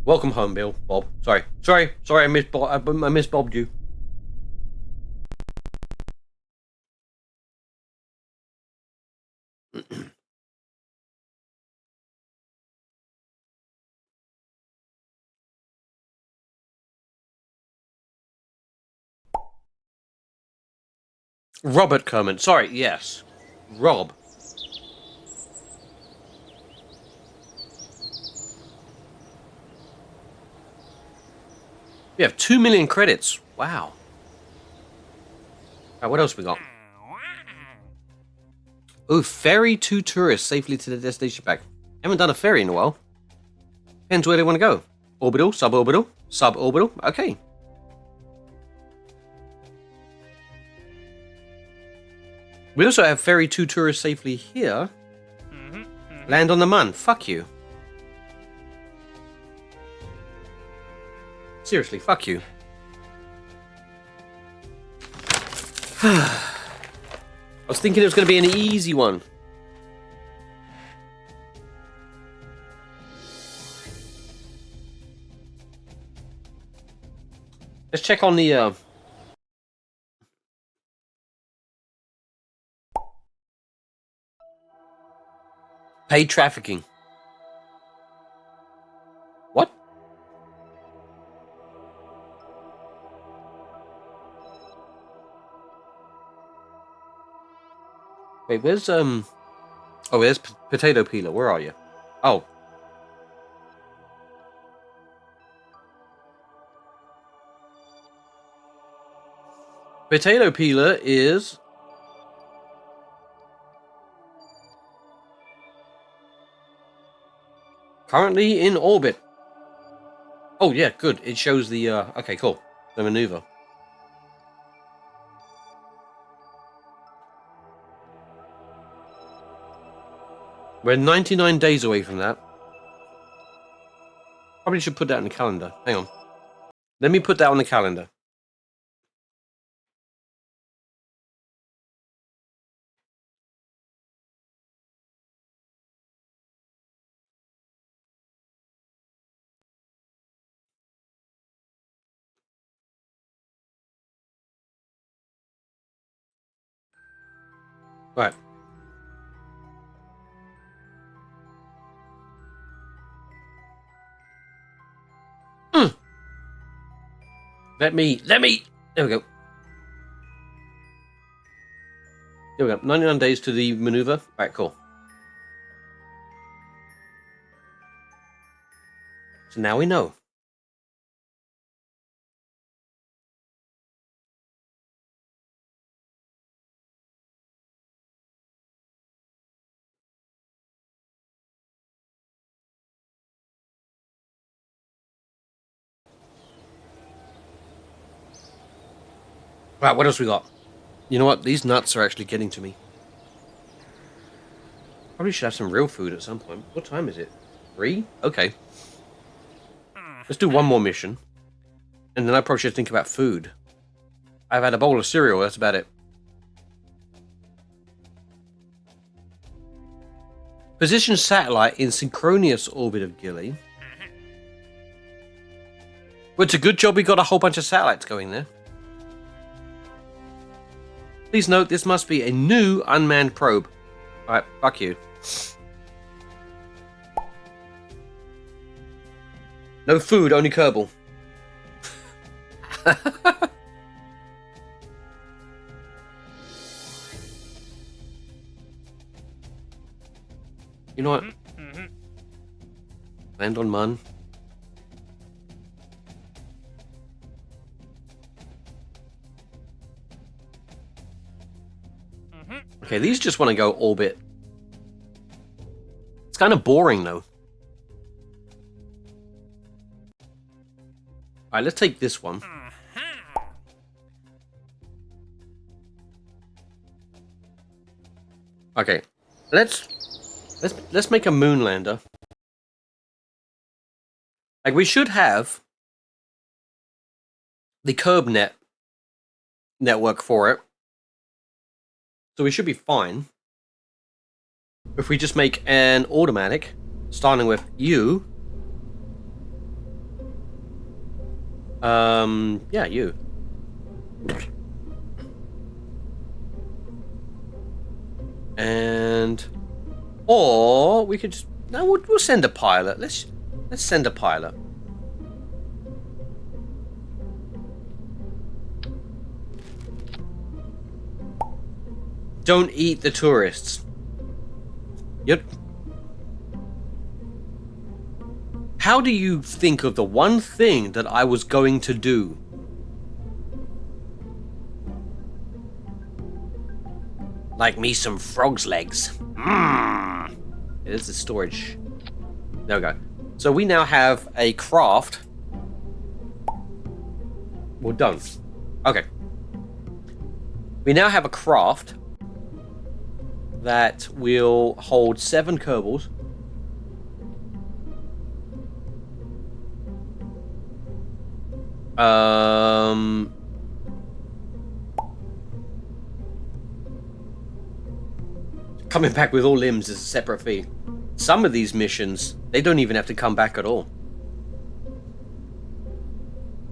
[SPEAKER 1] Welcome home, Bill. Bob. Sorry, I misbobbed you. Robert Kerman. Sorry, yes. Rob. We have 2 million credits. Wow. Alright, what else we got? Oh, ferry 2 tourists safely to the destination back. Haven't done a ferry in a while. Depends where they want to go. Orbital, suborbital, suborbital. Okay. We also have ferry 2 tourists safely here. Land on the Mun. Fuck you. Seriously, fuck you. I was thinking it was going to be an easy one. Let's check on the paid trafficking. What? Wait, where's oh, there's potato peeler. Where are you? Oh. Potato peeler is currently in orbit. Oh yeah, good. It shows the okay, cool. The maneuver. We're 99 days away from that. Probably should put that in the calendar. Hang on. Let me put that on the calendar. Right. Let me, there we go. There we go, 99 days to the maneuver. Right, cool. So now we know. Right, what else we got? You know what? These nuts are actually getting to me. Probably should have some real food at some point. What time is it? 3? Okay. Let's do one more mission. And then I probably should think about food. I've had a bowl of cereal, that's about it. Position satellite in synchronous orbit of Gilly. Well, it's a good job we got a whole bunch of satellites going there. Please note, this must be a new unmanned probe. Alright, fuck you. No food, only Kerbal. You know what? Land on Mun. Okay, these just want to go orbit. It's kind of boring, though. Alright, let's take this one. Okay, let's make a moon lander. Like, we should have the Kerb network for it. So we should be fine. If we just make an automatic, starting with you. Yeah, you. And or we could just, no, we'll send a pilot. Let's send a pilot. Don't eat the tourists. Yep. How do you think of the one thing that I was going to do? Like me some frog's legs. Mmm. It is the storage. There we go. So we now have a craft. We're done. Okay. We now have a craft that will hold 7 Kerbals. Coming back with all limbs is a separate fee. Some of these missions, they don't even have to come back at all.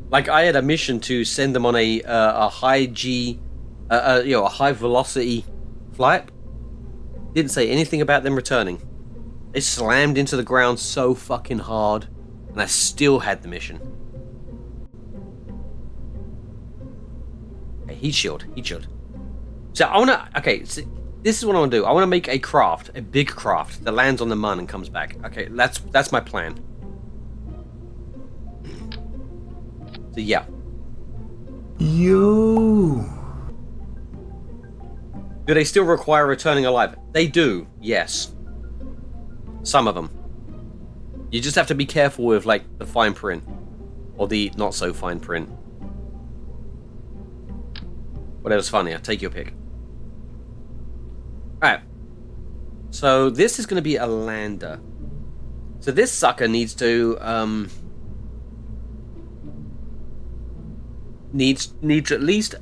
[SPEAKER 1] Like, I had a mission to send them on a high G, a high velocity flight. Didn't say anything about them returning. They slammed into the ground so fucking hard, and I still had the mission. Okay, heat shield. So I wanna, okay, so this is what I wanna do. I wanna make a craft, a big craft that lands on the Mun and comes back. Okay, that's my plan. So yeah.
[SPEAKER 2] You.
[SPEAKER 1] Do they still require returning alive? They do, yes. Some of them. You just have to be careful with, like, the fine print. Or the not so fine print. Whatever's funnier, take your pick. Alright. So this is going to be a lander. So this sucker needs to, needs at least,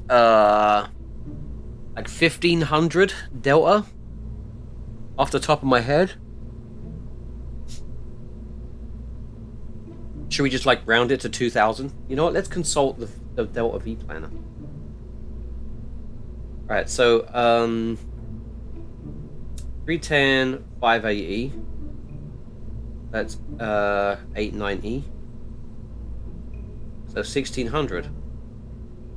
[SPEAKER 1] like 1500 delta off the top of my head. Should we just like round it to 2000? You know what? Let's consult the delta V planner. Alright, so 310 580. That's 89E. So 1600.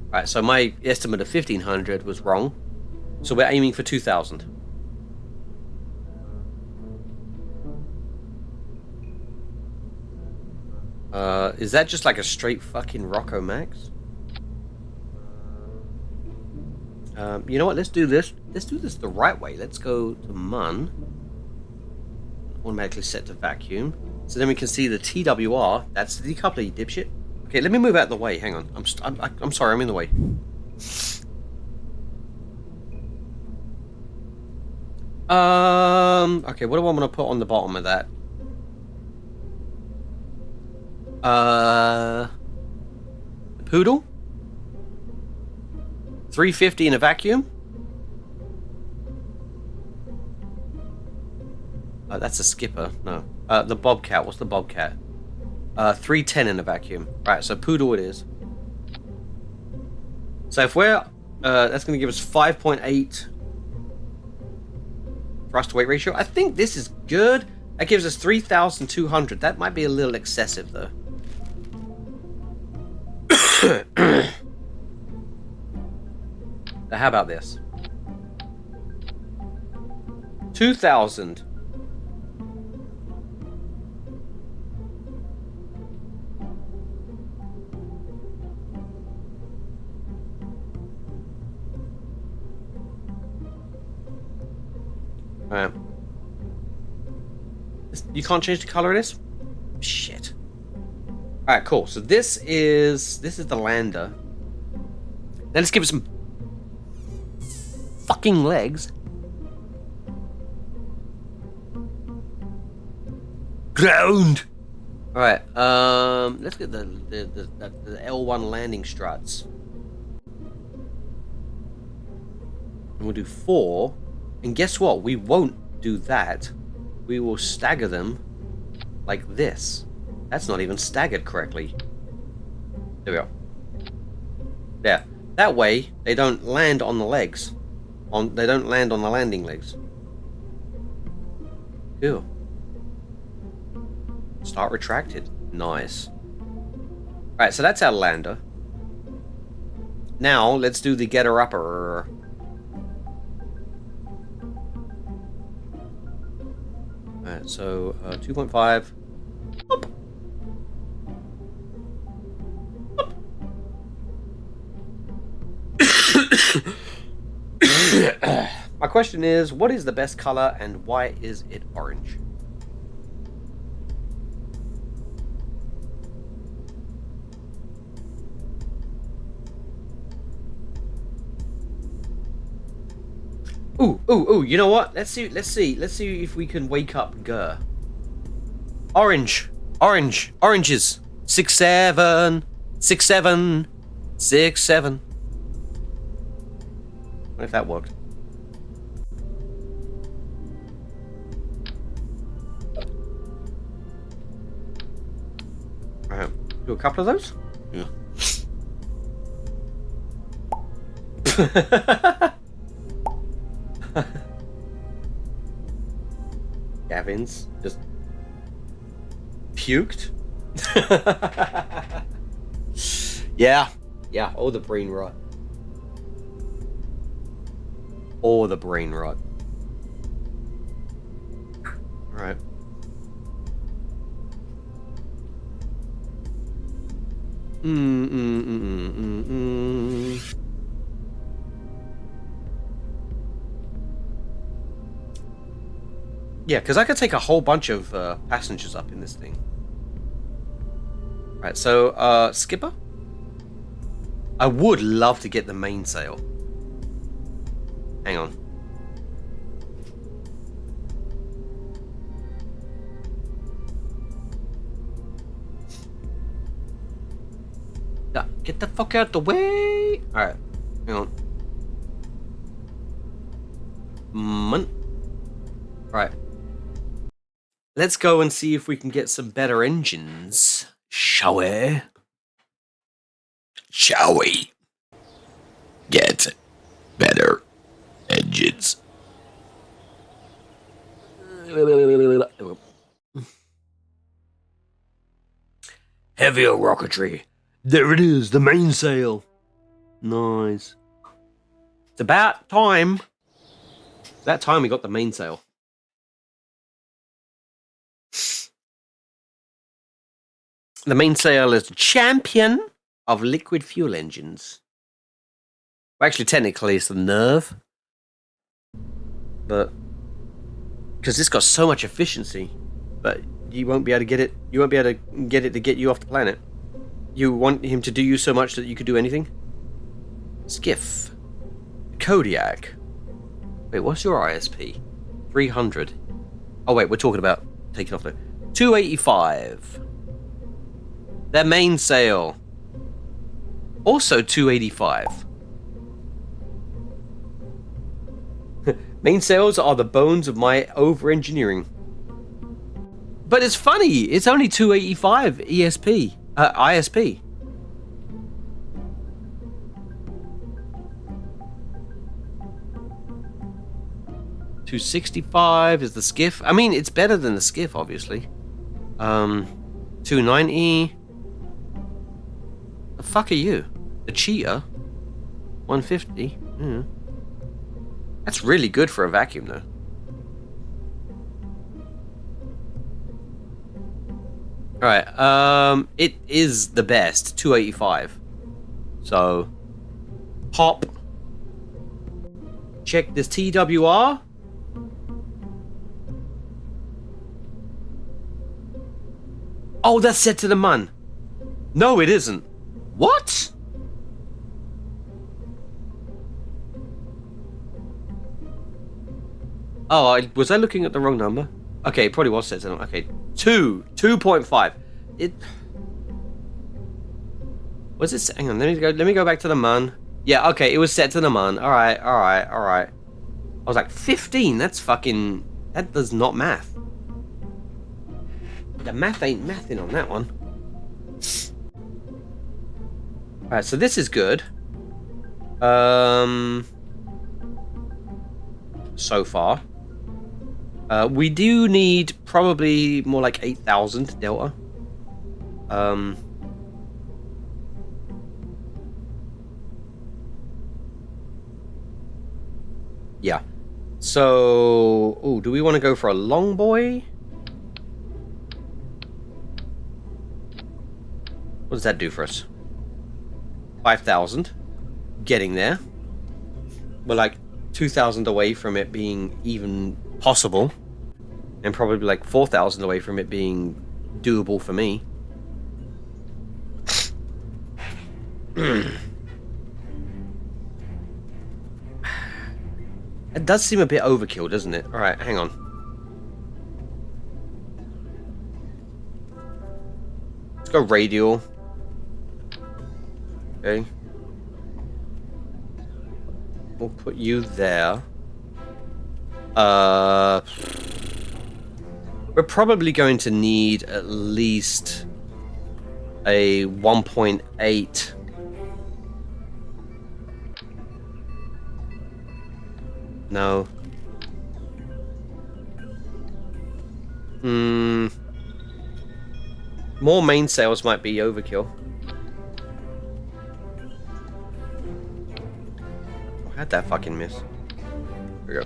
[SPEAKER 1] Alright, so my estimate of 1500 was wrong. So we're aiming for 2000. Is that just like a straight fucking Rocco Max? You know what? Let's do this. Let's do this the right way. Let's go to Mun. Automatically set to vacuum. So then we can see the TWR. That's the decoupler, you dipshit. Okay, let me move out of the way. Hang on. I'm sorry. I'm in the way. Okay, what do I want to put on the bottom of that? Poodle? 350 in a vacuum? That's a skipper. No. The Bobcat. What's the Bobcat? 310 in a vacuum. Right, so Poodle it is. So if we're... that's going to give us 5.8 thrust to weight ratio. I think this is good. That gives us 3,200. That might be a little excessive, though. Now, how about this? 2,000. Alright. You can't change the color of this? Shit. Alright, cool. So this is the lander. Then let's give it some fucking legs. Ground. Alright, let's get the L1 landing struts. And we'll do 4. And guess what? We won't do that. We will stagger them like this. That's not even staggered correctly. There we go. Yeah. That way, they don't land on the legs. They don't land on the landing legs. Cool. Start retracted. Nice. Alright, so that's our lander. Now, let's do the getter upper. Alright, so 2.5. Up. My question is, what is the best color and why is it orange? Ooh, you know what? Let's see if we can wake up Gurr. Oranges. 6-7. 6-7. 6-7. What if that worked? Alright, do a couple of those? Yeah. Gavin's just puked. Yeah. Oh, the brain rot. All right. Yeah, because I could take a whole bunch of passengers up in this thing. Right, so, skipper? I would love to get the mainsail. Hang on. Get the fuck out the way! Alright, hang on. Alright. Let's go and see if we can get some better engines, shall we?
[SPEAKER 2] Shall we? Get better engines.
[SPEAKER 1] Heavier rocketry. There it is, the mainsail. Nice. It's about time. It's that time we got the mainsail. The mainsail is champion of liquid fuel engines. Well, actually, technically, it's the nerve. But because it's got so much efficiency, but you won't be able to get it. You won't be able to get it to get you off the planet. You want him to do you so much that you could do anything? Skiff. Kodiak. Wait, what's your ISP? 300. Oh, wait, we're talking about taking off the 285. Their mainsail. Also 285. Mainsails are the bones of my over-engineering. But it's funny, it's only 285 ISP. 265 is the skiff. I mean, it's better than the skiff, obviously. 290. The fuck are you? The cheetah? 150. Yeah. That's really good for a vacuum, though. Alright, it is the best. 285. So, hop. Check this TWR. Oh, that's set to the mun. No, it isn't. What? Oh, was I looking at the wrong number? Okay, it probably was set to the... Okay, 2.5. It... Was it... Hang on, let me go back to the mun. Yeah, okay, it was set to the mun. Alright. I was like, 15? That's fucking... That does not math. The math ain't mathing on that one. Alright, so this is good. So far. We do need probably more like 8,000 delta. Yeah. So, oh, do we want to go for a long boy? What does that do for us? 5,000. Getting there. We're like 2,000 away from it being even possible. And probably like 4,000 away from it being doable for me. It does seem a bit overkill, doesn't it? Alright, hang on. Let's go radial. Okay. We'll put you there. We're probably going to need at least a 1.8. No. More mainsails might be overkill. How'd that fucking miss? There we go.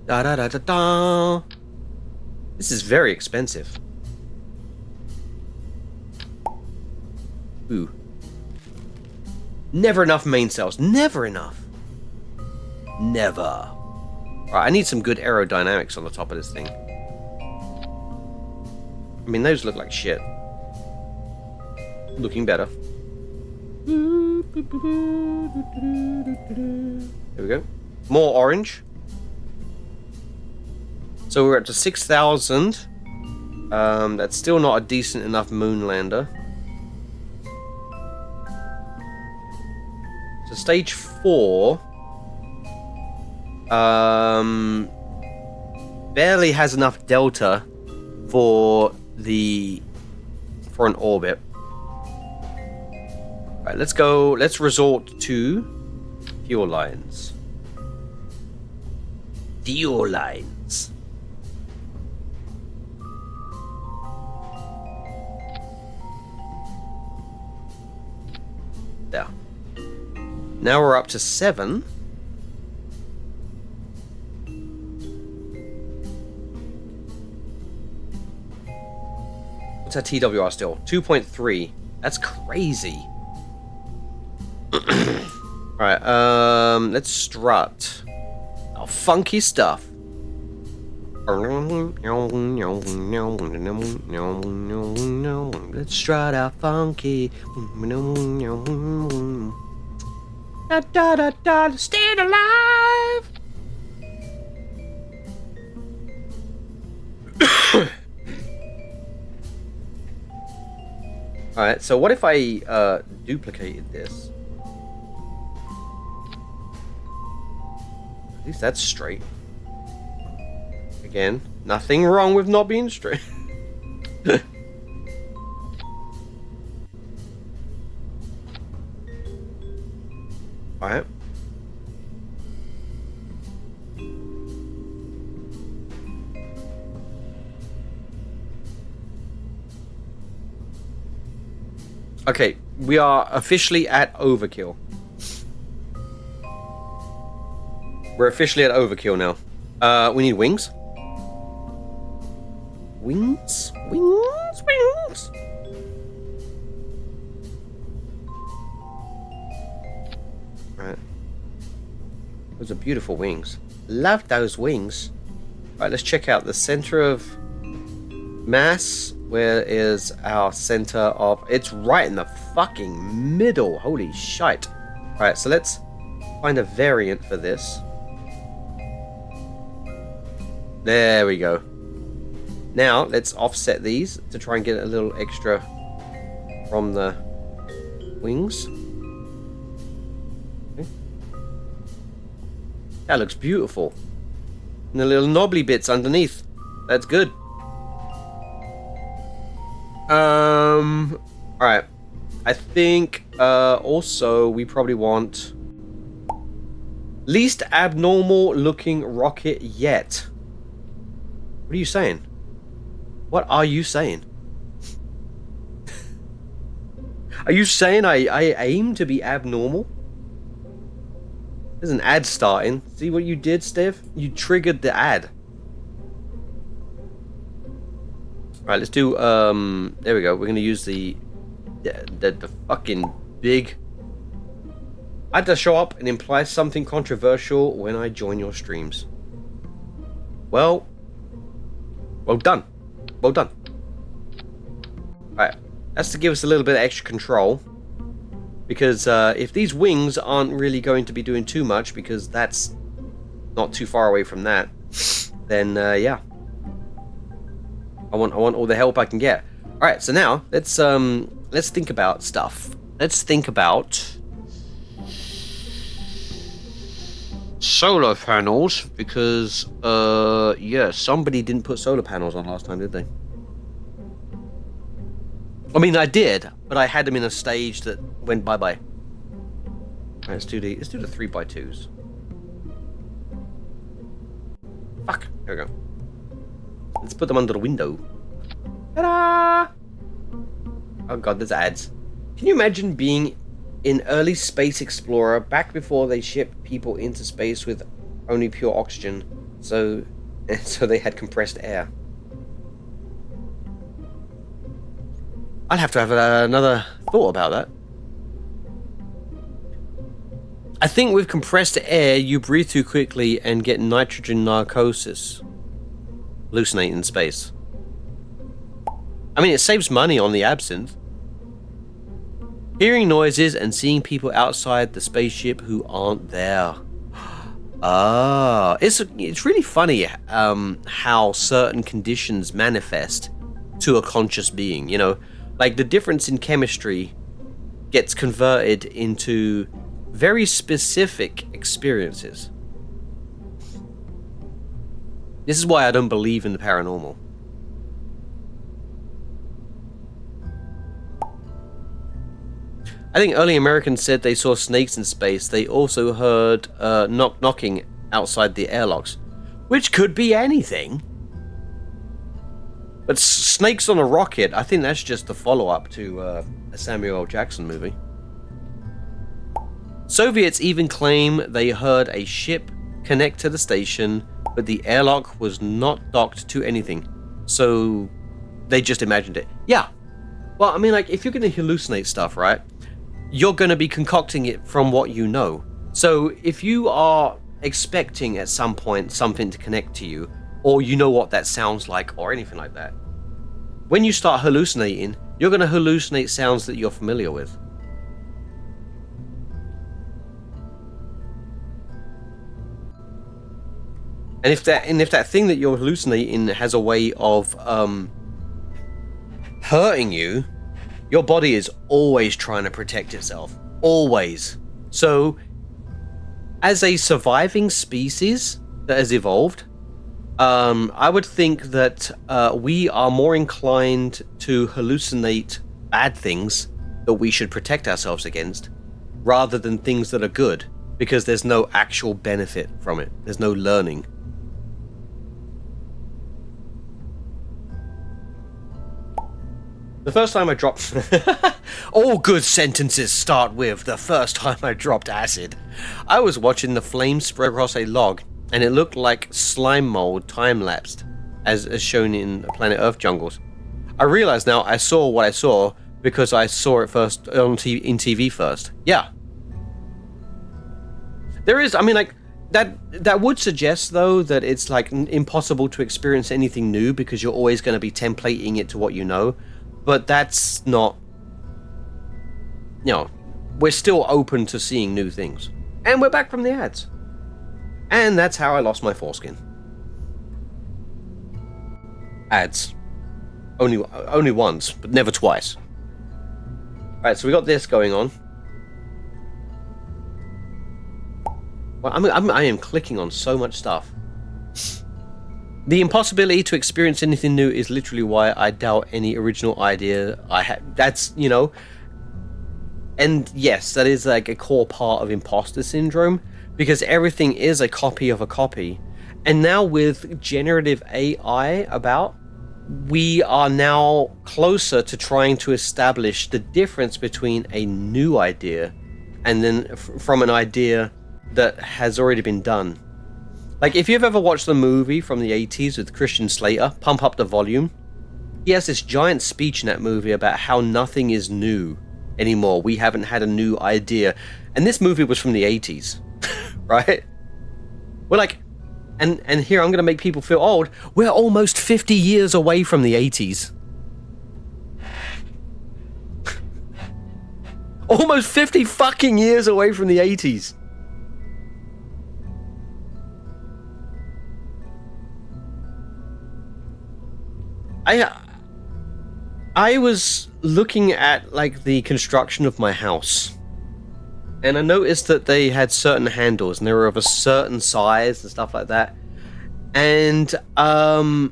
[SPEAKER 1] Da da da da da. This is very expensive. Ooh. Never enough mainsails. Never enough. Never. Right, I need some good aerodynamics on the top of this thing. I mean, those look like shit. Looking better. There we go. More orange. So we're up to 6,000. That's still not a decent enough moon lander. So stage 4 barely has enough delta for an orbit. Right, let's go. Let's resort to fuel lines. Fuel lines. There. Now we're up to 7. What's our TWR still? 2.3. That's crazy. Alright, let's strut. Oh, funky stuff. Let's strut out funky. Da da da da, stay alive. Alright, so what if I duplicated this? At least that's straight. Again, nothing wrong with not being straight. Alright. Okay, we are officially at overkill. We're officially at overkill now. We need wings. Wings? Wings? Wings? Right. Those are beautiful wings. Love those wings. Alright, let's check out the center of mass. Where is our center of... It's right in the fucking middle. Holy shite. Alright, so let's find a variant for this. There we go. Now, let's offset these to try and get a little extra from the wings. Okay. That looks beautiful. And the little knobbly bits underneath. That's good. Alright. I think, also, we probably want least abnormal looking rocket yet. What are you saying? What are you saying? Are you saying I aim to be abnormal? There's an ad starting. See what you did, Steve? You triggered the ad. Alright, let's do, there we go. We're gonna use the fucking big... I had to show up and imply something controversial when I join your streams. Well done. Well done. Alright, that's to give us a little bit of extra control. Because, if these wings aren't really going to be doing too much, because that's not too far away from that, then, yeah. I want all the help I can get. Alright, so now, let's think about stuff. Let's think about solar panels, because, yeah, somebody didn't put solar panels on last time, did they? I mean, I did, but I had them in a stage that went bye-bye. Alright, let's do the 3x2s. Fuck, there we go. Let's put them under the window. Ta-da! Oh god, there's ads. Can you imagine being in early Space Explorer, back before they shipped people into space with only pure oxygen, so they had compressed air? I'll have to have another thought about that. I think with compressed air, you breathe too quickly and get nitrogen narcosis. Hallucinate in space. I mean, it saves money on the absinthe. Hearing noises and seeing people outside the spaceship who aren't there. Ah, it's really funny how certain conditions manifest to a conscious being, you know? Like, the difference in chemistry gets converted into very specific experiences. This is why I don't believe in the paranormal. I think early Americans said they saw snakes in space. They also heard knocking outside the airlocks, which could be anything. But snakes on a rocket, I think that's just the follow-up to a Samuel L. Jackson movie. Soviets even claim they heard a ship connect to the station, but the airlock was not docked to anything. So they just imagined it. Yeah. Well, I mean, like, if you're going to hallucinate stuff, right, you're going to be concocting it from what you know. So if you are expecting at some point something to connect to you, or you know what that sounds like, or anything like that, when you start hallucinating, you're going to hallucinate sounds that you're familiar with. And if that thing that you're hallucinating has a way of hurting you, your body is always trying to protect itself. Always. So, as a surviving species that has evolved, I would think that we are more inclined to hallucinate bad things that we should protect ourselves against, rather than things that are good, because there's no actual benefit from it. There's no learning. The first time I dropped... All good sentences start with the first time I dropped acid. I was watching the flames spread across a log, and it looked like slime mold time-lapsed, as shown in Planet Earth jungles. I realize now I saw what I saw because I saw it first in TV first. Yeah. There is, I mean, like, that would suggest, though, that it's, like, impossible to experience anything new because you're always going to be templating it to what you know. But that's not, you know, we're still open to seeing new things. And we're back from the ads. And that's how I lost my foreskin. Ads. Only once, but never twice. Alright, so we got this going on. Well, I am clicking on so much stuff. The impossibility to experience anything new is literally why I doubt any original idea I had. That's, you know... And yes, that is like a core part of imposter syndrome, because everything is a copy of a copy. And now with generative AI about, we are now closer to trying to establish the difference between a new idea and then from an idea that has already been done. Like, if you've ever watched the movie from the 80s with Christian Slater, Pump Up the Volume, he has this giant speech in that movie about how nothing is new anymore. We haven't had a new idea. And this movie was from the 80s, right? We're like, and here I'm going to make people feel old. We're almost 50 years away from the 80s. Almost 50 fucking years away from the 80s. I was looking at, like, the construction of my house, and I noticed that they had certain handles and they were of a certain size and stuff like that. And I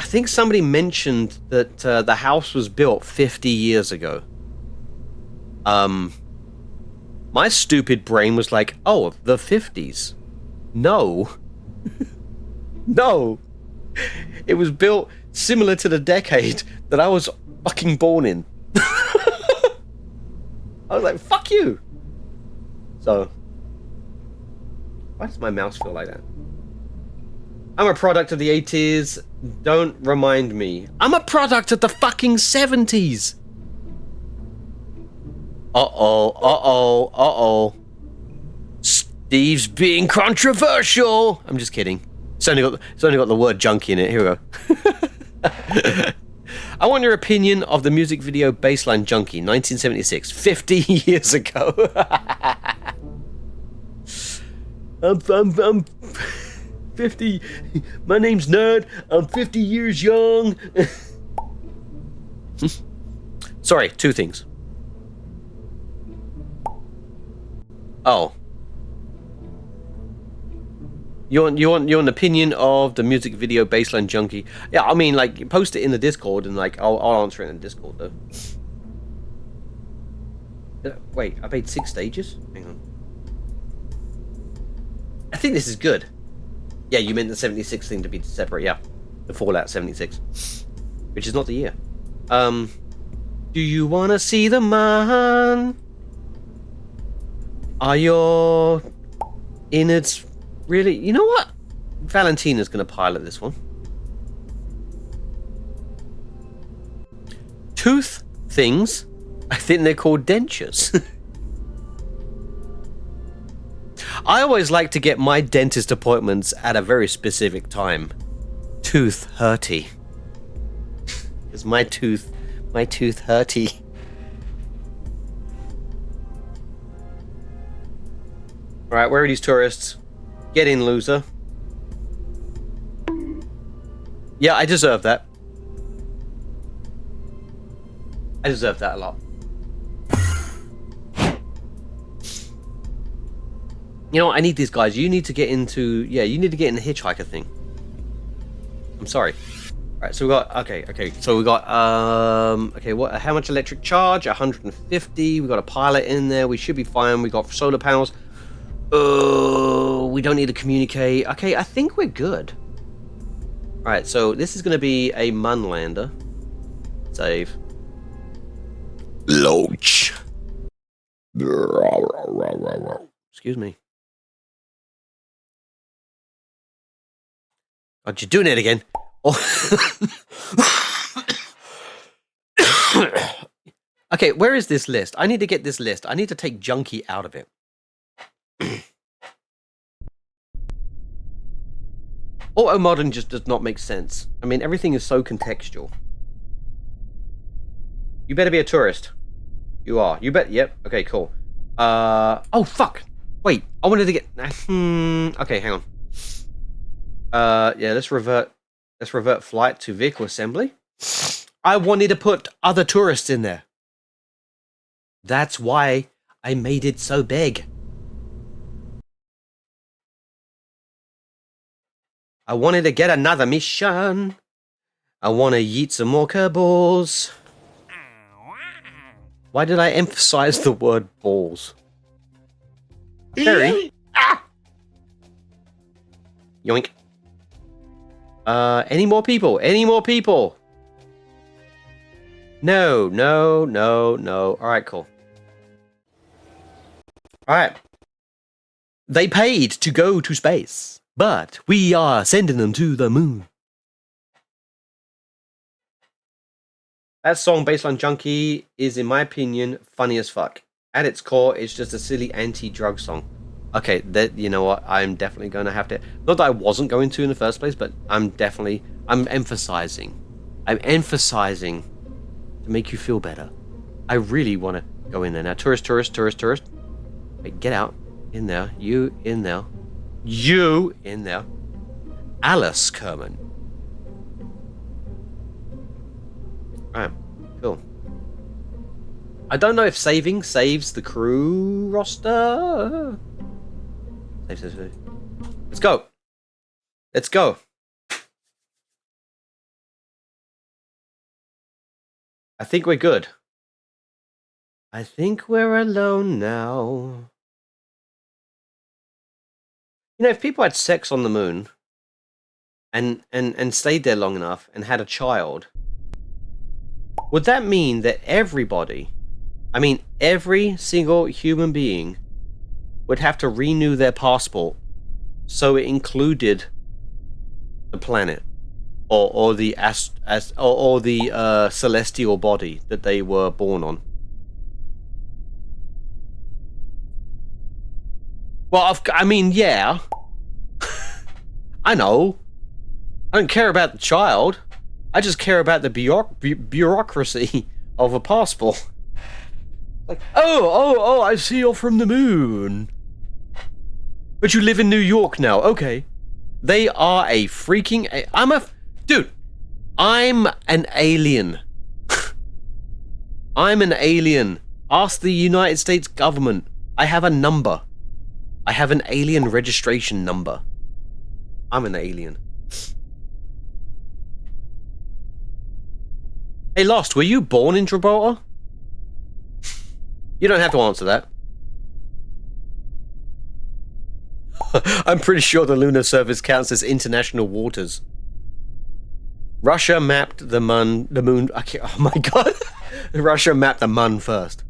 [SPEAKER 1] think somebody mentioned that the house was built 50 years ago. My stupid brain was like, oh, the 50s. No. No. It was built similar to the decade that I was fucking born in. I was like, fuck you. So, why does my mouse feel like that? I'm a product of the 80s. Don't remind me. I'm a product of the fucking 70s. Uh-oh. Steve's being controversial. I'm just kidding. It's only got the word junkie in it. Here we go. I want your opinion of the music video Baseline Junkie, 1976, 50 years ago. I'm 50. My name's Nerd. I'm 50 years young. Sorry, two things. Oh. You want an opinion of the music video Baseline Junkie? Yeah, I mean, like, post it in the Discord and, like, I'll answer it in the Discord, though. Wait, I made 6 stages? Hang on. I think this is good. Yeah, you meant the 76 thing to be separate, yeah. The Fallout 76. Which is not the year. Do you wanna see the man? Are your innards really? You know what? Valentina's going to pilot this one. Tooth things. I think they're called dentures. I always like to get my dentist appointments at a very specific time. Tooth hurty. Is my tooth hurty. Alright, where are these tourists? Get in, loser. Yeah, I deserve that. I deserve that a lot. You know what? I need these guys. You need to get into... Yeah, you need to get in the hitchhiker thing. I'm sorry. Alright, so we got... Okay. So we got... Okay, what? How much electric charge? 150. We got a pilot in there. We should be fine. We got solar panels. We don't need to communicate. Okay, I think we're good. Alright, so this is going to be a Mun lander. Save.
[SPEAKER 2] Launch.
[SPEAKER 1] Excuse me. God, you're doing it again. Oh. Okay, where is this list? I need to get this list. I need to take Junkie out of it. Auto modern just does not make sense. I mean, everything is so contextual. You better be a tourist. You are. You bet. Yep. Okay, cool. Oh, fuck. Wait, I wanted to get... Okay, hang on. Yeah, let's revert flight to vehicle assembly. I wanted to put other tourists in there. That's why I made it so big. I wanted to get another mission. I want to yeet some more kerbals. Why did I emphasize the word balls? Terry? Yoink. Any more people? Any more people? No. Alright, cool. Alright. They paid to go to space, but we are sending them to the moon. That song, Baseline Junkie, is, in my opinion, funny as fuck. At its core, it's just a silly anti-drug song. Okay, you know what? I'm definitely going to have to... Not that I wasn't going to in the first place, but I'm emphasizing. I'm emphasizing to make you feel better. I really want to go in there. Now, tourist. Wait, get out. In there. You in there. You in there. Alice Kerman. Alright, cool. I don't know if saving saves the crew roster. Save. Let's go. Let's go. I think we're good. I think we're alone now. You know, if people had sex on the moon and stayed there long enough and had a child, would that mean that everybody, I mean every single human being, would have to renew their passport so it included the planet or the celestial body that they were born on? Well, I mean, yeah. I know. I don't care about the child. I just care about the bureaucracy of a passport. Like, oh, I see you're from the moon. But you live in New York now. Okay. They are a freaking... Dude, I'm an alien. I'm an alien. Ask the United States government. I have a number. I have an alien registration number. I'm an alien. Hey, Lost, were you born in Gibraltar? You don't have to answer that. I'm pretty sure the lunar surface counts as international waters. Russia mapped the moon. Oh my god. Russia mapped the moon first.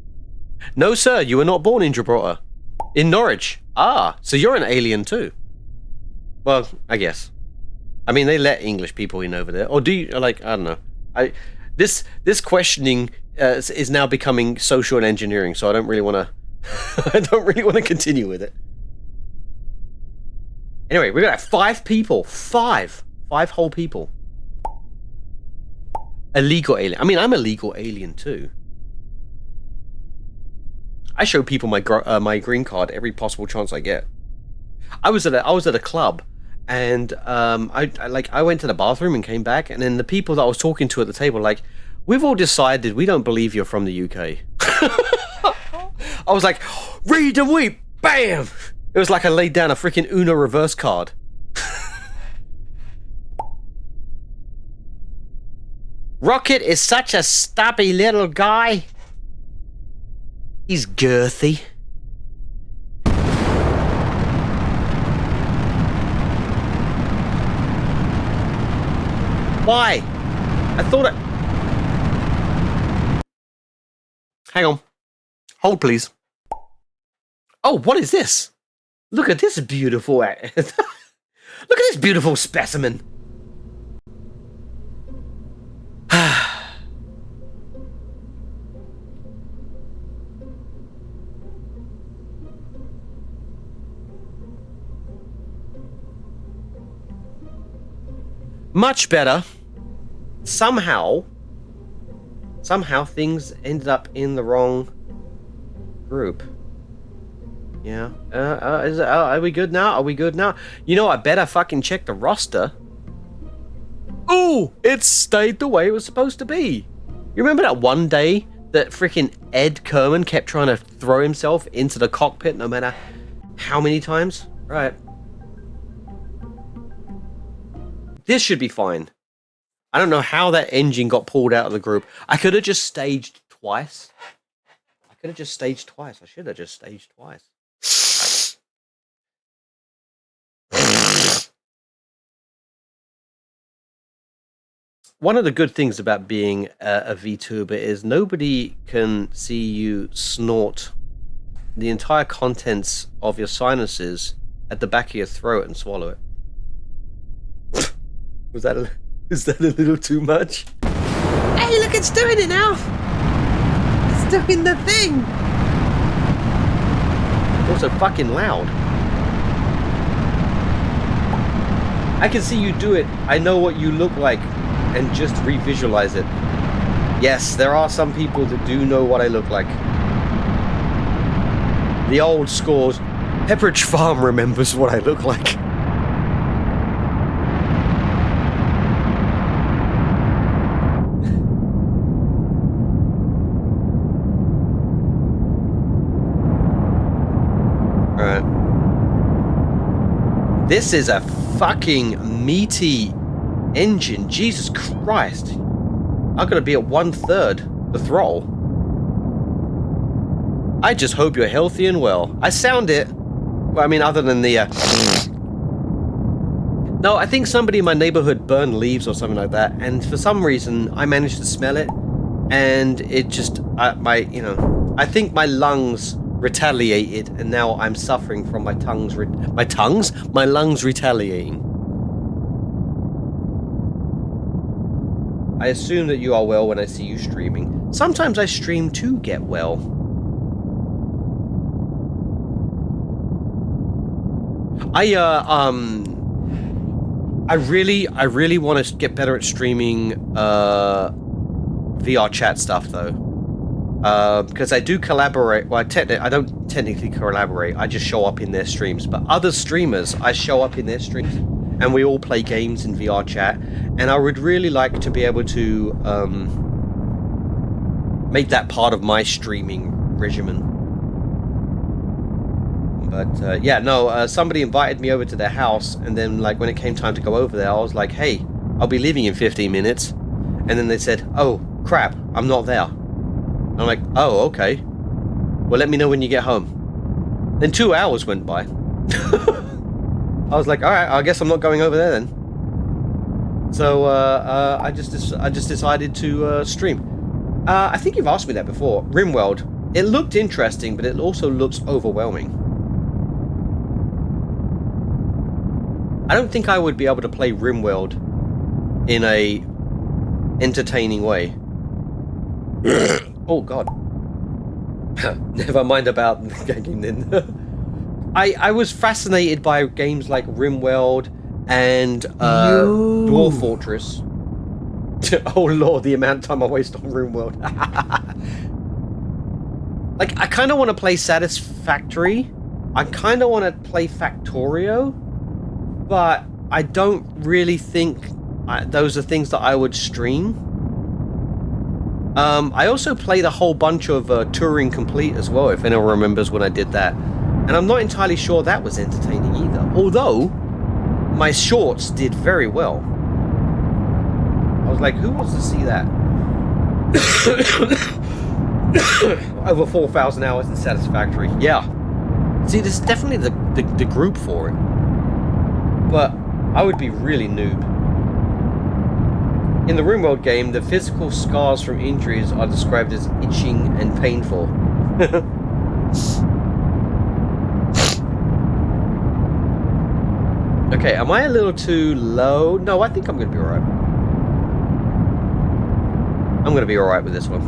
[SPEAKER 1] No, sir, you were not born in Gibraltar. In Norwich. Ah, so you're an alien too. Well, I guess. I mean, they let English people in over there. Or do you, like, I don't know. This questioning is now becoming social engineering, so I don't really want to I don't really want to continue with it. Anyway, we got 5 people. 5 whole people. Illegal alien. I mean, I'm a legal alien too. I show people my green card every possible chance I get. I was at a club, and I went to the bathroom and came back, and then the people that I was talking to at the table were like, we've all decided we don't believe you're from the UK. I was like, read and weep, bam! It was like I laid down a freaking Uno reverse card. Rocket is such a stubby little guy. He's girthy. Why? I thought it... Hang on. Hold, please. Oh, what is this? Look at this beautiful... Look at this beautiful specimen. Much better. Somehow things ended up in the wrong group. Yeah. Are we good now? Are we good now? You know, I better fucking check the roster. Ooh, it stayed the way it was supposed to be. You remember that one day that freaking Ed Kerman kept trying to throw himself into the cockpit no matter how many times? Right. This should be fine. I don't know how that engine got pulled out of the group. I could have just staged twice. I should have just staged twice. One of the good things about being a VTuber is nobody can see you snort the entire contents of your sinuses at the back of your throat and swallow it. Was that a little too much? Hey, look, it's doing it now! It's doing the thing! It's also fucking loud. I can see you do it. I know what you look like, and just revisualize it. Yes, there are some people that do know what I look like. The old scores. Pepperidge Farm remembers what I look like. This is a fucking meaty engine. Jesus Christ. I'm gonna be at 1/3 the throttle. I just hope you're healthy and well. I sound it. Well, I mean, other than the... No, I think somebody in my neighborhood burned leaves or something like that, and for some reason, I managed to smell it, and it just... I think my lungs retaliated, and now I'm suffering from my lungs retaliating. I assume that you are well when I see you streaming. Sometimes I stream to get well. I really want to get better at streaming VR chat stuff though. Because I do collaborate. Well, I don't technically collaborate. I just show up in their streams. But other streamers, I show up in their streams, and we all play games in VR chat. And I would really like to be able to make that part of my streaming regimen. But yeah, no. Somebody invited me over to their house, and then like when it came time to go over there, I was like, "Hey, I'll be leaving in 15 minutes." And then they said, "Oh crap, I'm not there." I'm like, oh, okay. Well, let me know when you get home. Then 2 hours went by. I was like, all right, I guess I'm not going over there then. So I just decided to stream. I think you've asked me that before. RimWorld. It looked interesting, but it also looks overwhelming. I don't think I would be able to play RimWorld in a entertaining way. Oh god. Never mind about the game then. I was fascinated by games like RimWorld and Dwarf Fortress. Oh lord, the amount of time I waste on RimWorld. Like, I kind of want to play Satisfactory. I kind of want to play Factorio. But I don't really think those are things that I would stream. I also played a whole bunch of Turing Complete as well, if anyone remembers when I did that. And I'm not entirely sure that was entertaining either. Although, my shorts did very well. I was like, who wants to see that? Over 4,000 hours in Satisfactory. Yeah. See, this is definitely the group for it. But I would be really noob. In the RimWorld game, the physical scars from injuries are described as itching and painful. Okay, am I a little too low? No, I think I'm going to be alright. I'm going to be alright with this one.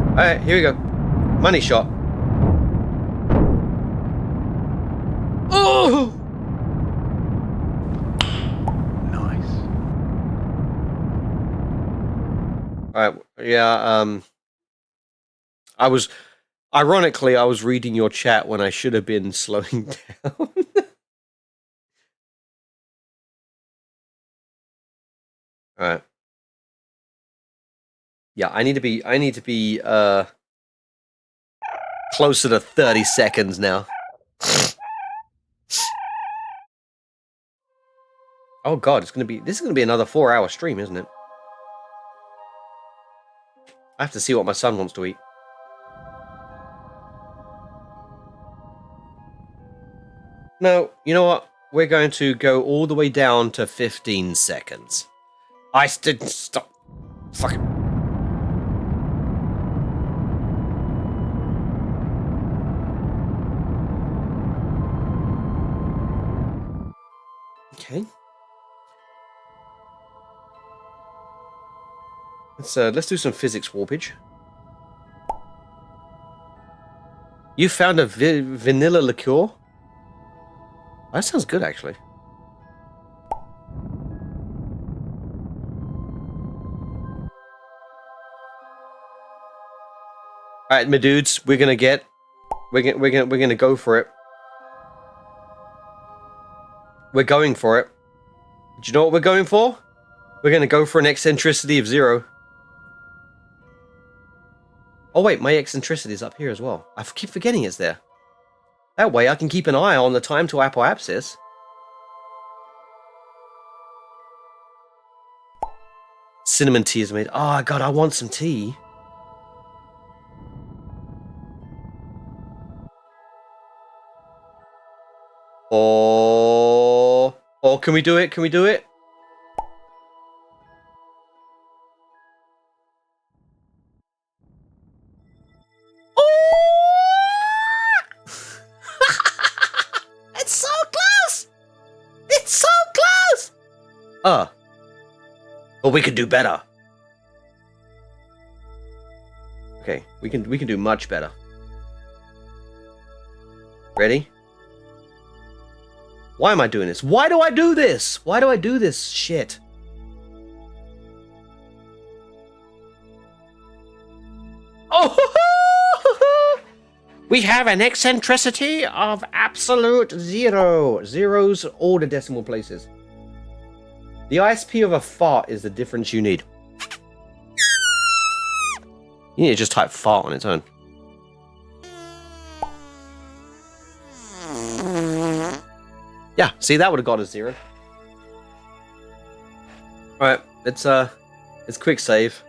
[SPEAKER 1] Alright, here we go. Money shot. Oh! Alright, yeah, ironically, I was reading your chat when I should have been slowing down. Alright. Yeah, I need to be, closer to 30 seconds now. Oh god, this is gonna be another 4-hour stream, isn't it? I have to see what my son wants to eat. No, you know what? We're going to go all the way down to 15 seconds. I didn't stop. Fuck it. Okay. Let's do some physics warpage. You found a vanilla liqueur? That sounds good, actually. All right, my dudes, we're gonna go for it. We're going for it. Do you know what we're going for? We're gonna go for an eccentricity of 0. Oh wait, my eccentricity is up here as well. I keep forgetting it's there. That way I can keep an eye on the time to apoapsis. Cinnamon tea is made. Oh god, I want some tea. Oh, can we do it? Can we do it? It's so close! It's so close! But we could do better. Okay, we can do much better. Ready? Why am I doing this? Why do I do this? Why do I do this shit? Oh! We have an eccentricity of absolute 0. Zeros all the decimal places. The ISP of a fart is the difference you need. You need to just type fart on its own. Yeah, see, that would have got a 0. Alright, it's quick save.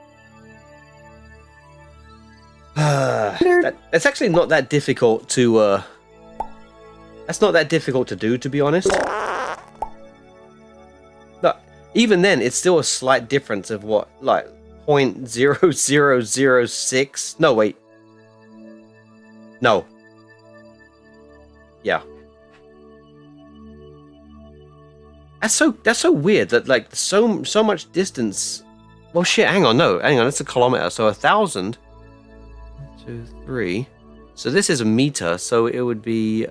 [SPEAKER 1] It's actually not that difficult to that's not that difficult to do, to be honest. But even then, it's still a slight difference of what, like 0.0006. No, wait. No. Yeah. That's so weird that like so much distance. Well, shit. Hang on, no, hang on. It's a kilometer. So 1,000. 2, 3. So this is a meter. So it would be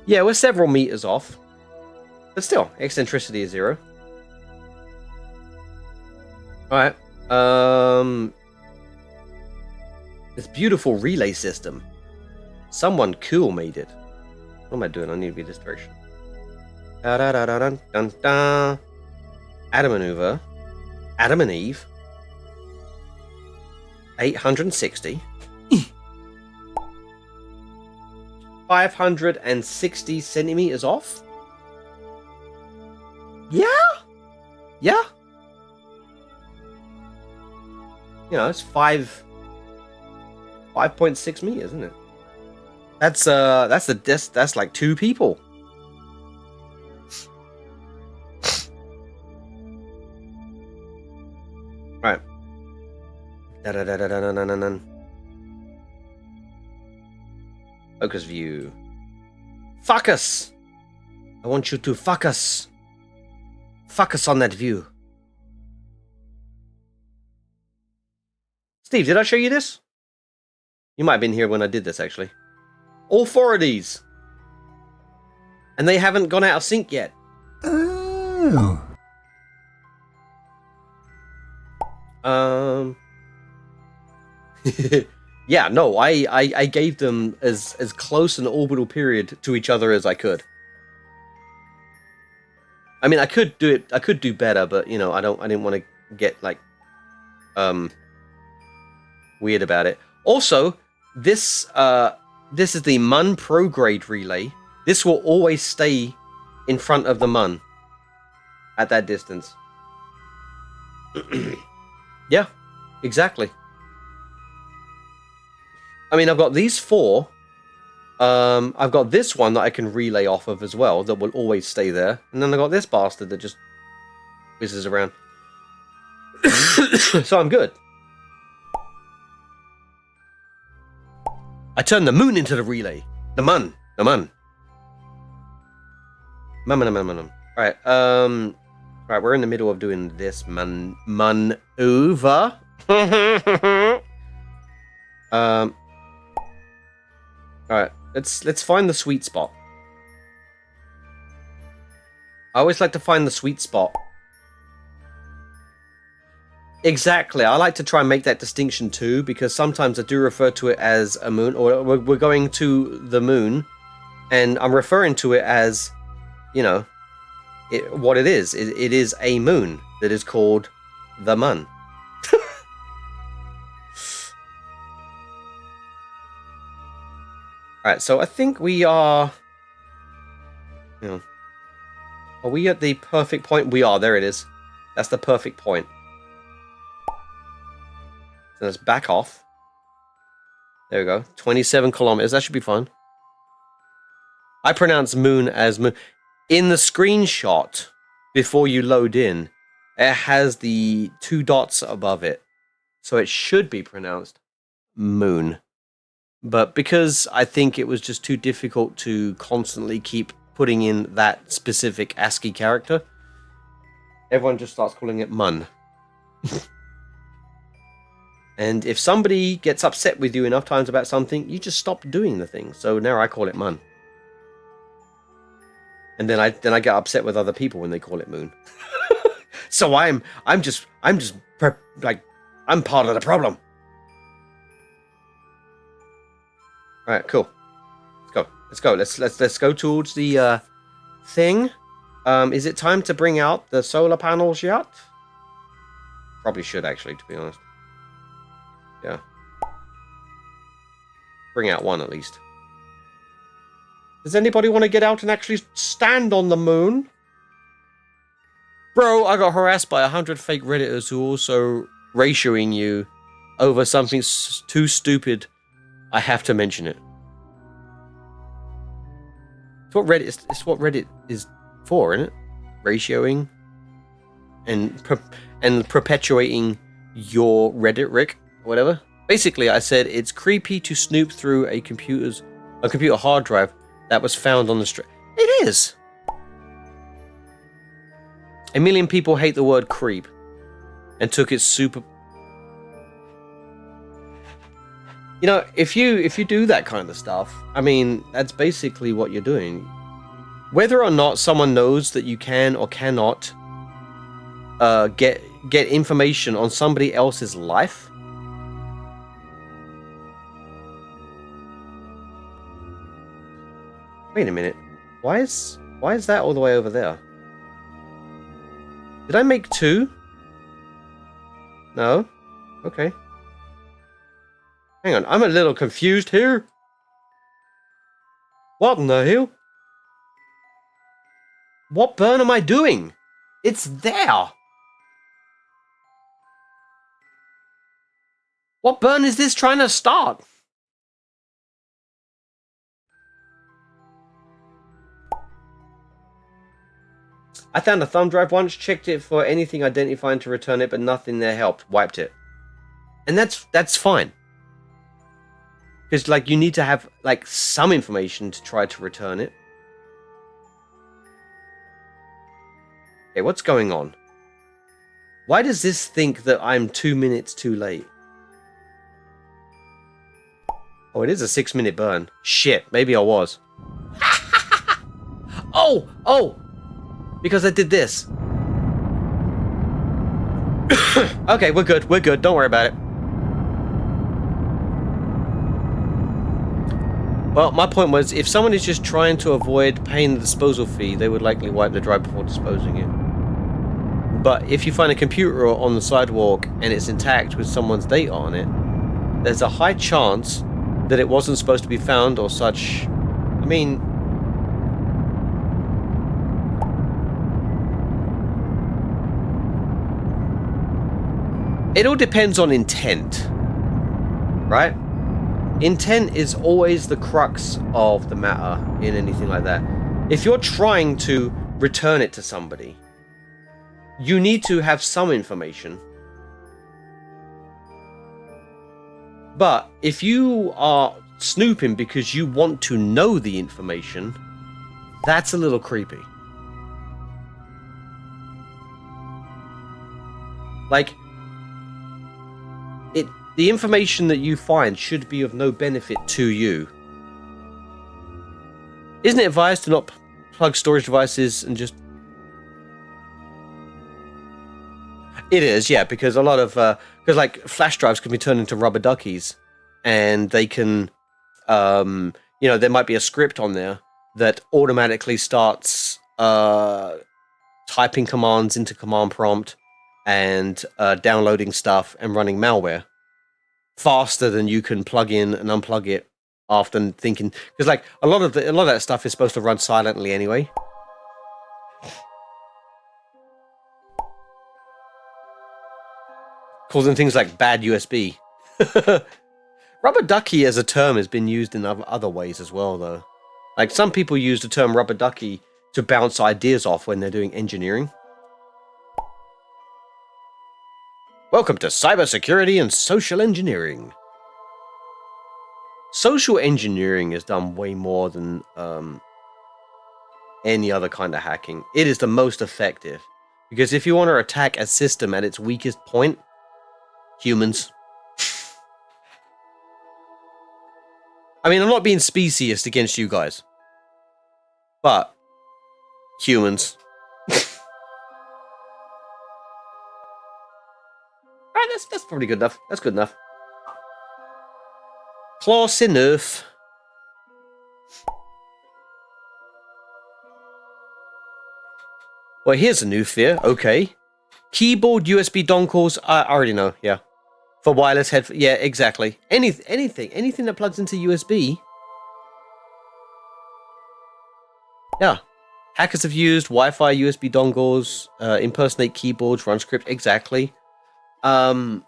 [SPEAKER 1] yeah, we're several meters off, but still, eccentricity is 0. All right. This beautiful relay system. Someone cool made it. What am I doing? I need to be this direction. Da-da-da-da-dun-dun-dun. Adam maneuver. Adam and Eve. 860. 560 centimeters off? Yeah? Yeah? You know, it's 5.6 meters, isn't it? That's like 2 people. Right. Focus view. Fuck us! I want you to fuck us. Fuck us on that view. Steve, did I show you this? You might have been here when I did this, actually. All 4 of these. And they haven't gone out of sync yet.
[SPEAKER 2] Oh.
[SPEAKER 1] Yeah, no, I gave them as close an orbital period to each other as I could. I mean, I could do better, but you know, I didn't want to get like weird about it. Also, this is the MUN prograde relay. This will always stay in front of the MUN at that distance. Yeah, exactly. I mean, I've got these 4. I've got this one that I can relay off of as well, that will always stay there. And then I got this bastard that just whizzes around. So I'm good. I turned the moon into the relay. The MUN. The MUN. Alright, right, we're in the middle of doing this maneuver. Alright, let's find the sweet spot. I always like to find the sweet spot. Exactly, I like to try and make that distinction too, because sometimes I do refer to it as a moon, or we're going to the moon, and I'm referring to it as, you know, what it is. It is a moon that is called the MUN. Alright, so I think we are... You know, are we at the perfect point? We are, there it is. That's the perfect point. So let's back off. There we go. 27 kilometers, that should be fine. I pronounce moon as moon. In the screenshot, before you load in, it has the 2 dots above it. So it should be pronounced moon. But because I think it was just too difficult to constantly keep putting in that specific ASCII character, everyone just starts calling it MUN. And if somebody gets upset with you enough times about something, you just stop doing the thing. So now I call it MUN. And then I get upset with other people when they call it moon. So I'm part of the problem. All right, cool. Let's go. Let's go towards the thing. Is it time to bring out the solar panels yet? Probably should, actually, to be honest. Yeah. Bring out one at least. Does anybody want to get out and actually stand on the moon? Bro, I got harassed by 100 fake Redditors who also ratioing you over something too stupid. I have to mention it. It's what Reddit is for, isn't it? Ratioing and perpetuating your Reddit Rick, whatever. Basically, I said it's creepy to snoop through a computer hard drive that was found on the street. It is. A million people hate the word creep and took it super... You know, if you do that kind of stuff, I mean, that's basically what you're doing. Whether or not someone knows that you can or cannot get information on somebody else's life. Wait a minute. Why is that all the way over there? Did I make 2? No? Okay. Hang on, I'm a little confused here. What in the hell? What burn am I doing? It's there! What burn is this trying to start? I found a thumb drive once, checked it for anything identifying to return it, but nothing there helped. Wiped it. And that's fine. Because, like, you need to have, like, some information to try to return it. Okay, what's going on? Why does this think that I'm 2 minutes too late? Oh, it is a 6-minute burn. Shit, maybe I was. Oh! Because I did this. Okay, we're good. Don't worry about it. Well, my point was, if someone is just trying to avoid paying the disposal fee, they would likely wipe the drive before disposing it. But if you find a computer on the sidewalk and it's intact with someone's date on it, there's a high chance that it wasn't supposed to be found or such. I mean... It all depends on intent, right? Intent is always the crux of the matter in anything like that. If you're trying to return it to somebody, you need to have some information. But if you are snooping because you want to know the information, that's a little creepy. Like, the information that you find should be of no benefit to you. Isn't it advised to not plug storage devices and just... It is, yeah, because a lot of... because, like, flash drives can be turned into rubber duckies. And they can... you know, there might be a script on there that automatically starts typing commands into command prompt and downloading stuff and running malware faster than you can plug in and unplug it after thinking, because like a lot of that stuff is supposed to run silently anyway. Causing things like bad USB. Rubber ducky as a term has been used in other ways as well, though. Like some people use the term rubber ducky to bounce ideas off when they're doing engineering. Welcome to cybersecurity and social engineering. Social engineering is done way more than any other kind of hacking. It is the most effective. Because if you want to attack a system at its weakest point, humans. I mean, I'm not being speciest against you guys. But, humans. Alright, that's probably good enough. That's good enough. Close enough. Well, here's a new fear. Okay. Keyboard USB dongles. I already know. Yeah. For wireless headphones. Yeah, exactly. Anything that plugs into USB. Yeah. Hackers have used Wi-Fi USB dongles, impersonate keyboards, run script. Exactly. I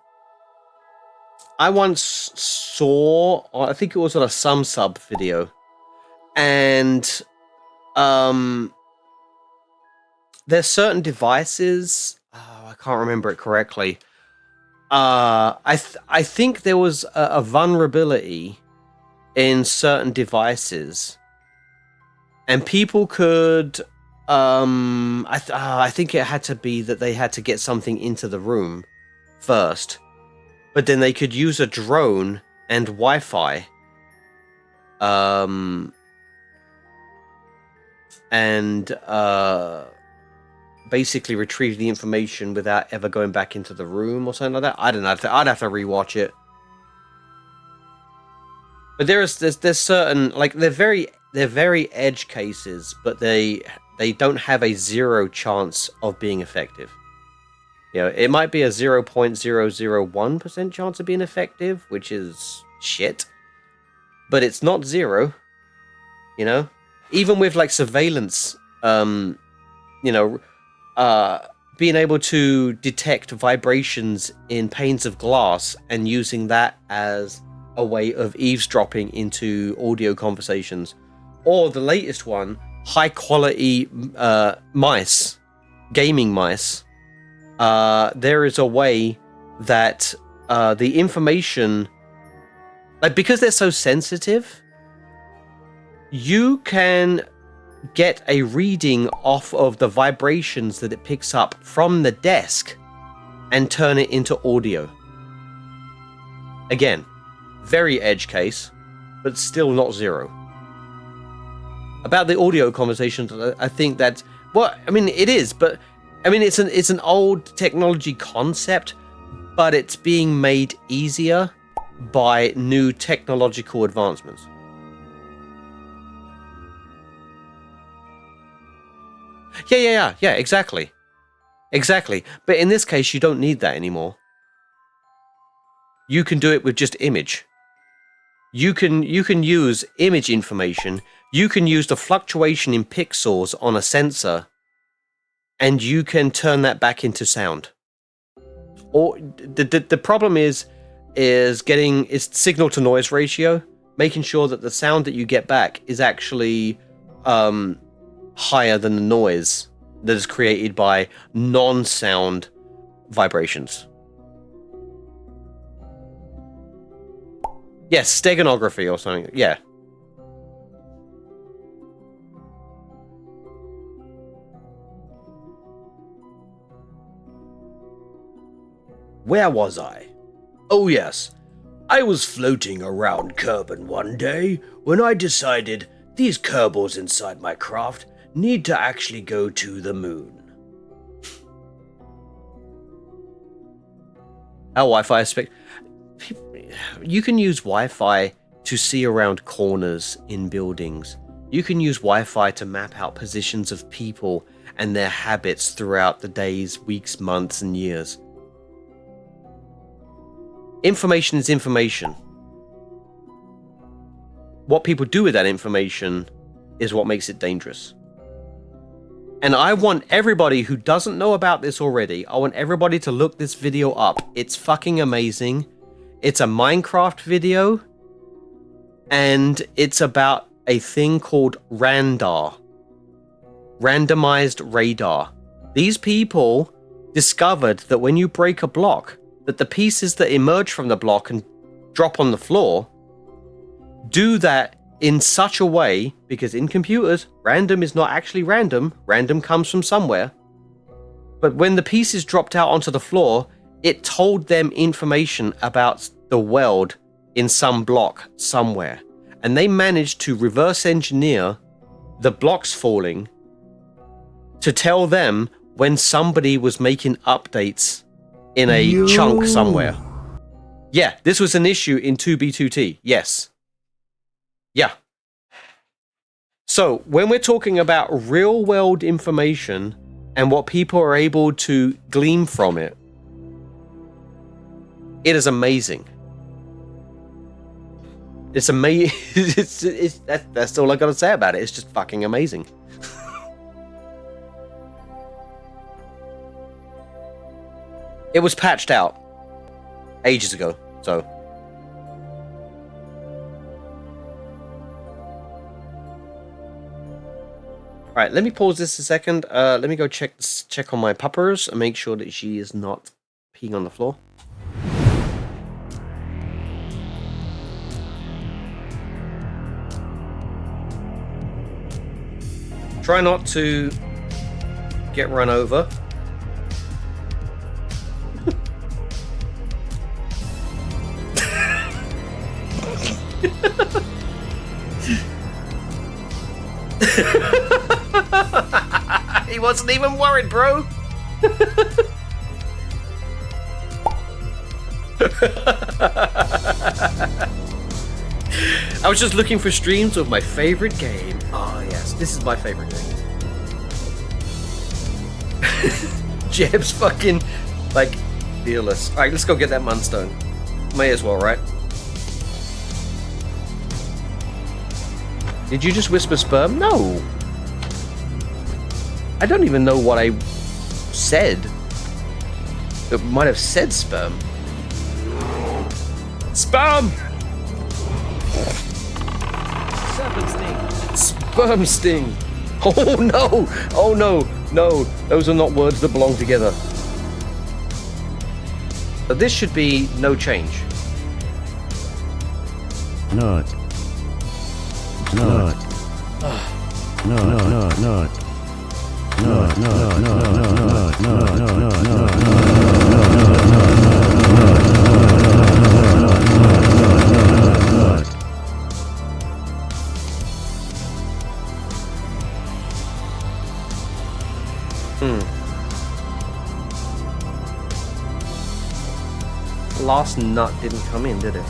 [SPEAKER 1] once saw, I think it was on a SumSub video, and there's certain devices. Oh, I can't remember it correctly. I think there was a vulnerability in certain devices, and people could I think it had to be that they had to get something into the room first, but then they could use a drone and Wi-Fi, and basically retrieve the information without ever going back into the room or something like that. I don't know. I'd have to rewatch it. But there's certain, like, they're very edge cases, but they don't have a 0 chance of being effective. You know, it might be a 0.001% chance of being effective, which is shit. But it's not 0. You know, even with like surveillance, you know, being able to detect vibrations in panes of glass and using that as a way of eavesdropping into audio conversations, or the latest one, high quality mice, gaming mice. There is a way that the information, like, because they're so sensitive, you can get a reading off of the vibrations that it picks up from the desk and turn it into audio. Again, very edge case, but still not 0. About the audio conversations, I think that, well, I mean, it is, but I mean, it's an old technology concept, but it's being made easier by new technological advancements. Yeah, exactly. But in this case, you don't need that anymore. You can do it with just image. You can use image information. You can use the fluctuation in pixels on a sensor, and you can turn that back into sound. Or the problem is getting its signal to noise ratio, making sure that the sound that you get back is actually higher than the noise that is created by non-sound vibrations. Yes, steganography or something. Yeah. Where was I? Oh yes, I was floating around Kerbin one day when I decided these Kerbals inside my craft need to actually go to the moon. How Wi-Fi you can use Wi-Fi to see around corners in buildings. You can use Wi-Fi to map out positions of people and their habits throughout the days, weeks, months, and years. Information is information. What people do with that information is what makes it dangerous. And I want everybody who doesn't know about this already, I want everybody to look this video up. It's fucking amazing. It's a Minecraft video, and it's about a thing called RANDAR. Randomized radar. These people discovered that when you break a block, that the pieces that emerge from the block and drop on the floor do that in such a way, because in computers, random is not actually random. Random comes from somewhere. But when the pieces dropped out onto the floor, it told them information about the world in some block somewhere. And they managed to reverse engineer the blocks falling to tell them when somebody was making updates in a chunk somewhere. Yeah, this was an issue in 2B2T. Yes. Yeah. So when we're talking about real world information and what people are able to glean from it, it is amazing. It's amazing. That's all I gotta say about it. It's just fucking amazing. It was patched out ages ago, so. All right, let me pause this a second. Let me go check on my puppers and make sure that she is not peeing on the floor. Try not to get run over. He wasn't even worried, bro. I was just looking for streams of my favorite game. Oh yes, this is my favorite game. Jeb's fucking like fearless. Alright, let's go get that Munstone. May as well, right? Did you just whisper sperm? No. I don't even know what I said. It might have said sperm. Sperm!
[SPEAKER 4] Serpent sting.
[SPEAKER 1] Sperm sting. Oh no! Oh no! No, those are not words that belong together. But this should be no change.
[SPEAKER 3] Not. Not. No, no, no, no. No, no, no, no, no, no, no, no, no,
[SPEAKER 1] Last nut didn't come in, did it?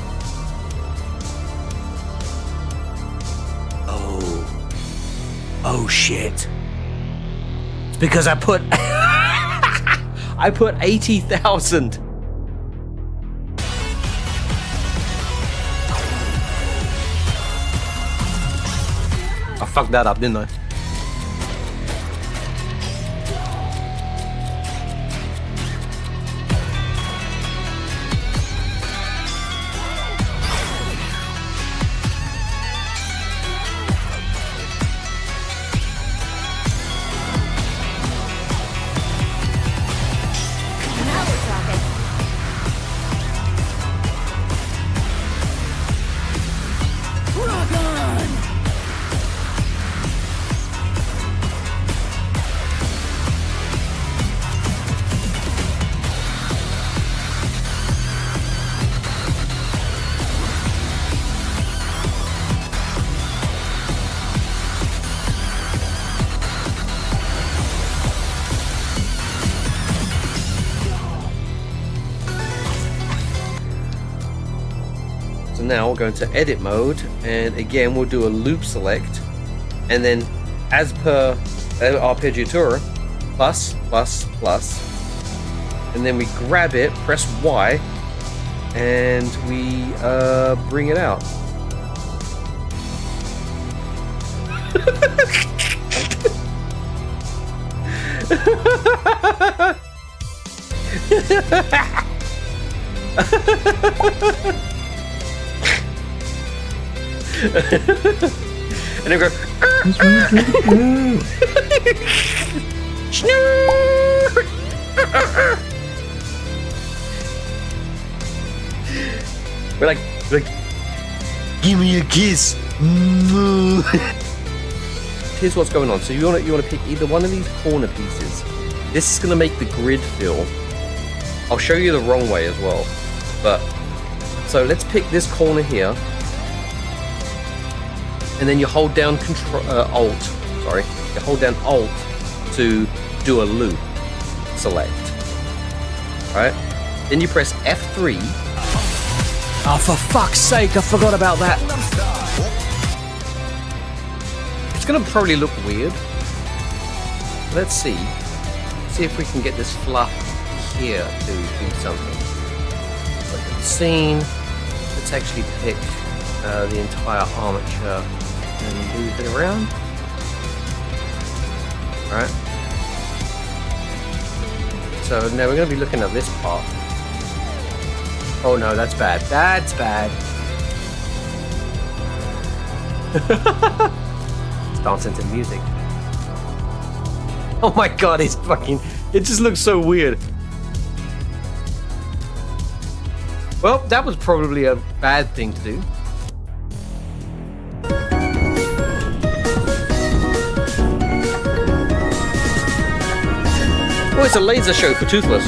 [SPEAKER 1] Oh shit. It's because I put I put 80,000. I fucked that up, didn't I? Now we'll go into edit mode, and again we'll do a loop select, and then as per arpeggiatura, plus, and then we grab it, press Y, and we bring it out. And then go. We're like, give me a kiss. Here's what's going on. So you want to pick either one of these corner pieces. This is gonna make the grid fill. I'll show you the wrong way as well. But so let's pick this corner here. And then you hold down Alt. Sorry, you hold down Alt to do a loop select. All right. Then you press F3. Oh, for fuck's sake! I forgot about that. It's gonna probably look weird. Let's see. See if we can get this fluff here to do something. Look at the scene. Let's actually pick the entire armature and move it around. Alright. So now we're going to be looking at this part. Oh no, that's bad. That's bad. Let's dance into music. Oh my god, it's fucking... It just looks so weird. Well, that was probably a bad thing to do. Oh, it's a laser show for Toothless.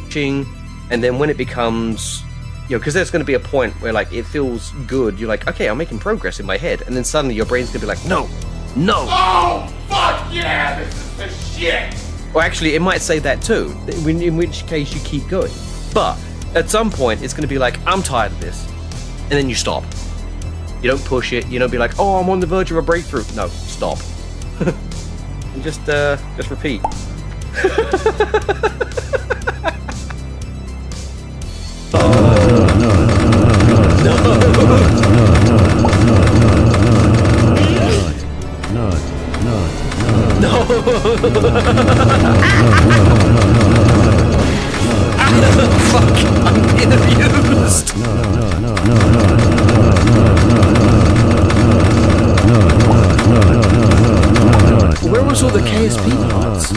[SPEAKER 1] Ching. And then when it becomes, you know, because there's going to be a point where like it feels good, you're like, okay, I'm making progress in my head, and then suddenly your brain's going to be like, no.
[SPEAKER 5] Oh, fuck yeah, this is the shit!
[SPEAKER 1] Or actually, it might say that too, in which case you keep going. But at some point, it's going to be like, I'm tired of this. And then you stop. You don't push it. You don't be like, oh, I'm on the verge of a breakthrough. No, stop. And just repeat. Fuck, I'm being abused. Where was all the KSP parts?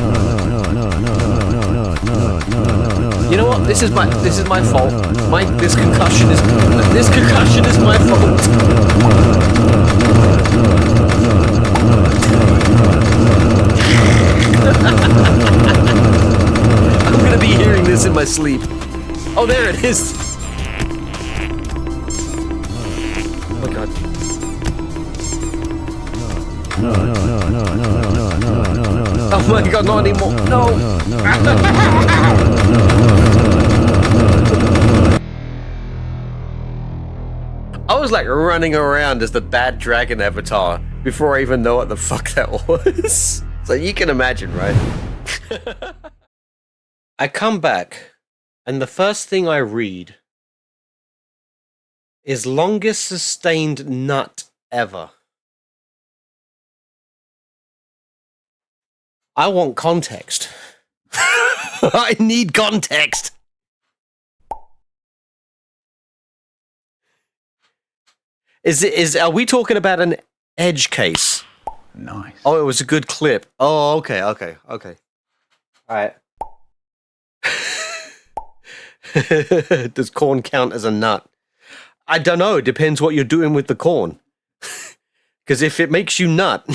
[SPEAKER 1] You know what? This is my fault. This concussion is my fault. I'm gonna be hearing this in my sleep. Oh, there it is. Oh my god. Oh my god, not anymore. No. I was like running around as the bad dragon avatar before I even know what the fuck that was. So you can imagine, right? I come back, and the first thing I read is longest sustained nut ever. I want context. I need context. Are we talking about an edge case?
[SPEAKER 2] Nice.
[SPEAKER 1] Oh, it was a good clip. Oh, okay. All right. Does corn count as a nut? I don't know. It depends what you're doing with the corn. Because if it makes you nut...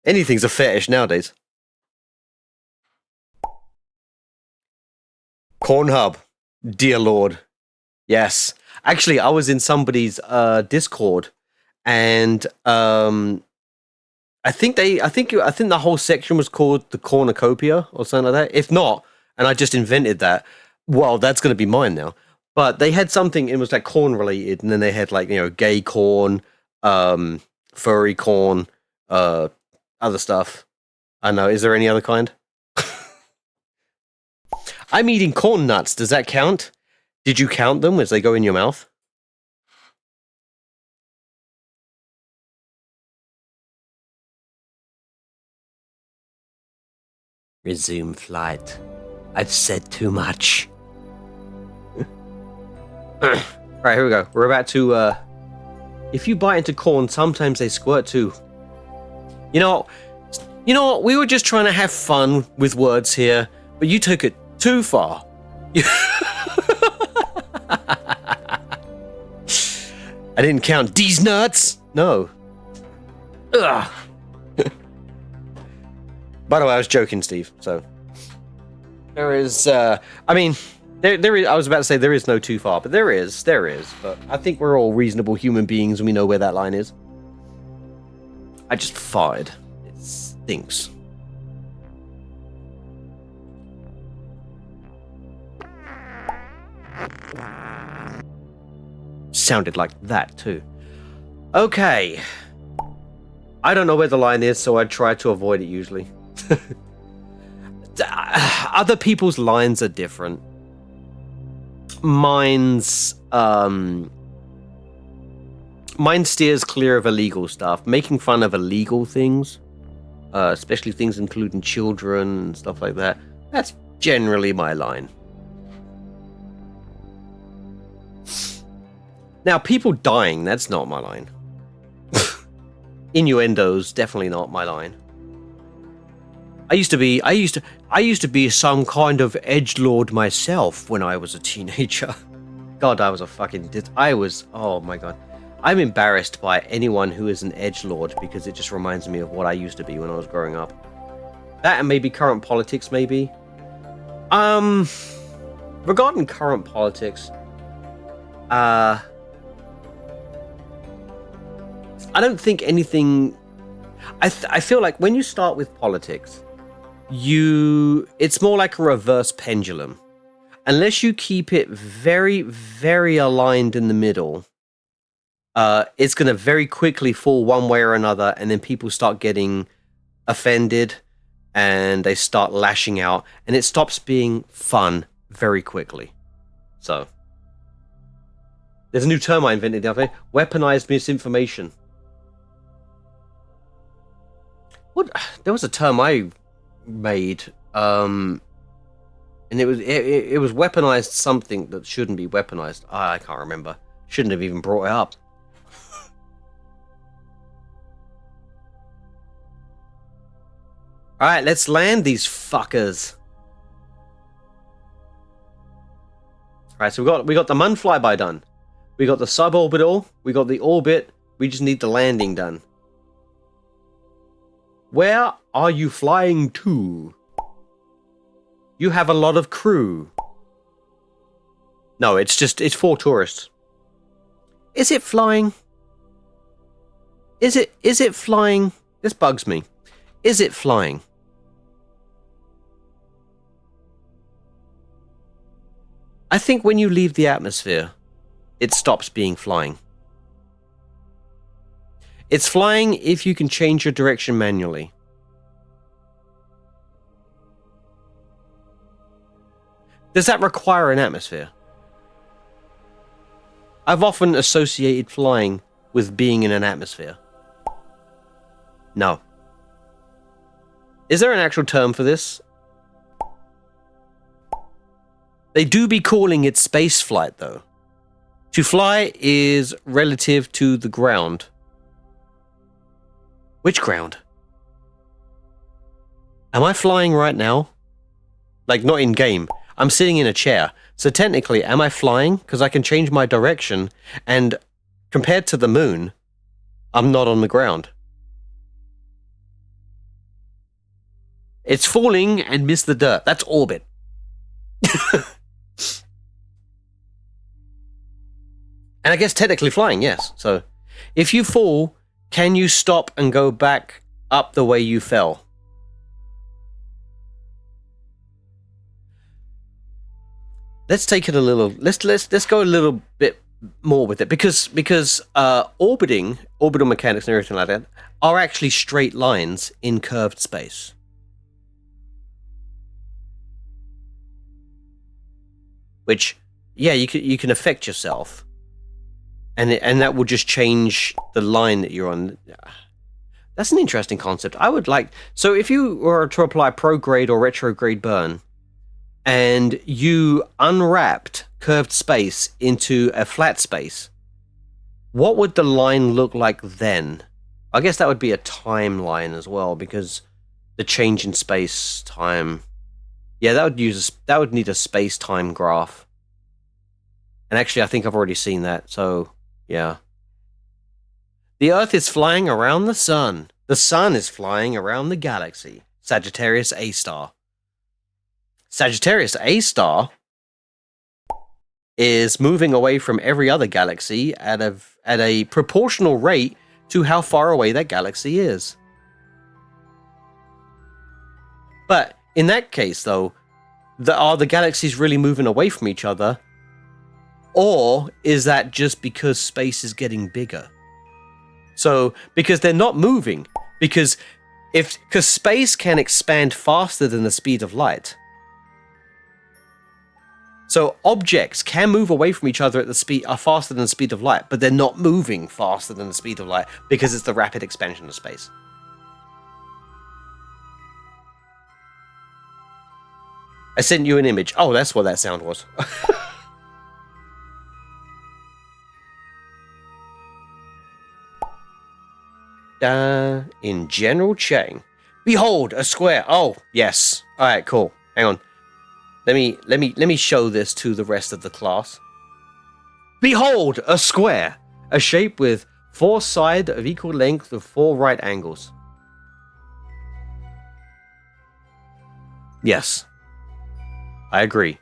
[SPEAKER 1] Anything's a fetish nowadays. Cornhub. Dear Lord. Yes. Actually, I was in somebody's Discord, and I think the whole section was called the Cornucopia or something like that. If not, and I just invented that, well, that's going to be mine now. But they had something, it was like corn related, and then they had like, you know, gay corn, furry corn, other stuff. I know. Is there any other kind? I'm eating corn nuts. Does that count? Did you count them as they go in your mouth? Resume flight. I've said too much. Alright, here we go. We're about to, if you bite into corn, sometimes they squirt too. You know what? We were just trying to have fun with words here, but you took it too far. I didn't count these nuts. No. Ugh. By the way, I was joking, Steve. So there is. I mean, there is. I was about to say there is no too far, but there is. But I think we're all reasonable human beings, and we know where that line is. I just farted. It stinks. Sounded like that too. Okay. I don't know where the line is, so I try to avoid it usually. Other people's lines are different. Mine steers clear of illegal stuff. Making fun of illegal things, especially things including children and stuff like that, that's generally my line. Now, people dying, that's not my line. Innuendos, definitely not my line. I used to be some kind of edgelord myself when I was a teenager. God, I was a fucking oh my god. I'm embarrassed by anyone who is an edgelord because it just reminds me of what I used to be when I was growing up. That and maybe current politics, maybe. Regarding current politics, I don't think anything. I feel like when you start with politics, it's more like a reverse pendulum. Unless you keep it very, very aligned in the middle, it's going to very quickly fall one way or another, and then people start getting offended, and they start lashing out, and it stops being fun very quickly. So, there's a new term I invented the other day: weaponized misinformation. There was a term I made, and it was weaponized something that shouldn't be weaponized. I can't remember. Shouldn't have even brought it up. All right, let's land these fuckers. All right, so we got the Mun flyby done. We got the suborbital. We got the orbit. We just need the landing done. Where are you flying to? You have a lot of crew. No, it's for tourists. Is it flying? Is it flying? This bugs me. Is it flying? I think when you leave the atmosphere, it stops being flying. It's flying if you can change your direction manually. Does that require an atmosphere? I've often associated flying with being in an atmosphere. No. Is there an actual term for this? They do be calling it space flight, though. To fly is relative to the ground. Which ground? Am I flying right now? Like, not in game. I'm sitting in a chair. So technically, am I flying? Because I can change my direction, and compared to the moon, I'm not on the ground. It's falling and missed the dirt. That's orbit. And I guess technically flying, yes. So if you fall, can you stop and go back up the way you fell? Let's take it a little. Let's go a little bit more with it because orbital mechanics and everything like that are actually straight lines in curved space. Which, yeah, you can affect yourself, and that will just change the line that you're on. That's an interesting concept. I would like. So if you were to apply prograde or retrograde burn, and you unwrapped curved space into a flat space, what would the line look like then? I guess that would be a timeline as well, because the change in space time. Yeah, that would need a space-time graph. And actually, I think I've already seen that, so yeah. The Earth is flying around the sun. The sun is flying around the galaxy. Sagittarius A star. Sagittarius A star is moving away from every other galaxy at a proportional rate to how far away that galaxy is. But in that case, though, are the galaxies really moving away from each other? Or is that just because space is getting bigger? So, because they're not moving, because space can expand faster than the speed of light. So objects can move away from each other at the speed faster than the speed of light, but they're not moving faster than the speed of light because it's the rapid expansion of space. I sent you an image. Oh, that's what that sound was. In general chain. Behold, a square. Oh, yes. All right, cool. Hang on. Let me show this to the rest of the class. Behold, a square. A shape with 4 sides of equal length with 4 right angles. Yes. I agree.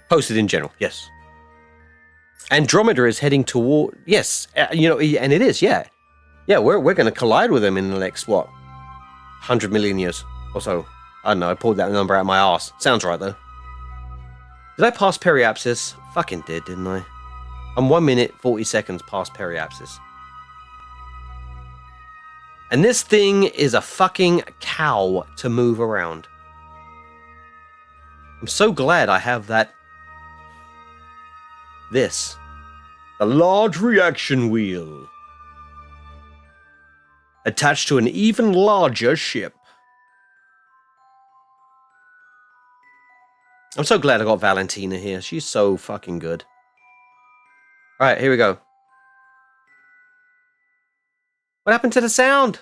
[SPEAKER 1] Posted in general, yes. Andromeda is heading toward, yes, you know, and it is, yeah. Yeah, we're going to collide with them in the next, what, 100 million years or so. I don't know, I pulled that number out of my ass. Sounds right, though. Did I pass periapsis? Fucking did, didn't I? I'm 1 minute, 40 seconds past periapsis. And this thing is a fucking cow to move around. I'm so glad I have that. This. A large reaction wheel. Attached to an even larger ship. I'm so glad I got Valentina here. She's so fucking good. Alright, here we go. What happened to the sound?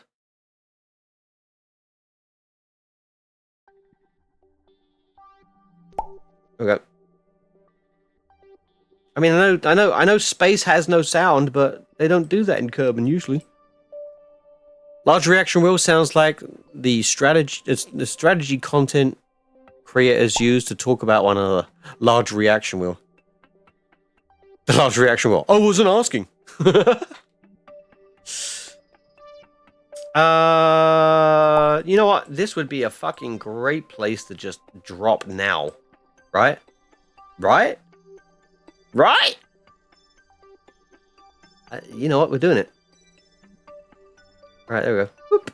[SPEAKER 1] Okay. I mean, I know space has no sound, but they don't do that in Kerbin usually. Large reaction wheel sounds like the strategy content creators use to talk about one another. Large reaction wheel. The large reaction wheel. I wasn't asking. You know what? This would be a fucking great place to just drop now. Right? Right? Right? You know what? We're doing it. Alright, there we go. Whoop.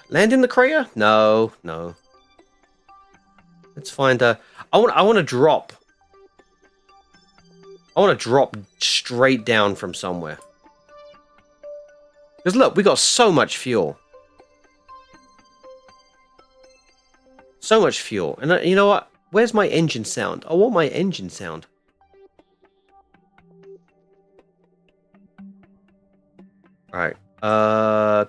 [SPEAKER 1] Land in the crater? No, no. Let's find a... I want to drop. I want to drop straight down from somewhere. Because look, we got so much fuel. So much fuel. And you know what? Where's my engine sound? I want my engine sound. Alright. Yeah,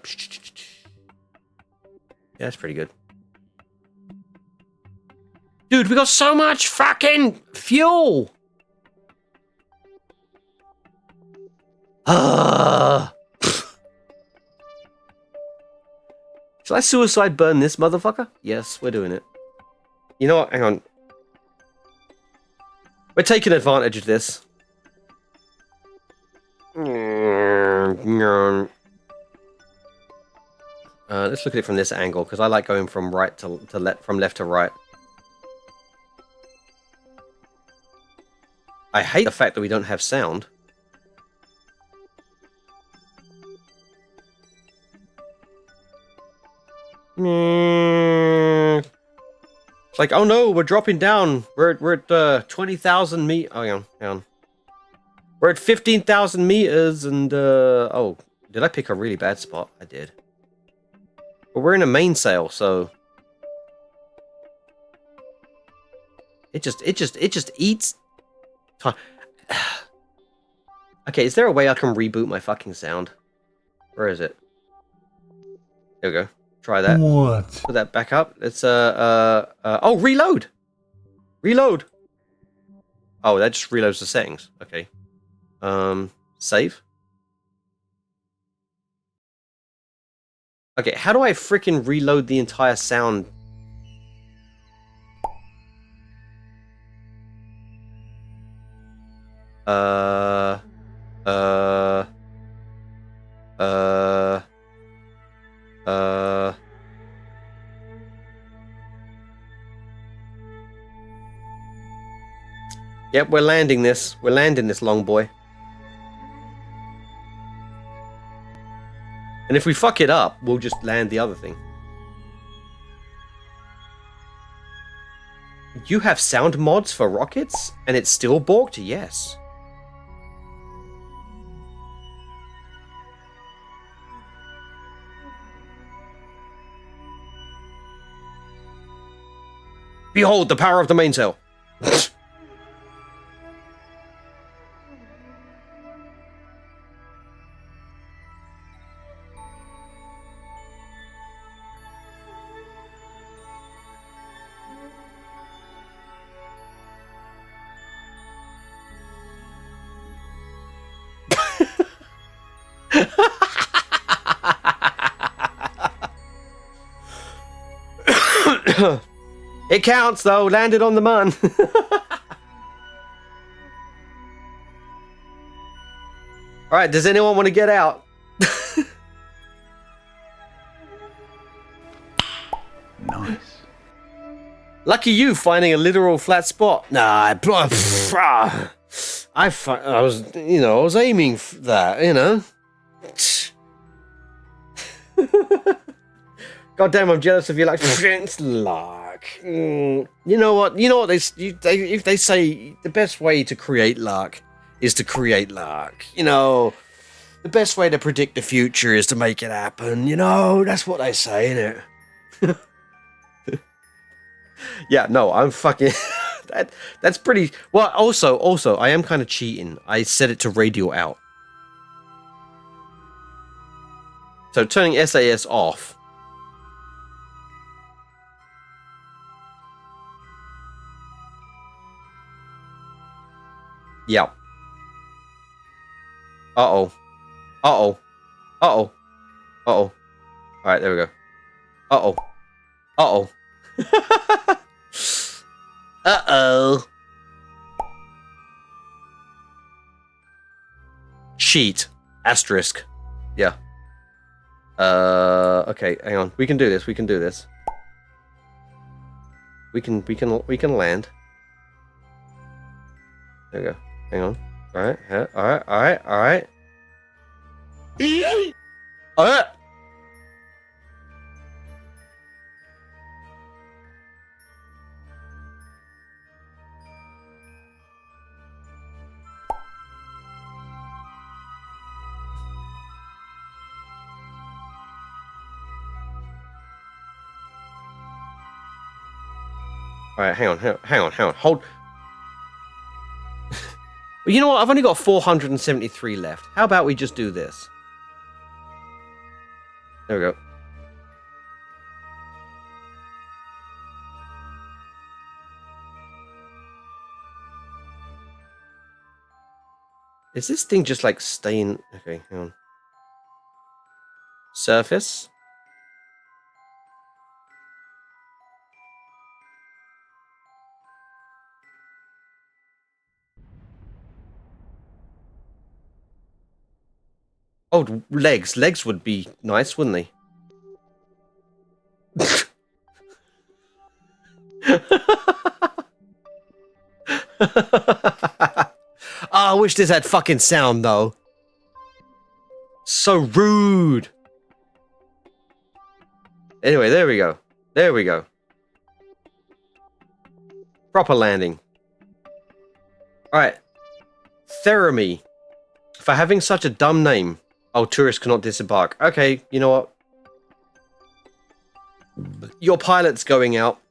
[SPEAKER 1] that's pretty good. Dude, we got so much fucking fuel! Shall I suicide burn this motherfucker? Yes, we're doing it. You know what? Hang on. We're taking advantage of this. Let's look at it from this angle, because I like going from right to left, from left to right. I hate the fact that we don't have sound. It's like, oh no, we're dropping down. We're at 20,000 meters. Oh, hang on. We're at 15,000 meters, and oh, did I pick a really bad spot? I did. But we're in a mainsail, so it just eats time. Okay, is there a way I can reboot my fucking sound? Where is it? There we go. Try that.
[SPEAKER 2] What?
[SPEAKER 1] Put that back up. It's oh, reload. Reload. Oh, that just reloads the settings. Okay. Save. Okay, how do I freaking reload the entire sound? Yep, we're landing this. We're landing this, long boy. And if we fuck it up, we'll just land the other thing. You have sound mods for rockets? And it's still balked? Yes. Behold the power of the mainsail. It counts though, landed on the mun. Alright, does anyone want to get out?
[SPEAKER 2] Nice.
[SPEAKER 1] Lucky you finding a literal flat spot. Nah, I was, I was aiming for that, God damn, I'm jealous of you. Like, it's luck. You know what? If they say the best way to create luck is to create luck. The best way to predict the future is to make it happen. That's what they say, innit? Yeah, no, I'm fucking. That's pretty. Well, also, I am kind of cheating. I set it to radial out. So turning SAS off. Yeah. Uh-oh. Uh-oh. Uh-oh. Uh-oh. Alright, there we go. Uh-oh. Uh-oh. Uh-oh. Cheat. Asterisk. Yeah. Okay, hang on. We can do this. We can do this. We can land. There we go. Hang on. Alright, alright. Alright! Alright, hang on. Hold. Well, you know what? I've only got 473 left. How about we just do this? There we go. Is this thing just like staying? Okay, hang on. Surface. Oh, legs. Legs would be nice, wouldn't they? Oh, I wish this had fucking sound, though. So rude. Anyway, there we go. There we go. Proper landing. Alright. Theramy. For having such a dumb name. Oh, tourists cannot disembark. Okay, you know what? Your pilot's going out.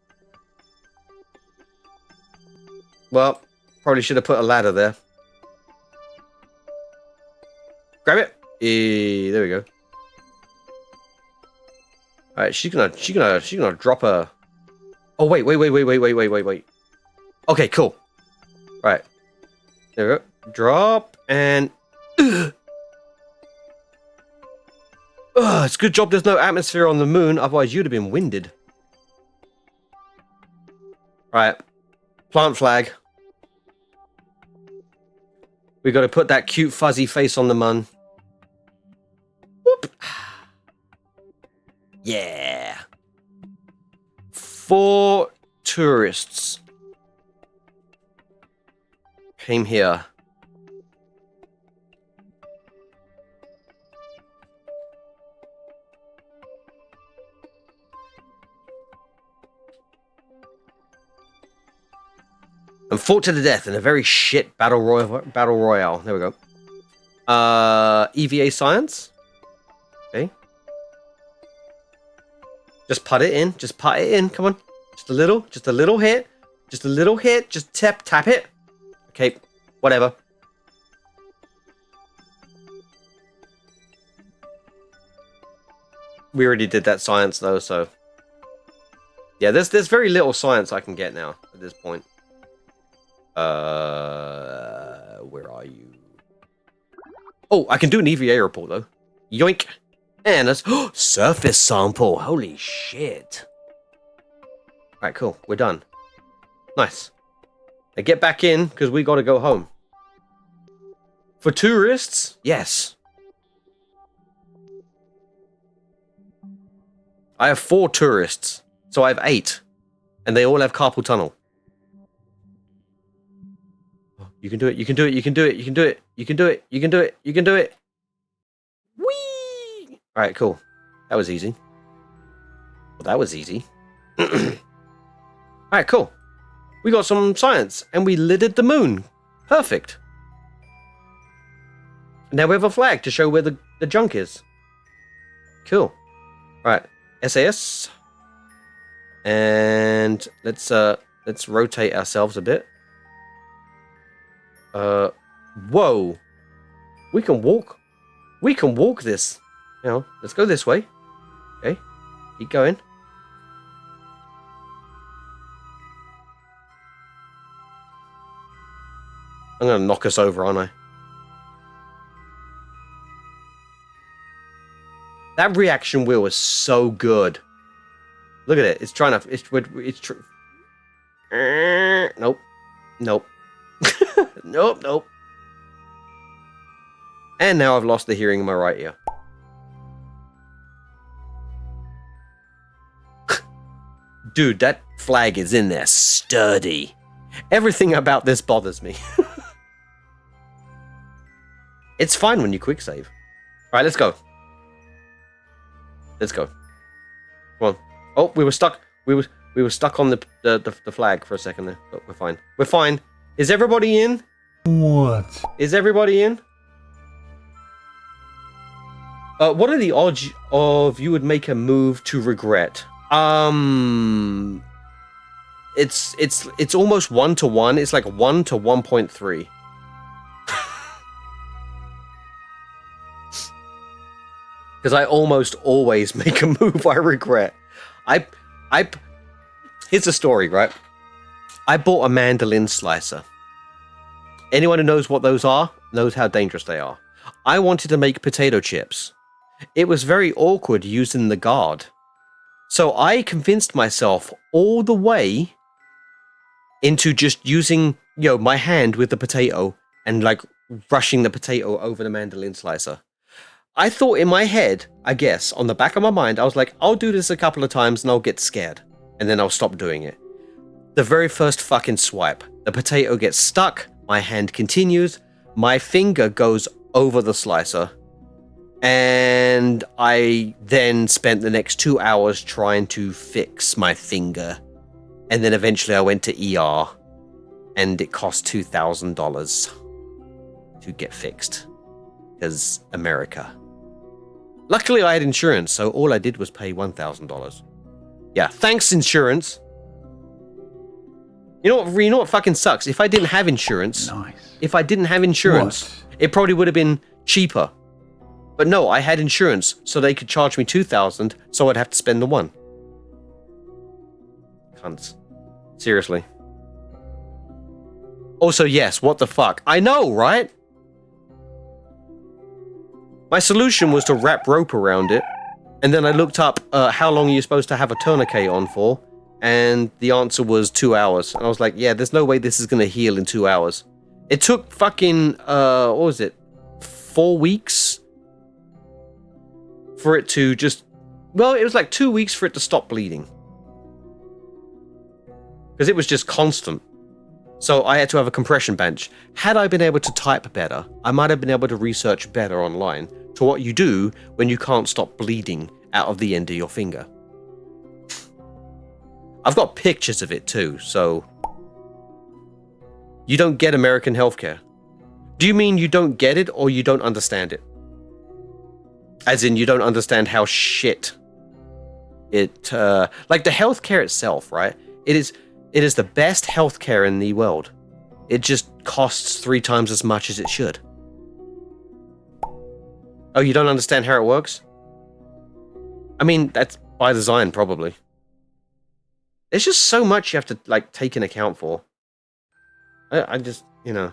[SPEAKER 1] Well, probably should have put a ladder there. Grab it. There we go. All right, she's gonna drop a. Oh wait. Okay, cool. All right. There we go. Drop and. It's a good job there's no atmosphere on the moon, otherwise you'd have been winded. Right. Plant flag. We got to put that cute fuzzy face on the mun. Whoop. Yeah. 4 tourists came here. And fought to the death in a very shit battle royale. There we go. EVA science. Okay. Just put it in. Come on. Just a little hit. Just a little hit. Just tap it. Okay, whatever. We already did that science though, so yeah, there's very little science I can get now at this point. Where are you? Oh, I can do an EVA report though. Yoink. And that's surface sample. Holy shit. Alright, cool. We're done. Nice. Now get back in, because we got to go home. For tourists? Yes. I have 4 tourists. So I have 8. And they all have carpal tunnel. You can do it. You can do it. You can do it. You can do it. You can do it. You can do it. You can do it. Whee! Alright, cool. That was easy. Well, that was easy. Alright, cool. We got some science, and we lidded the moon. Perfect. Now we have a flag to show where the junk is. Cool. Right, SAS. And let's rotate ourselves a bit. Whoa. We can walk. We can walk this. You know, let's go this way. Okay. Keep going. I'm gonna knock us over, aren't I? That reaction wheel is so good. Look at it. It's trying to. Nope. Nope. Nope. Nope. And now I've lost the hearing in my right ear. Dude, that flag is in there sturdy. Everything about this bothers me. It's fine when you quick save. Alright, let's go. Let's go. Come on. Oh, we were stuck. We were stuck on the flag for a second there, but we're fine. We're fine. Is everybody in?
[SPEAKER 2] What?
[SPEAKER 1] Is everybody in? What are the odds of you would make a move to regret? It's almost 1 to 1. It's like 1 to 1.3. Because I almost always make a move I regret. Here's the story, right? I bought a mandolin slicer. Anyone who knows what those are knows how dangerous they are. I wanted to make potato chips. It was very awkward using the guard. So I convinced myself all the way into just using, my hand with the potato and like rushing the potato over the mandolin slicer. I thought in my head, I guess, on the back of my mind, I was like, I'll do this a couple of times and I'll get scared. And then I'll stop doing it. The very first fucking swipe, the potato gets stuck, my hand continues, my finger goes over the slicer, and I then spent the next 2 hours trying to fix my finger. And then eventually I went to ER, and it cost $2,000 to get fixed. Because America. Luckily I had insurance, so all I did was pay $1,000. Yeah, thanks insurance. You know what fucking sucks? If I didn't have insurance, it probably would have been cheaper. But no, I had insurance, so they could charge me $2,000, so I'd have to spend the $1,000. Cunts. Seriously. Also, yes, what the fuck? I know, right? My solution was to wrap rope around it, and then I looked up how long are you supposed to have a tourniquet on for, and the answer was 2 hours. And I was like, yeah, there's no way this is going to heal in 2 hours. It took fucking, what was it, 4 weeks for it to just, well, it was like 2 weeks for it to stop bleeding. Because it was just constant. So I had to have a compression bench. Had I been able to type better, I might have been able to research better online to what you do when you can't stop bleeding out of the end of your finger. I've got pictures of it too, so... You don't get American healthcare. Do you mean you don't get it or you don't understand it? As in you don't understand how shit it... like the healthcare itself, right? It is the best healthcare in the world. It just costs 3 times as much as it should. Oh, you don't understand how it works? I mean, that's by design, probably. There's just so much you have to, like, take into account for. I just, you know.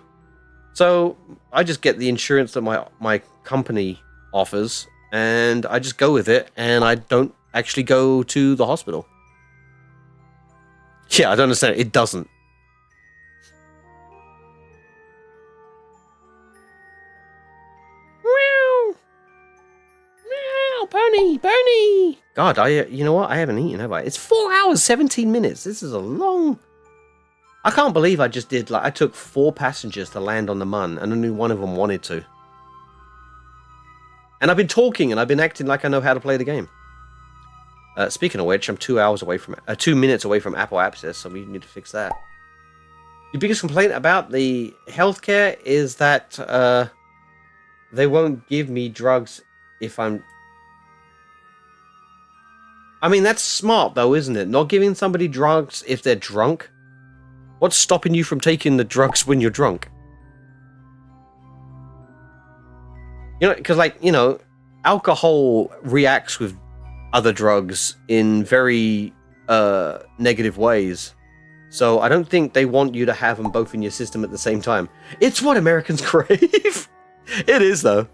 [SPEAKER 1] So, I just get the insurance that my company offers, and I just go with it, and I don't actually go to the hospital. Yeah, I don't understand. It doesn't. Meow! Meow! Pony! God, you know what? I haven't eaten, have I? It's 4 hours, 17 minutes. This is a long... I can't believe I just did, like, I took 4 passengers to land on the Mun, and only one of them wanted to. And I've been talking, and I've been acting like I know how to play the game. Speaking of which, I'm 2 minutes away from Apple Access, so we need to fix that. The biggest complaint about the healthcare is that they won't give me drugs if I'm... I mean, that's smart, though, isn't it? Not giving somebody drugs if they're drunk? What's stopping you from taking the drugs when you're drunk? You know, because, like, you know, alcohol reacts with other drugs in very negative ways. So I don't think they want you to have them both in your system at the same time. It's what Americans crave. It is, though.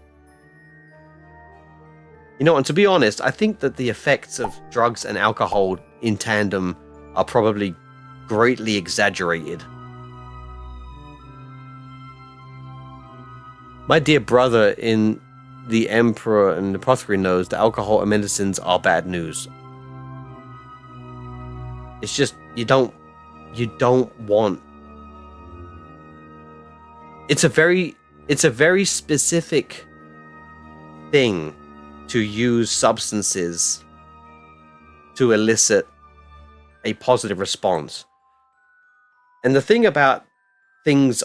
[SPEAKER 1] You know, and to be honest, I think that the effects of drugs and alcohol in tandem are probably greatly exaggerated. My dear brother in The Emperor and the Apothecary knows that alcohol and medicines are bad news. It's just, you don't want... It's a very specific thing to use substances to elicit a positive response. And the thing about things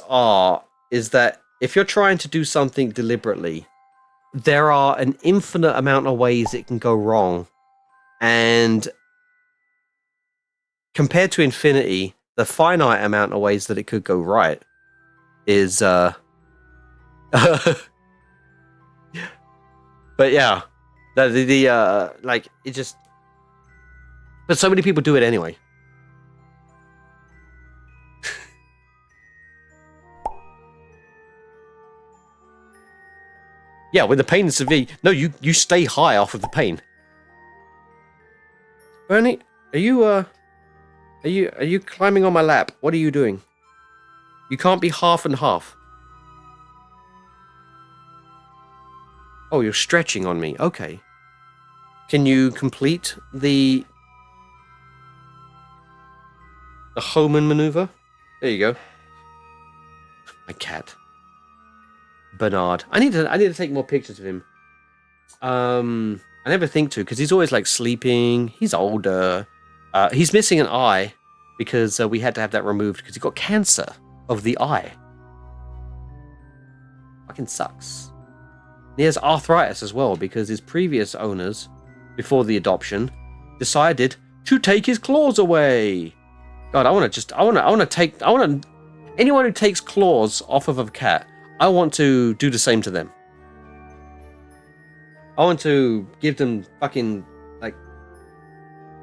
[SPEAKER 1] is that if you're trying to do something deliberately, there are an infinite amount of ways it can go wrong. And compared to infinity, the finite amount of ways that it could go right is but yeah, like, it just... But so many people do it anyway. Yeah, when the pain is severe, no, you stay high off of the pain. Bernie, are you climbing on my lap? What are you doing? You can't be half and half. Oh, you're stretching on me. Okay. Can you complete the Homan maneuver? There you go. My cat. Bernard. I need to take more pictures of him. I never think to, because he's always, like, sleeping. He's older. He's missing an eye because we had to have that removed because he got cancer of the eye. Fucking sucks. He has arthritis as well because his previous owners, before the adoption, decided to take his claws away. God, anyone who takes claws off of a cat, I want to do the same to them. I want to give them fucking, like,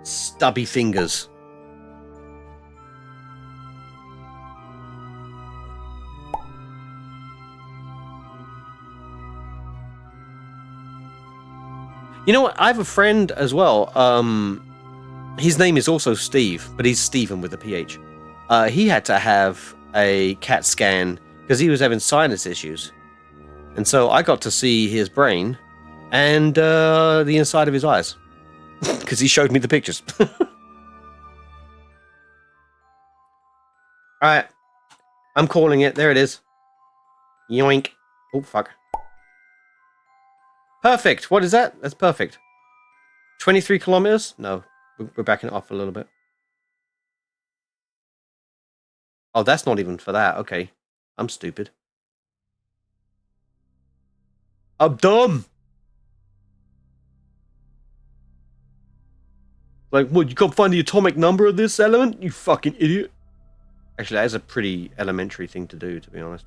[SPEAKER 1] stubby fingers. You know what? I have a friend as well. His name is also Steve, but he's Stephen with a PH. He had to have a CAT scan because he was having sinus issues. And so I got to see his brain and the inside of his eyes because he showed me the pictures. All right. I'm calling it. There it is. Yoink. Oh, fuck. Perfect. What is that? That's perfect. 23 kilometers? No, we're backing it off a little bit. Oh, that's not even for that. Okay. I'm stupid. I'm dumb. Like, what, you can't find the atomic number of this element? You fucking idiot. Actually, that is a pretty elementary thing to do, to be honest.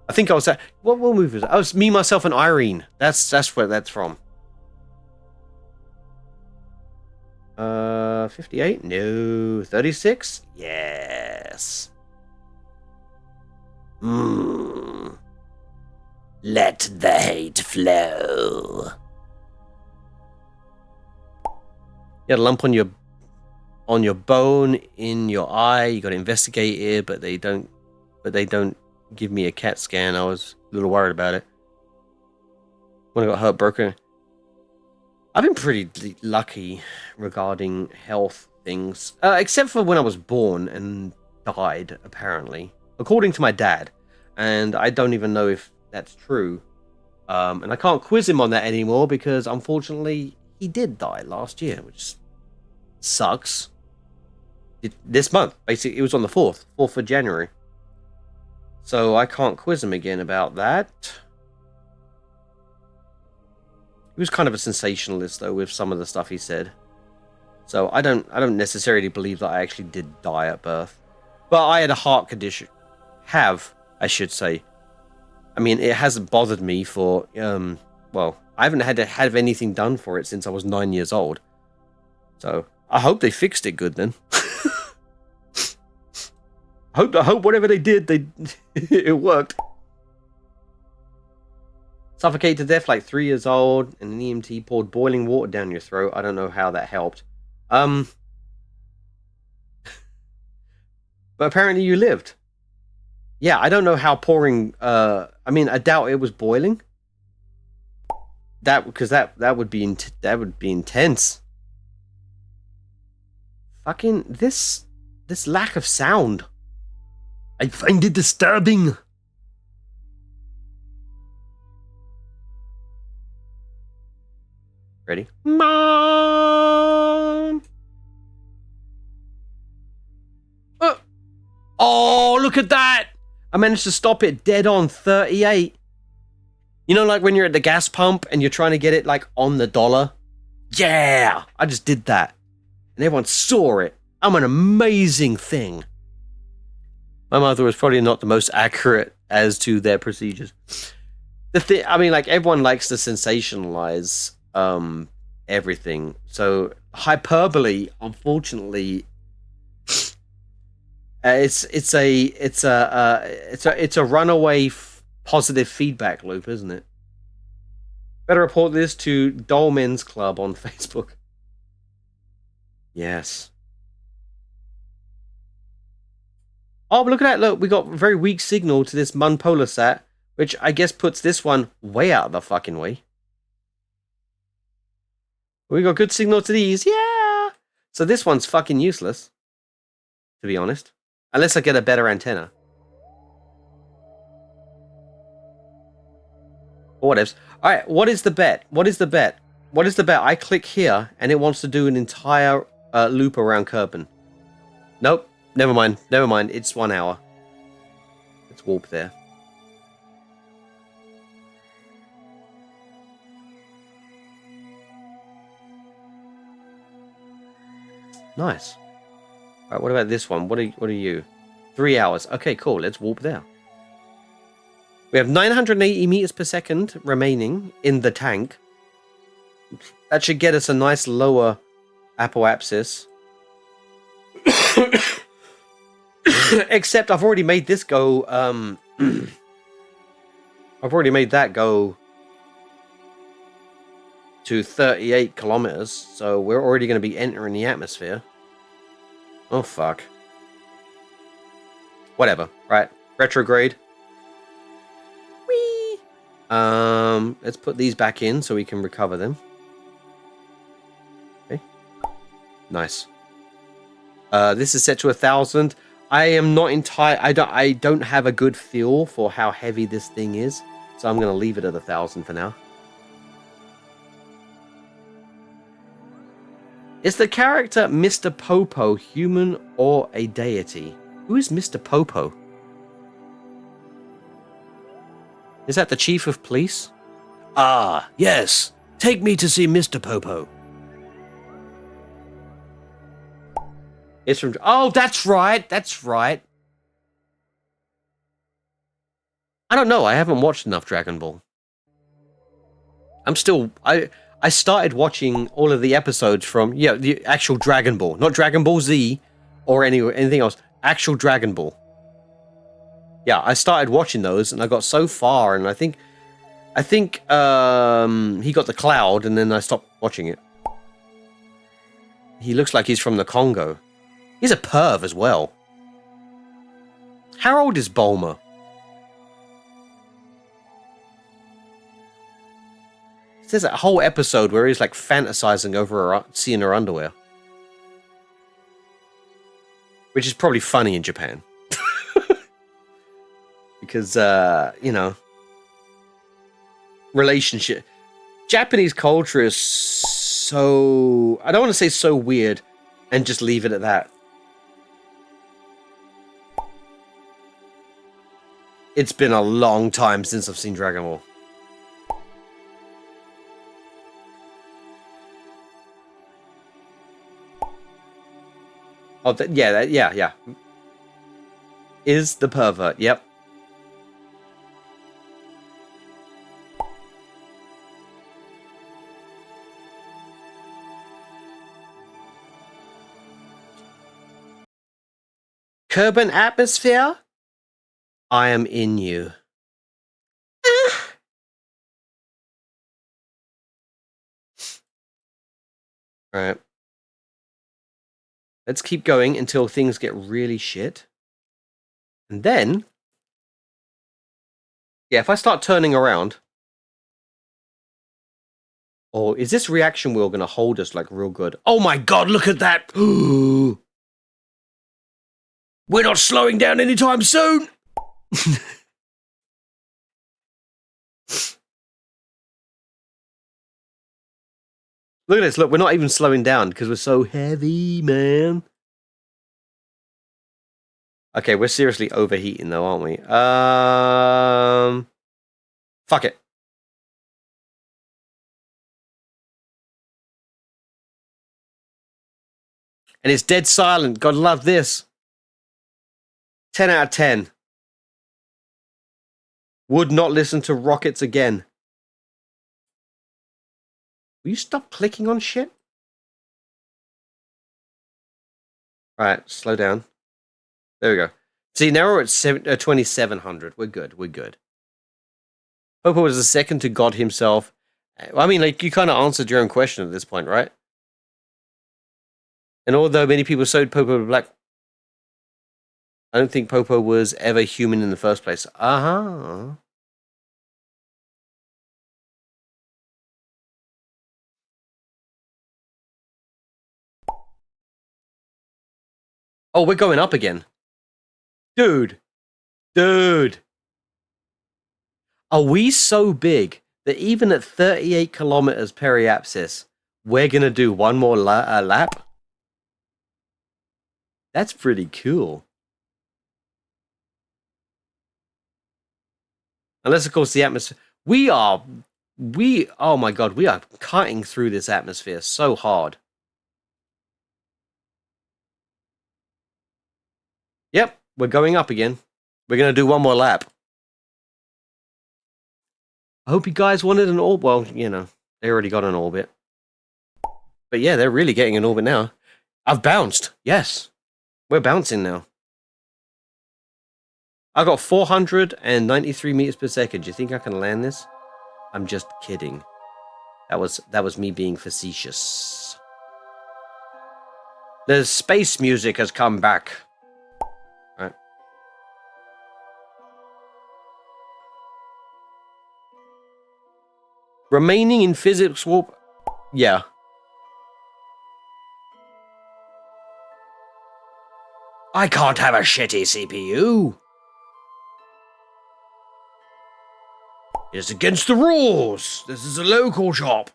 [SPEAKER 1] I think I was at... What movie was it? I was Me, Myself, and Irene. That's where that's from. 58? No. 36? Yes. Let the hate flow. You got a lump on your bone, in your eye. You got to investigate it, but they don't give me a CAT scan. I was a little worried about it when I got hurt, broken. I've been pretty lucky regarding health things, except for when I was born and died, apparently, according to my dad. And I don't even know if that's true. And I can't quiz him on that anymore because, unfortunately, he did die last year, which sucks. This month, basically, it was on the 4th of January. So I can't quiz him again about that. He was kind of a sensationalist, though, with some of the stuff he said. So I don't necessarily believe that I actually did die at birth. But I had a heart condition. I should say. I mean, it hasn't bothered me for, well, I haven't had to have anything done for it since I was 9 years old. So I hope they fixed it good then. I hope whatever they did, it worked. Suffocate to death like 3 years old, and an EMT poured boiling water down your throat. I don't know how that helped. But apparently you lived. Yeah, I don't know how pouring. I mean, I doubt it was boiling. Because that would be intense. Fucking this lack of sound. I find it disturbing. Ready? Mom. Oh, look at that! I managed to stop it dead on 38. You know, like when you're at the gas pump and you're trying to get it like on the dollar? Yeah! I just did that. And everyone saw it. I'm an amazing thing. My mother was probably not the most accurate as to their procedures. I mean, like, everyone likes to sensationalize everything. So hyperbole, unfortunately, it's a runaway positive feedback loop, isn't it? Better report this to Dolmen's Club on Facebook. Yes. Oh, but look at that. Look, we got very weak signal to this Munpolar sat, which I guess puts this one way out of the fucking way. We got good signal to these. Yeah. So this one's fucking useless, to be honest. Unless I get a better antenna. Or whatevs. Alright, what is the bet? What is the bet? What is the bet? I click here, and it wants to do an entire loop around Kerbin. Nope. Never mind. Never mind. It's 1 hour. Let's warp there. Nice. Alright, what about this one? What are you? 3 hours. Okay, cool. Let's warp there. We have 980 meters per second remaining in the tank. That should get us a nice lower apoapsis. Except I've already made this go, I've already made that go to 38 kilometers, so we're already going to be entering the atmosphere. Oh, fuck. Whatever. Right. Retrograde. Whee! Let's put these back in so we can recover them. Okay. Nice. This is set to 1,000. I am not I don't have a good feel for how heavy this thing is, so I'm going to leave it at 1,000 for now. Is the character Mr. Popo human or a deity? Who is Mr. Popo? Is that the chief of police? Ah, yes. Take me to see Mr. Popo. It's from... Oh, that's right. That's right. I don't know. I haven't watched enough Dragon Ball. I'm still... I started watching all of the episodes from... Yeah, the actual Dragon Ball. Not Dragon Ball Z or anything else. Actual Dragon Ball. Yeah, I started watching those and I got so far and I think he got the cloud and then I stopped watching it. He looks like he's from the Congo. He's a perv as well. How old is Bulma? There's a whole episode where he's like fantasizing over her, seeing her underwear. Which is probably funny in Japan. Because, you know, relationship. Japanese culture is so... I don't want to say so weird and just leave it at that. It's been a long time since I've seen Dragon Ball. Oh, yeah. Is the pervert, yep. Urban atmosphere? I am in you. Alright. Let's keep going until things get really shit. And then... Yeah, if I start turning around... Or is this reaction wheel going to hold us like real good? Oh my god, look at that! We're not slowing down anytime soon! Look at this, look, we're not even slowing down because we're so heavy, man. Okay, we're seriously overheating though, aren't we? Fuck it. And it's dead silent. God love this. 10 out of 10. Would not listen to rockets again. Will you stop clicking on shit? Alright, slow down. There we go. See, now we're at 2,700. We're good, we're good. Popo was the second to God himself. I mean, like, you kind of answered your own question at this point, right? And although many people sewed Popo black, I don't think Popo was ever human in the first place. Uh-huh. Oh, we're going up again. Dude. Dude. Are we so big that even at 38 kilometers periapsis, we're going to do one more lap? That's pretty cool. Unless, of course, the atmosphere... oh my god, we are cutting through this atmosphere so hard. Yep, we're going up again. We're going to do one more lap. I hope you guys wanted an orbit. Well, you know, they already got an orbit. But yeah, they're really getting an orbit now. I've bounced. Yes. We're bouncing now. I got 493 meters per second. Do you think I can land this? I'm just kidding. That was me being facetious. The space music has come back. All right. Remaining in physics warp. Yeah. I can't have a shitty CPU. It's against the rules. This is a local shop.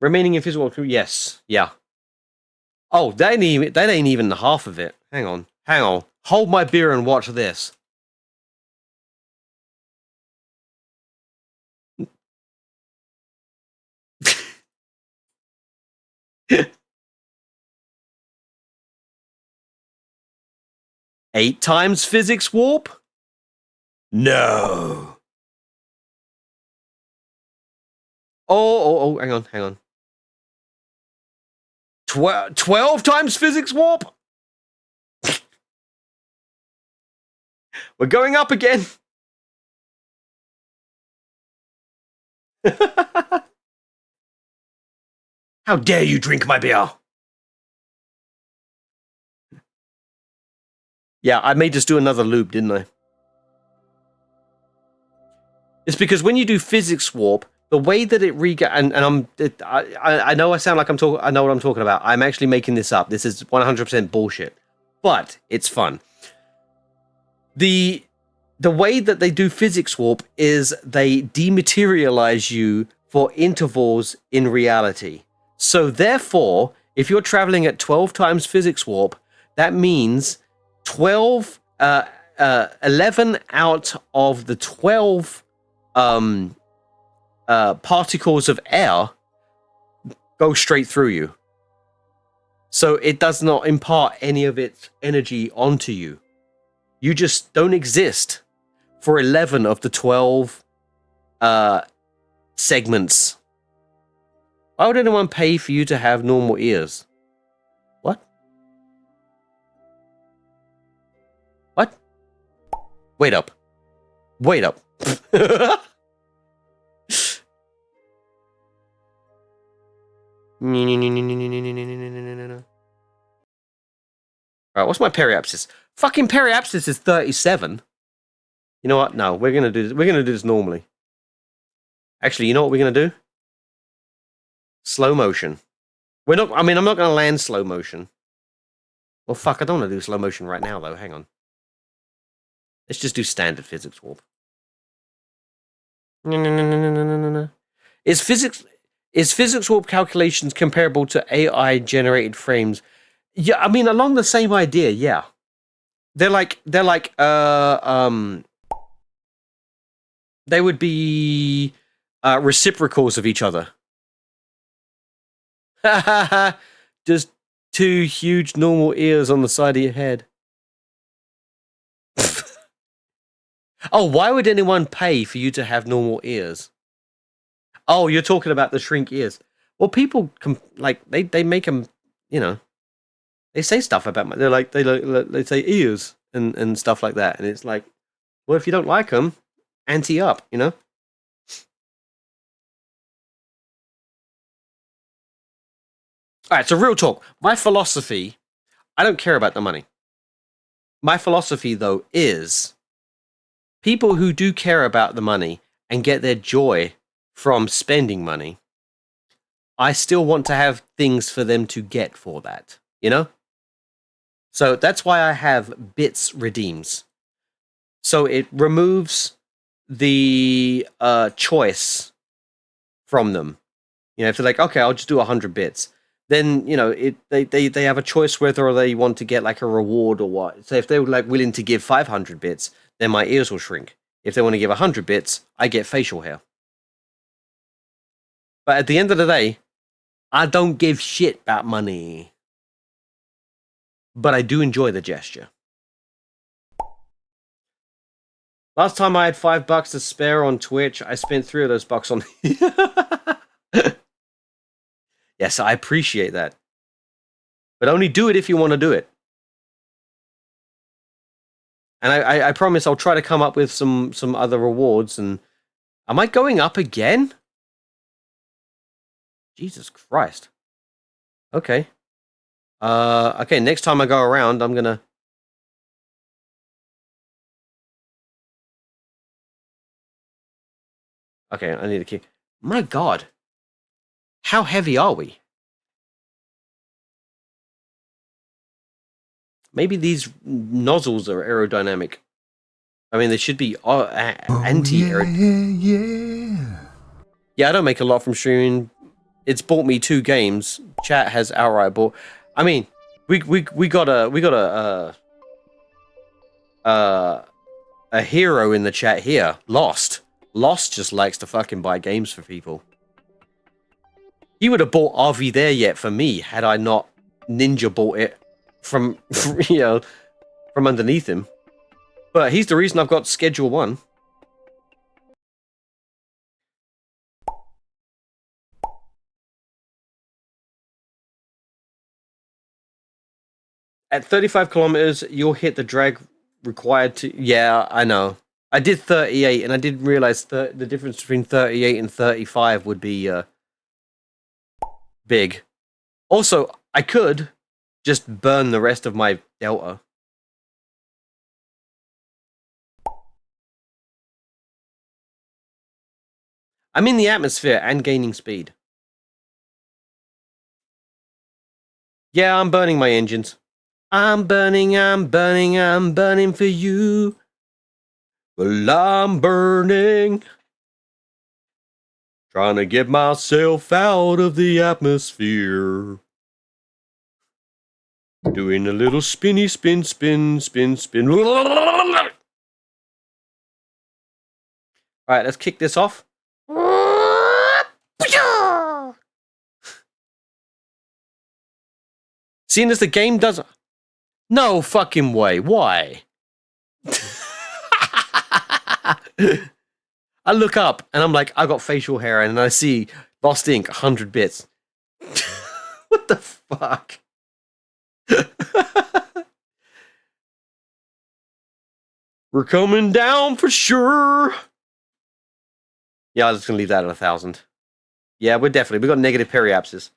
[SPEAKER 1] Remaining in physical. Yes. Yeah. Oh, that ain't even the half of it. Hang on. Hang on. Hold my beer and watch this. Eight times physics warp? No. Oh, hang on. 12 times physics warp? We're going up again. How dare you drink my beer? Yeah, I may just do another loop, didn't I? It's because when you do physics warp, the way that it I know I sound like I know what I'm talking about. I'm actually making this up. This is 100% bullshit, but it's fun. The way that they do physics warp is they dematerialize you for intervals in reality. So therefore, if you're traveling at 12 times physics warp, that means 11 out of the 12 particles of air go straight through you. So it does not impart any of its energy onto you. You just don't exist for 11 of the 12 segments. Why would anyone pay for you to have normal ears? What? What? Wait up. Wait up. Alright, what's my periapsis? Fucking periapsis is 37. You know what? No, we're gonna do this normally. Actually, you know what we're gonna do? Slow motion. I'm not gonna land slow motion. Well, fuck, I don't want to do slow motion right now, though. Hang on. Let's just do standard physics warp. No. Is physics warp calculations comparable to AI generated frames? Yeah, I mean, along the same idea, yeah. They're like they would be reciprocals of each other. Just two huge normal ears on the side of your head. Oh, why would anyone pay for you to have normal ears? Oh, you're talking about the shrink ears. Well, people they make them, you know. They say stuff about they say ears and stuff like that, and it's like, well, if you don't like them, ante up, you know. All right, so real talk. My philosophy, I don't care about the money. My philosophy, though, is people who do care about the money and get their joy from spending money, I still want to have things for them to get for that, you know? So that's why I have bits redeems. So it removes the choice from them. You know, if they're like, okay, I'll just do 100 bits. Then, you know, they have a choice whether they want to get like a reward or what. So if they're like willing to give 500 bits, then my ears will shrink. If they want to give 100 bits, I get facial hair. But at the end of the day, I don't give shit about money. But I do enjoy the gesture. Last time I had $5 to spare on Twitch, I spent 3 of those bucks on... Yes, I appreciate that. But only do it if you want to do it. And I promise I'll try to come up with some other rewards. And am I going up again? Jesus Christ. Okay. Okay, next time I go around, I'm gonna... Okay, I need a key. My God. How heavy are we? Maybe these nozzles are aerodynamic. I mean, they should be anti-aerodynamic.
[SPEAKER 2] Yeah.
[SPEAKER 1] Yeah, I don't make a lot from streaming. It's bought me 2 games. Chat has outright bought. I mean, we got a hero in the chat here. Lost just likes to fucking buy games for people. He would have bought RV there yet for me had I not ninja bought it from from underneath him. But he's the reason I've got Schedule 1. At 35 kilometers, you'll hit the drag required to... Yeah, I know. I did 38, and I didn't realize the difference between 38 and 35 would be big. Also, I could just burn the rest of my delta. I'm in the atmosphere and gaining speed. Yeah, I'm burning my engines. I'm burning for you. Well, I'm burning. Trying to get myself out of the atmosphere. Doing a little spinny spin, spin, spin, spin. Alright, let's kick this off. Seeing as the game doesn't... No fucking way. Why? I look up and I'm like, I got facial hair and I see Lost Ink 100 bits. What the fuck? We're coming down for sure. Yeah, I'm just gonna leave that at 1,000. Yeah, we got negative periapsis.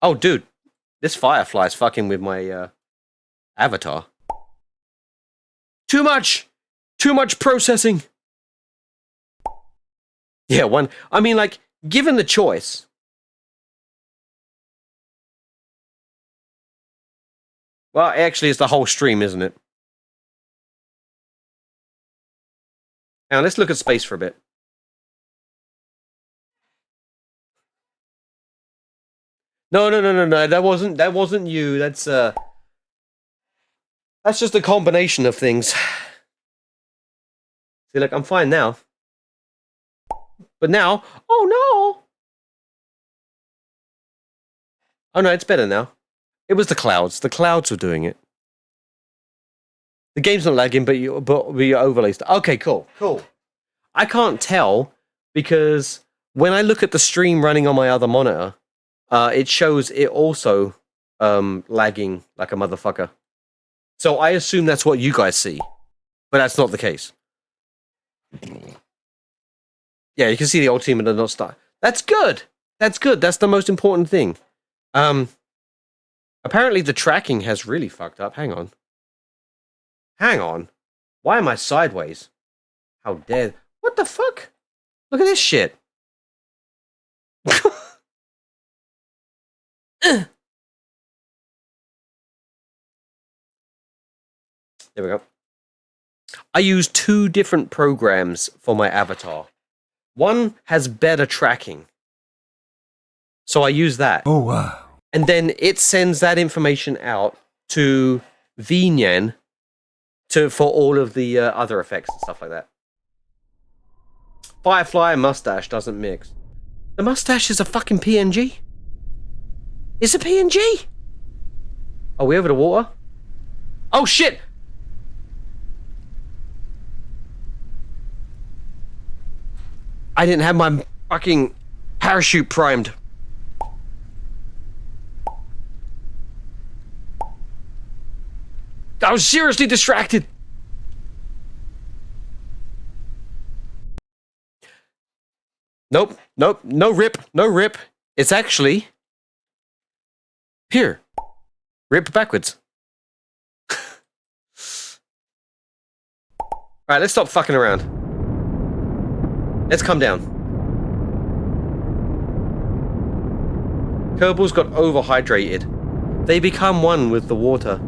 [SPEAKER 1] Oh, dude, this firefly's fucking with my avatar. Too much processing. Yeah, I mean, like, given the choice. Well, actually, it's the whole stream, isn't it? Now, let's look at space for a bit. No. That wasn't you. That's just a combination of things. See, look, I'm fine now. But now, oh no! Oh no, it's better now. It was the clouds. The clouds were doing it. The game's not lagging, but your overlay stuff. Okay, cool. I can't tell because when I look at the stream running on my other monitor, it shows it also lagging like a motherfucker. So I assume that's what you guys see, but that's not the case. Yeah, you can see the ultimate did not start. That's good. That's the most important thing. Apparently the tracking has really fucked up. Hang on. Why am I sideways? How dare... What the fuck? Look at this shit. There we go. I use 2 different programs for my avatar. One has better tracking. So I use that.
[SPEAKER 2] Oh, wow.
[SPEAKER 1] And then it sends that information out to VNyan for all of the other effects and stuff like that. Firefly and mustache doesn't mix. The mustache is a fucking PNG? It's a PNG? Are we over the water? Oh shit! I didn't have my fucking parachute primed. I was seriously distracted. Nope, no rip. It's actually here. Rip backwards. Alright, let's stop fucking around. Let's come down. Kerbals got overhydrated. They become one with the water.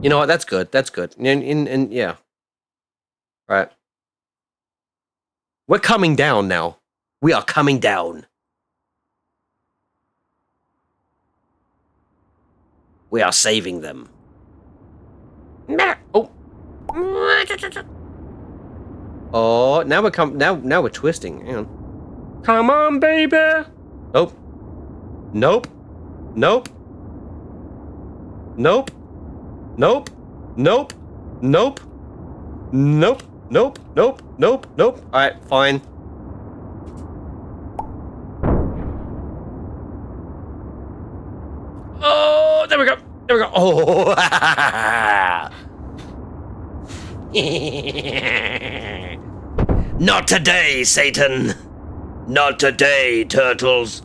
[SPEAKER 1] You know what? That's good. That's good. And yeah. Right. We're coming down now. We are coming down. We are saving them. Oh. Oh, now we're twisting. Hang on. Come on, baby. Nope. Nope. Nope. Nope. Nope. Nope. Nope. Nope. Nope. Nope. Nope. Nope. Alright, fine. Oh, there we go. There we go. Oh. Not today, Satan. Not today, turtles.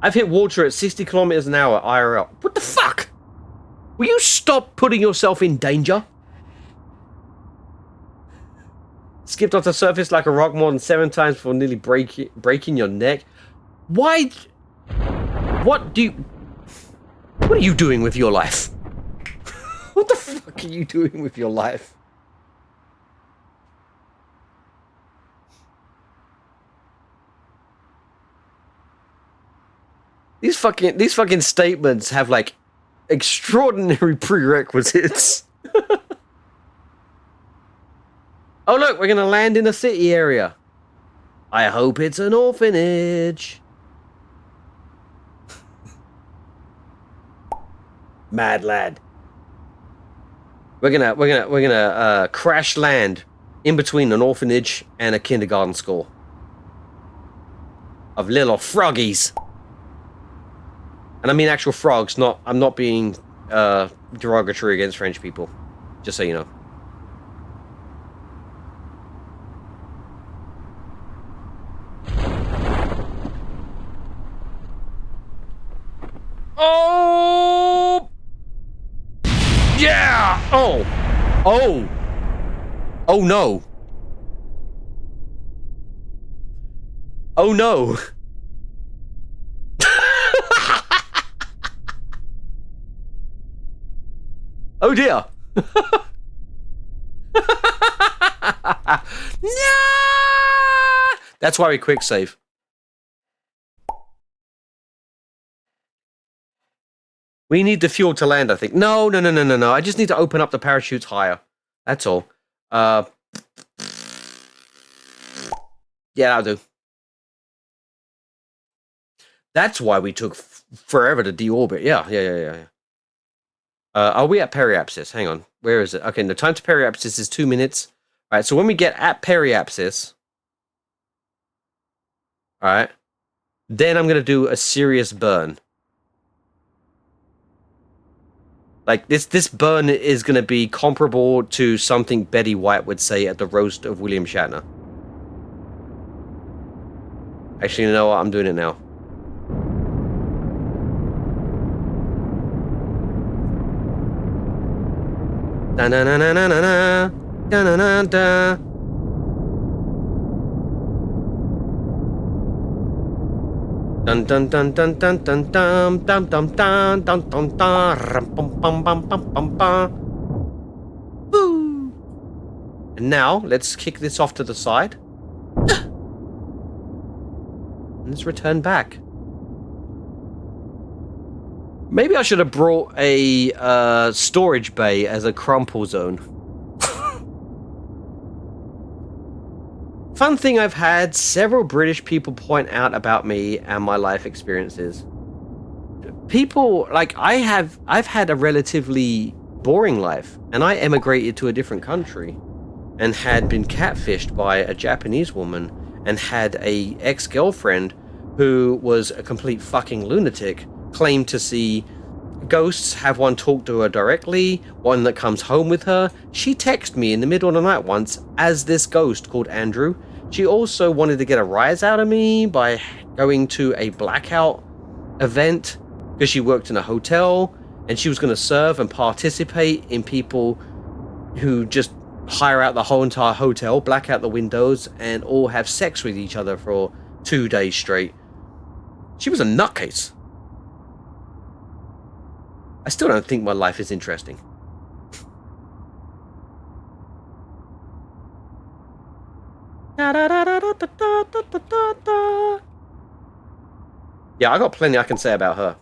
[SPEAKER 1] I've hit water at 60 kilometers an hour IRL. What the fuck? Will you stop putting yourself in danger? Skipped off the surface like a rock more than 7 times before nearly breaking your neck. Why? What are you doing with your life? What the fuck are you doing with your life? These fucking statements have like extraordinary prerequisites. Oh look, we're gonna land in a city area. I hope it's an orphanage. Mad lad. We're gonna crash land in between an orphanage and a kindergarten school of little froggies. And I mean actual frogs, I'm not being derogatory against French people. Just so you know. Oh! Yeah! Oh! Oh! Oh no! Oh no! Oh dear! No! That's why we quick save. We need the fuel to land, I think. No. I just need to open up the parachutes higher. That's all. Yeah, that'll do. That's why we took forever to deorbit. Yeah. Are we at periapsis? Hang on. Where is it? Okay, the time to periapsis is 2 minutes. All right, so when we get at periapsis, all right, then I'm going to do a serious burn. Like, this burn is going to be comparable to something Betty White would say at the roast of William Shatner. Actually, you know what? I'm doing it now. Da-na-na-na-na-na. Da-na-na-da. Dun dun dun dun dun dun dun dun dun dun dun dun dun bum bum bum bum bum bum. Woo! And now let's kick this off to the side. And let's return back. Maybe I should have brought a storage bay as a crumple zone. Fun thing I've had several British people point out about me and my life experiences. People, like, I've had a relatively boring life, and I emigrated to a different country and had been catfished by a Japanese woman and had a ex-girlfriend who was a complete fucking lunatic, claimed to see ghosts, have one talk to her directly, one that comes home with her. She texted me in the middle of the night once as this ghost called Andrew. She also wanted to get a rise out of me by going to a blackout event because she worked in a hotel and she was going to serve and participate in people who just hire out the whole entire hotel, black out the windows, and all have sex with each other for 2 days straight. She was a nutcase. I still don't think my life is interesting. Yeah, I got plenty I can say about her.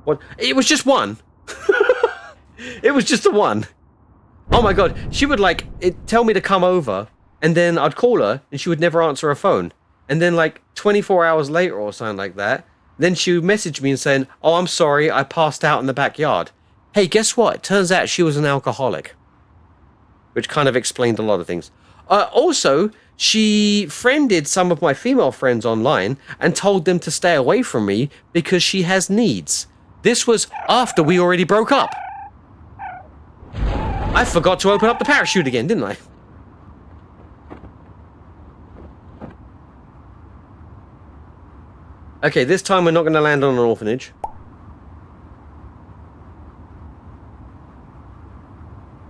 [SPEAKER 1] What? It was just one. It was just the one. Oh my god, she would like tell me to come over, and then I'd call her, and she would never answer her phone. And then like 24 hours later or something like that, then she would message me and saying, "Oh, I'm sorry, I passed out in the backyard." Hey, guess what? It turns out she was an alcoholic, which kind of explained a lot of things. Also, she friended some of my female friends online and told them to stay away from me because she has needs. This was after we already broke up. I forgot to open up the parachute again, didn't I? Okay, this time we're not going to land on an orphanage.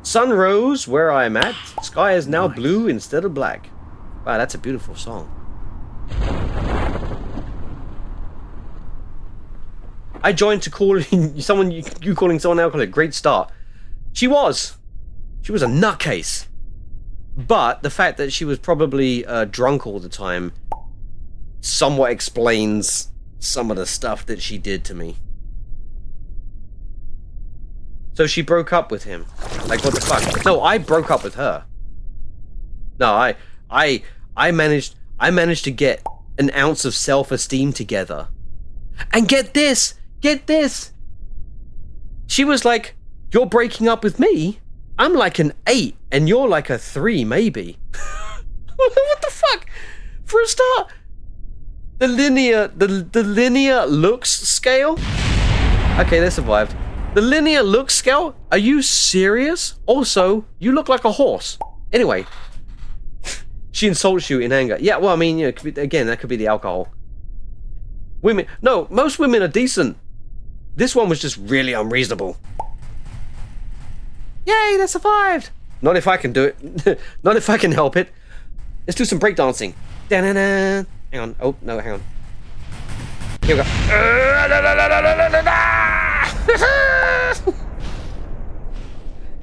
[SPEAKER 1] Sun rose where I'm at. Sky is now blue instead of black. Wow, that's a beautiful song. I joined to calling someone you calling someone alcoholic. Great start. She was a nutcase. But the fact that she was probably drunk all the time somewhat explains some of the stuff that she did to me. So she broke up with him. Like, what the fuck? No, I broke up with her. No, I managed to get an ounce of self-esteem together. And get this! She was like, "You're breaking up with me? I'm like an 8, and you're like a 3, maybe." What the fuck? For a start, the linear looks scale? Okay, they survived. The linear looks scale? Are you serious? Also, you look like a horse. Anyway, she insults you in anger. Yeah, well, I mean, you know, could be, again, that could be the alcohol. Women, no, most women are decent. This one was just really unreasonable. Yay, they survived. Not if I can do it. Not if I can help it. Let's do some breakdancing. Da-na-na. Hang on. Oh, no, hang on. Here we go.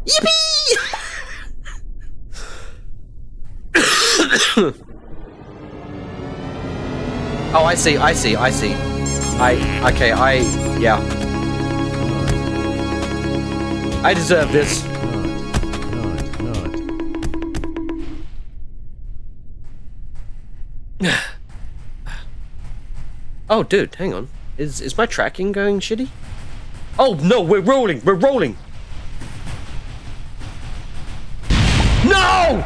[SPEAKER 1] Yippee! Oh, I see. Yeah. I deserve this. Oh, dude, hang on. Is my tracking going shitty? Oh, no, we're rolling! No!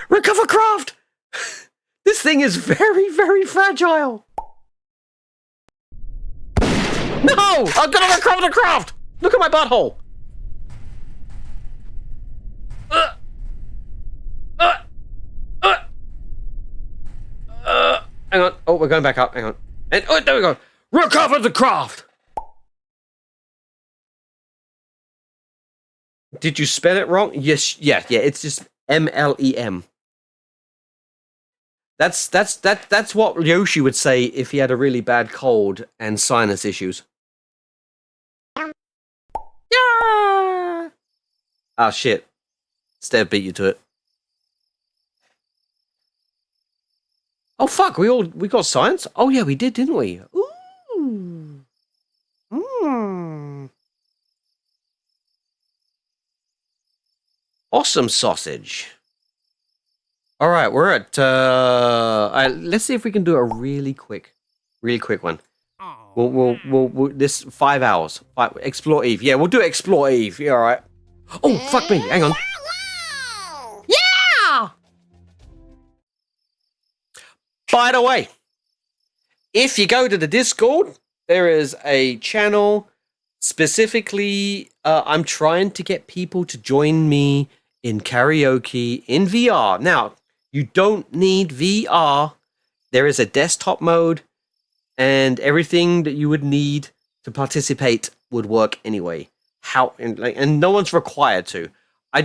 [SPEAKER 1] Recover craft! This thing is very, very fragile. No! I'm gonna recover the craft! Look at my butthole! Hang on. Oh, we're going back up. Hang on. And, oh, there we go. Recover the craft! Did you spell it wrong? Yes, yeah, it's just MLEM. That's what Yoshi would say if he had a really bad cold and sinus issues. Yeah! Ah, shit. Stev beat you to it. Oh, fuck, we got science? Oh, yeah, we did, didn't we? Ooh. Mmm. Awesome sausage. All right, we're at, let's see if we can do a really quick one. We'll this 5 hours. Explore Eve. Yeah, we'll do Explore Eve. Yeah, all right. Oh, fuck me. Hang on. Yeah! By the way, if you go to the Discord, there is a channel specifically, I'm trying to get people to join me in karaoke in VR. Now, you don't need VR. There is a desktop mode, and everything that you would need to participate would work anyway. how, and no one's required to. I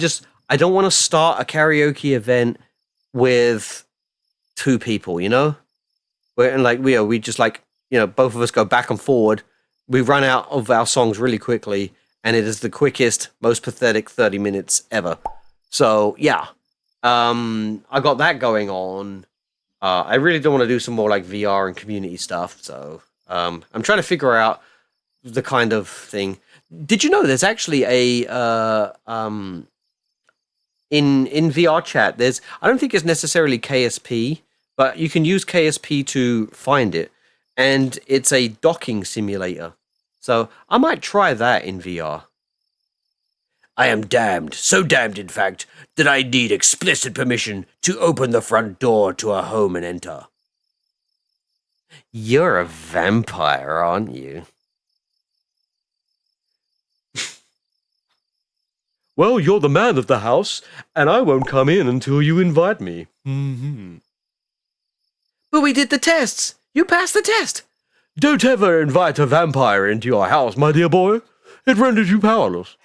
[SPEAKER 1] don't want to start a karaoke event with 2 people, you know? Where like we just like, you know, both of us go back and forward. We run out of our songs really quickly, and it is the quickest, most pathetic 30 minutes ever. So yeah, I got that going on. I really don't want to do some more like VR and community stuff. So I'm trying to figure out the kind of thing. Did you know there's actually a in VR chat? There's, I don't think it's necessarily KSP, but you can use KSP to find it, and it's a docking simulator. So I might try that in VR. I am damned, so damned in fact, that I need explicit permission to open the front door to a home and enter. You're a vampire, aren't you? Well, you're the man of the house, and I won't come in until you invite me. Mm-hmm. But we did the tests. You passed the test. Don't ever invite a vampire into your house, my dear boy. It renders you powerless.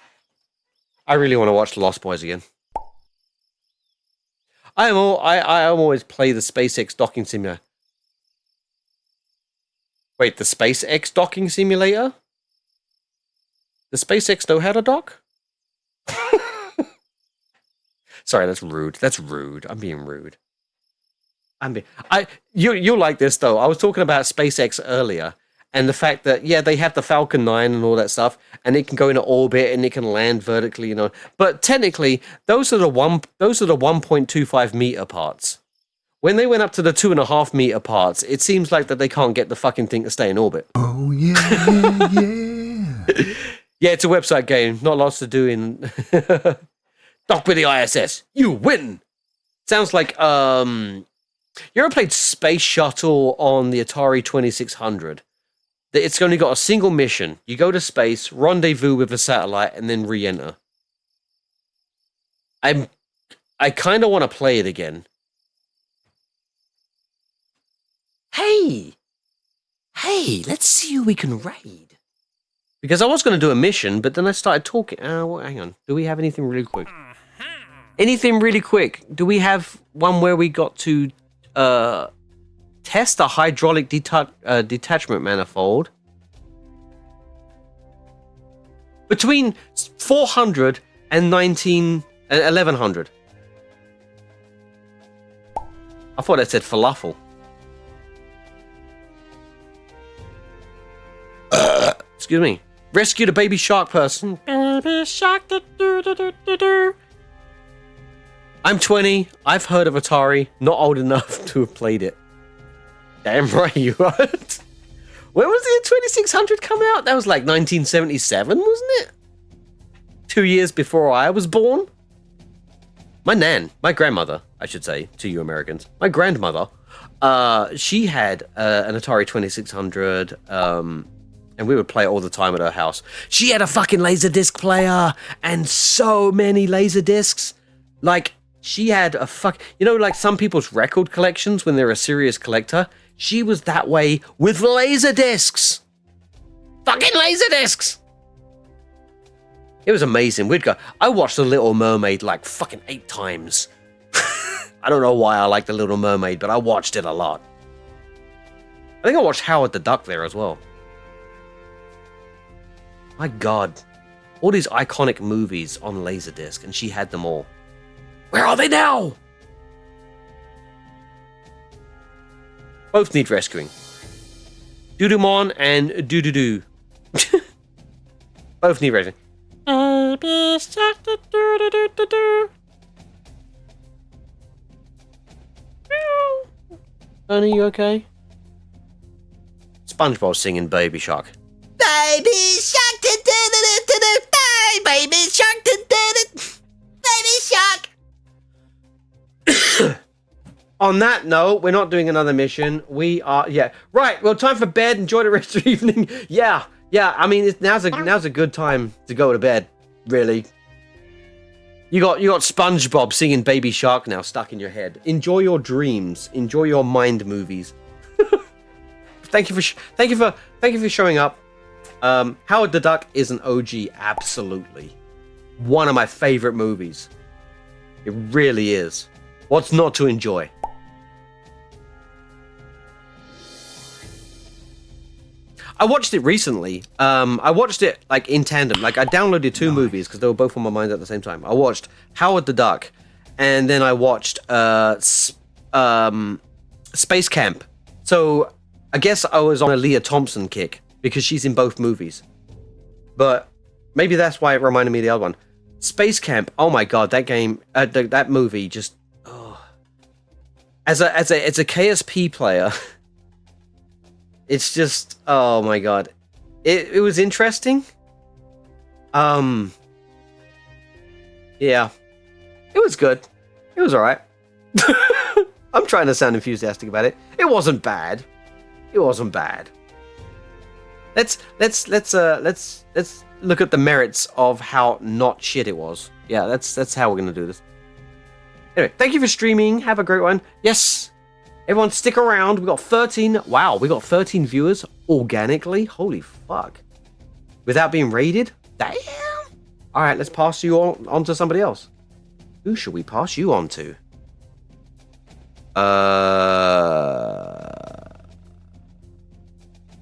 [SPEAKER 1] I really want to watch The Lost Boys again. I always play the SpaceX docking simulator. Wait, the SpaceX docking simulator? Does SpaceX know how to dock? Sorry, that's rude. That's rude. I'm being rude. You'll like this though. I was talking about SpaceX earlier, and the fact that they have the Falcon 9 and all that stuff, and it can go into orbit and it can land vertically, you know. But technically, those are the 1.25 meter parts. When they went up to the 2.5 meter parts, it seems like that they can't get the fucking thing to stay in orbit.
[SPEAKER 2] Oh, yeah.
[SPEAKER 1] Yeah, it's a website game. Not lots to do in Dock with the ISS. You win. Sounds like you ever played Space Shuttle on the Atari 2600? It's only got a single mission. You go to space, rendezvous with a satellite, and then re-enter. I kind of want to play it again. Hey, let's see who we can raid. Because I was going to do a mission, but then I started talking. Well, hang on. Do we have anything really quick? Anything really quick? Do we have one where we got to test a hydraulic detachment manifold? Between 400 and 1100. I thought it said falafel. Excuse me. Rescue the baby shark person. Baby shark. I'm 20. I've heard of Atari. Not old enough to have played it. Damn right you are. When was the 2600 come out? That was like 1977, wasn't it? 2 years before I was born. My grandmother, I should say, to you Americans. My grandmother, she had an Atari 2600, and we would play it all the time at her house. She had a fucking Laserdisc player and so many Laserdiscs. Like, she had a like some people's record collections when they're a serious collector. She was that way with Laserdiscs. Fucking Laserdiscs. It was amazing. I watched The Little Mermaid like fucking 8 times. I don't know why I like The Little Mermaid, but I watched it a lot. I think I watched Howard the Duck there as well. My God. All these iconic movies on Laserdisc, and she had them all. Where are they now? Both need rescuing. Doodumon and Doodoo. Both need rescuing. Baby shark, do. Honey, you okay? SpongeBob singing Baby Shark. Baby shark, do. Baby shark, do. Baby shark. On that note, we're not doing another mission. We are, right. Well, time for bed. Enjoy the rest of the evening. Yeah. I mean, now's a good time to go to bed. Really. You got SpongeBob singing Baby Shark now stuck in your head. Enjoy your dreams. Enjoy your mind movies. Thank you for showing up. Howard the Duck is an OG, absolutely. One of my favorite movies. It really is. What's not to enjoy? I watched it recently. I watched it like in tandem. Like I downloaded two movies because they were both on my mind at the same time. I watched Howard the Duck, and then I watched Space Camp. So I guess I was on a Leah Thompson kick because she's in both movies. But maybe that's why it reminded me of the other one. Space Camp. Oh my god, that game, that movie just. Oh. As a KSP player. It's just, oh my god. It was interesting. Yeah. It was good. It was alright. I'm trying to sound enthusiastic about it. It wasn't bad. It wasn't bad. Let's look at the merits of how not shit it was. Yeah, that's how we're gonna do this. Anyway, thank you for streaming. Have a great one. Yes. Everyone stick around. We got 13. Wow, we got 13 viewers organically. Holy fuck. Without being raided? Damn. Alright, let's pass you on to somebody else. Who should we pass you on to?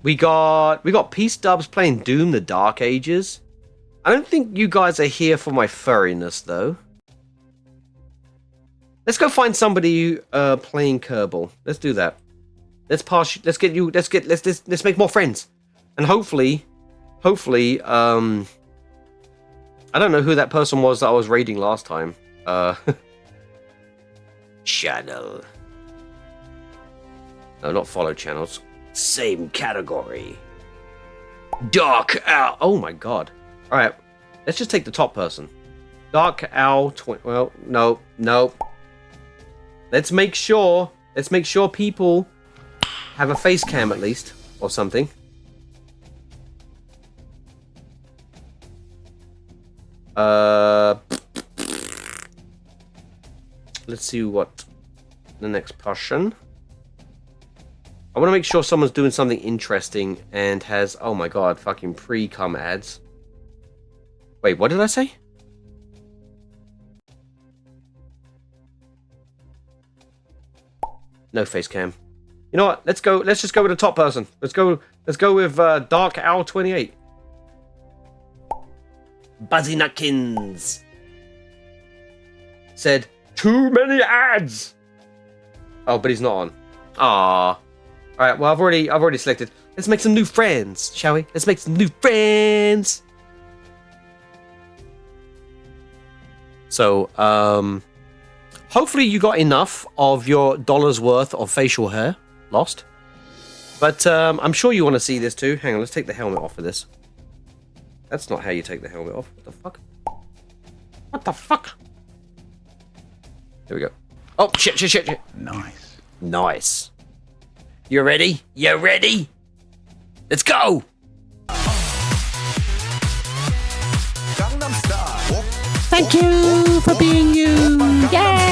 [SPEAKER 1] We got Peace Dubs playing Doom the Dark Ages. I don't think you guys are here for my furriness though. Let's go find somebody playing Kerbal. Let's do that. Let's make more friends. And hopefully, I don't know who that person was that I was raiding last time. Channel. No, not follow channels. Same category. Dark Owl. Oh my god. Alright, let's just take the top person. Dark Owl. Well, no. Let's make sure people have a face cam at least, or something. Let's see what the next person. I want to make sure someone's doing something interesting and has, oh my god, fucking pre-cum ads. Wait, what did I say? No face cam. You know what? Let's just go with the top person. Let's go with Dark Owl 28. Buzzy Nutkins said too many ads. Oh, but he's not on. Ah. All right. Well, I've already selected. Let's make some new friends, shall we? Let's make some new friends. So, hopefully you got enough of your dollar's worth of facial hair lost. But I'm sure you want to see this too. Hang on, let's take the helmet off of this. That's not how you take the helmet off. What the fuck? What the fuck? There we go. Oh, shit. Nice. You ready? You ready? Let's go!
[SPEAKER 3] Thank you for being you. Yeah.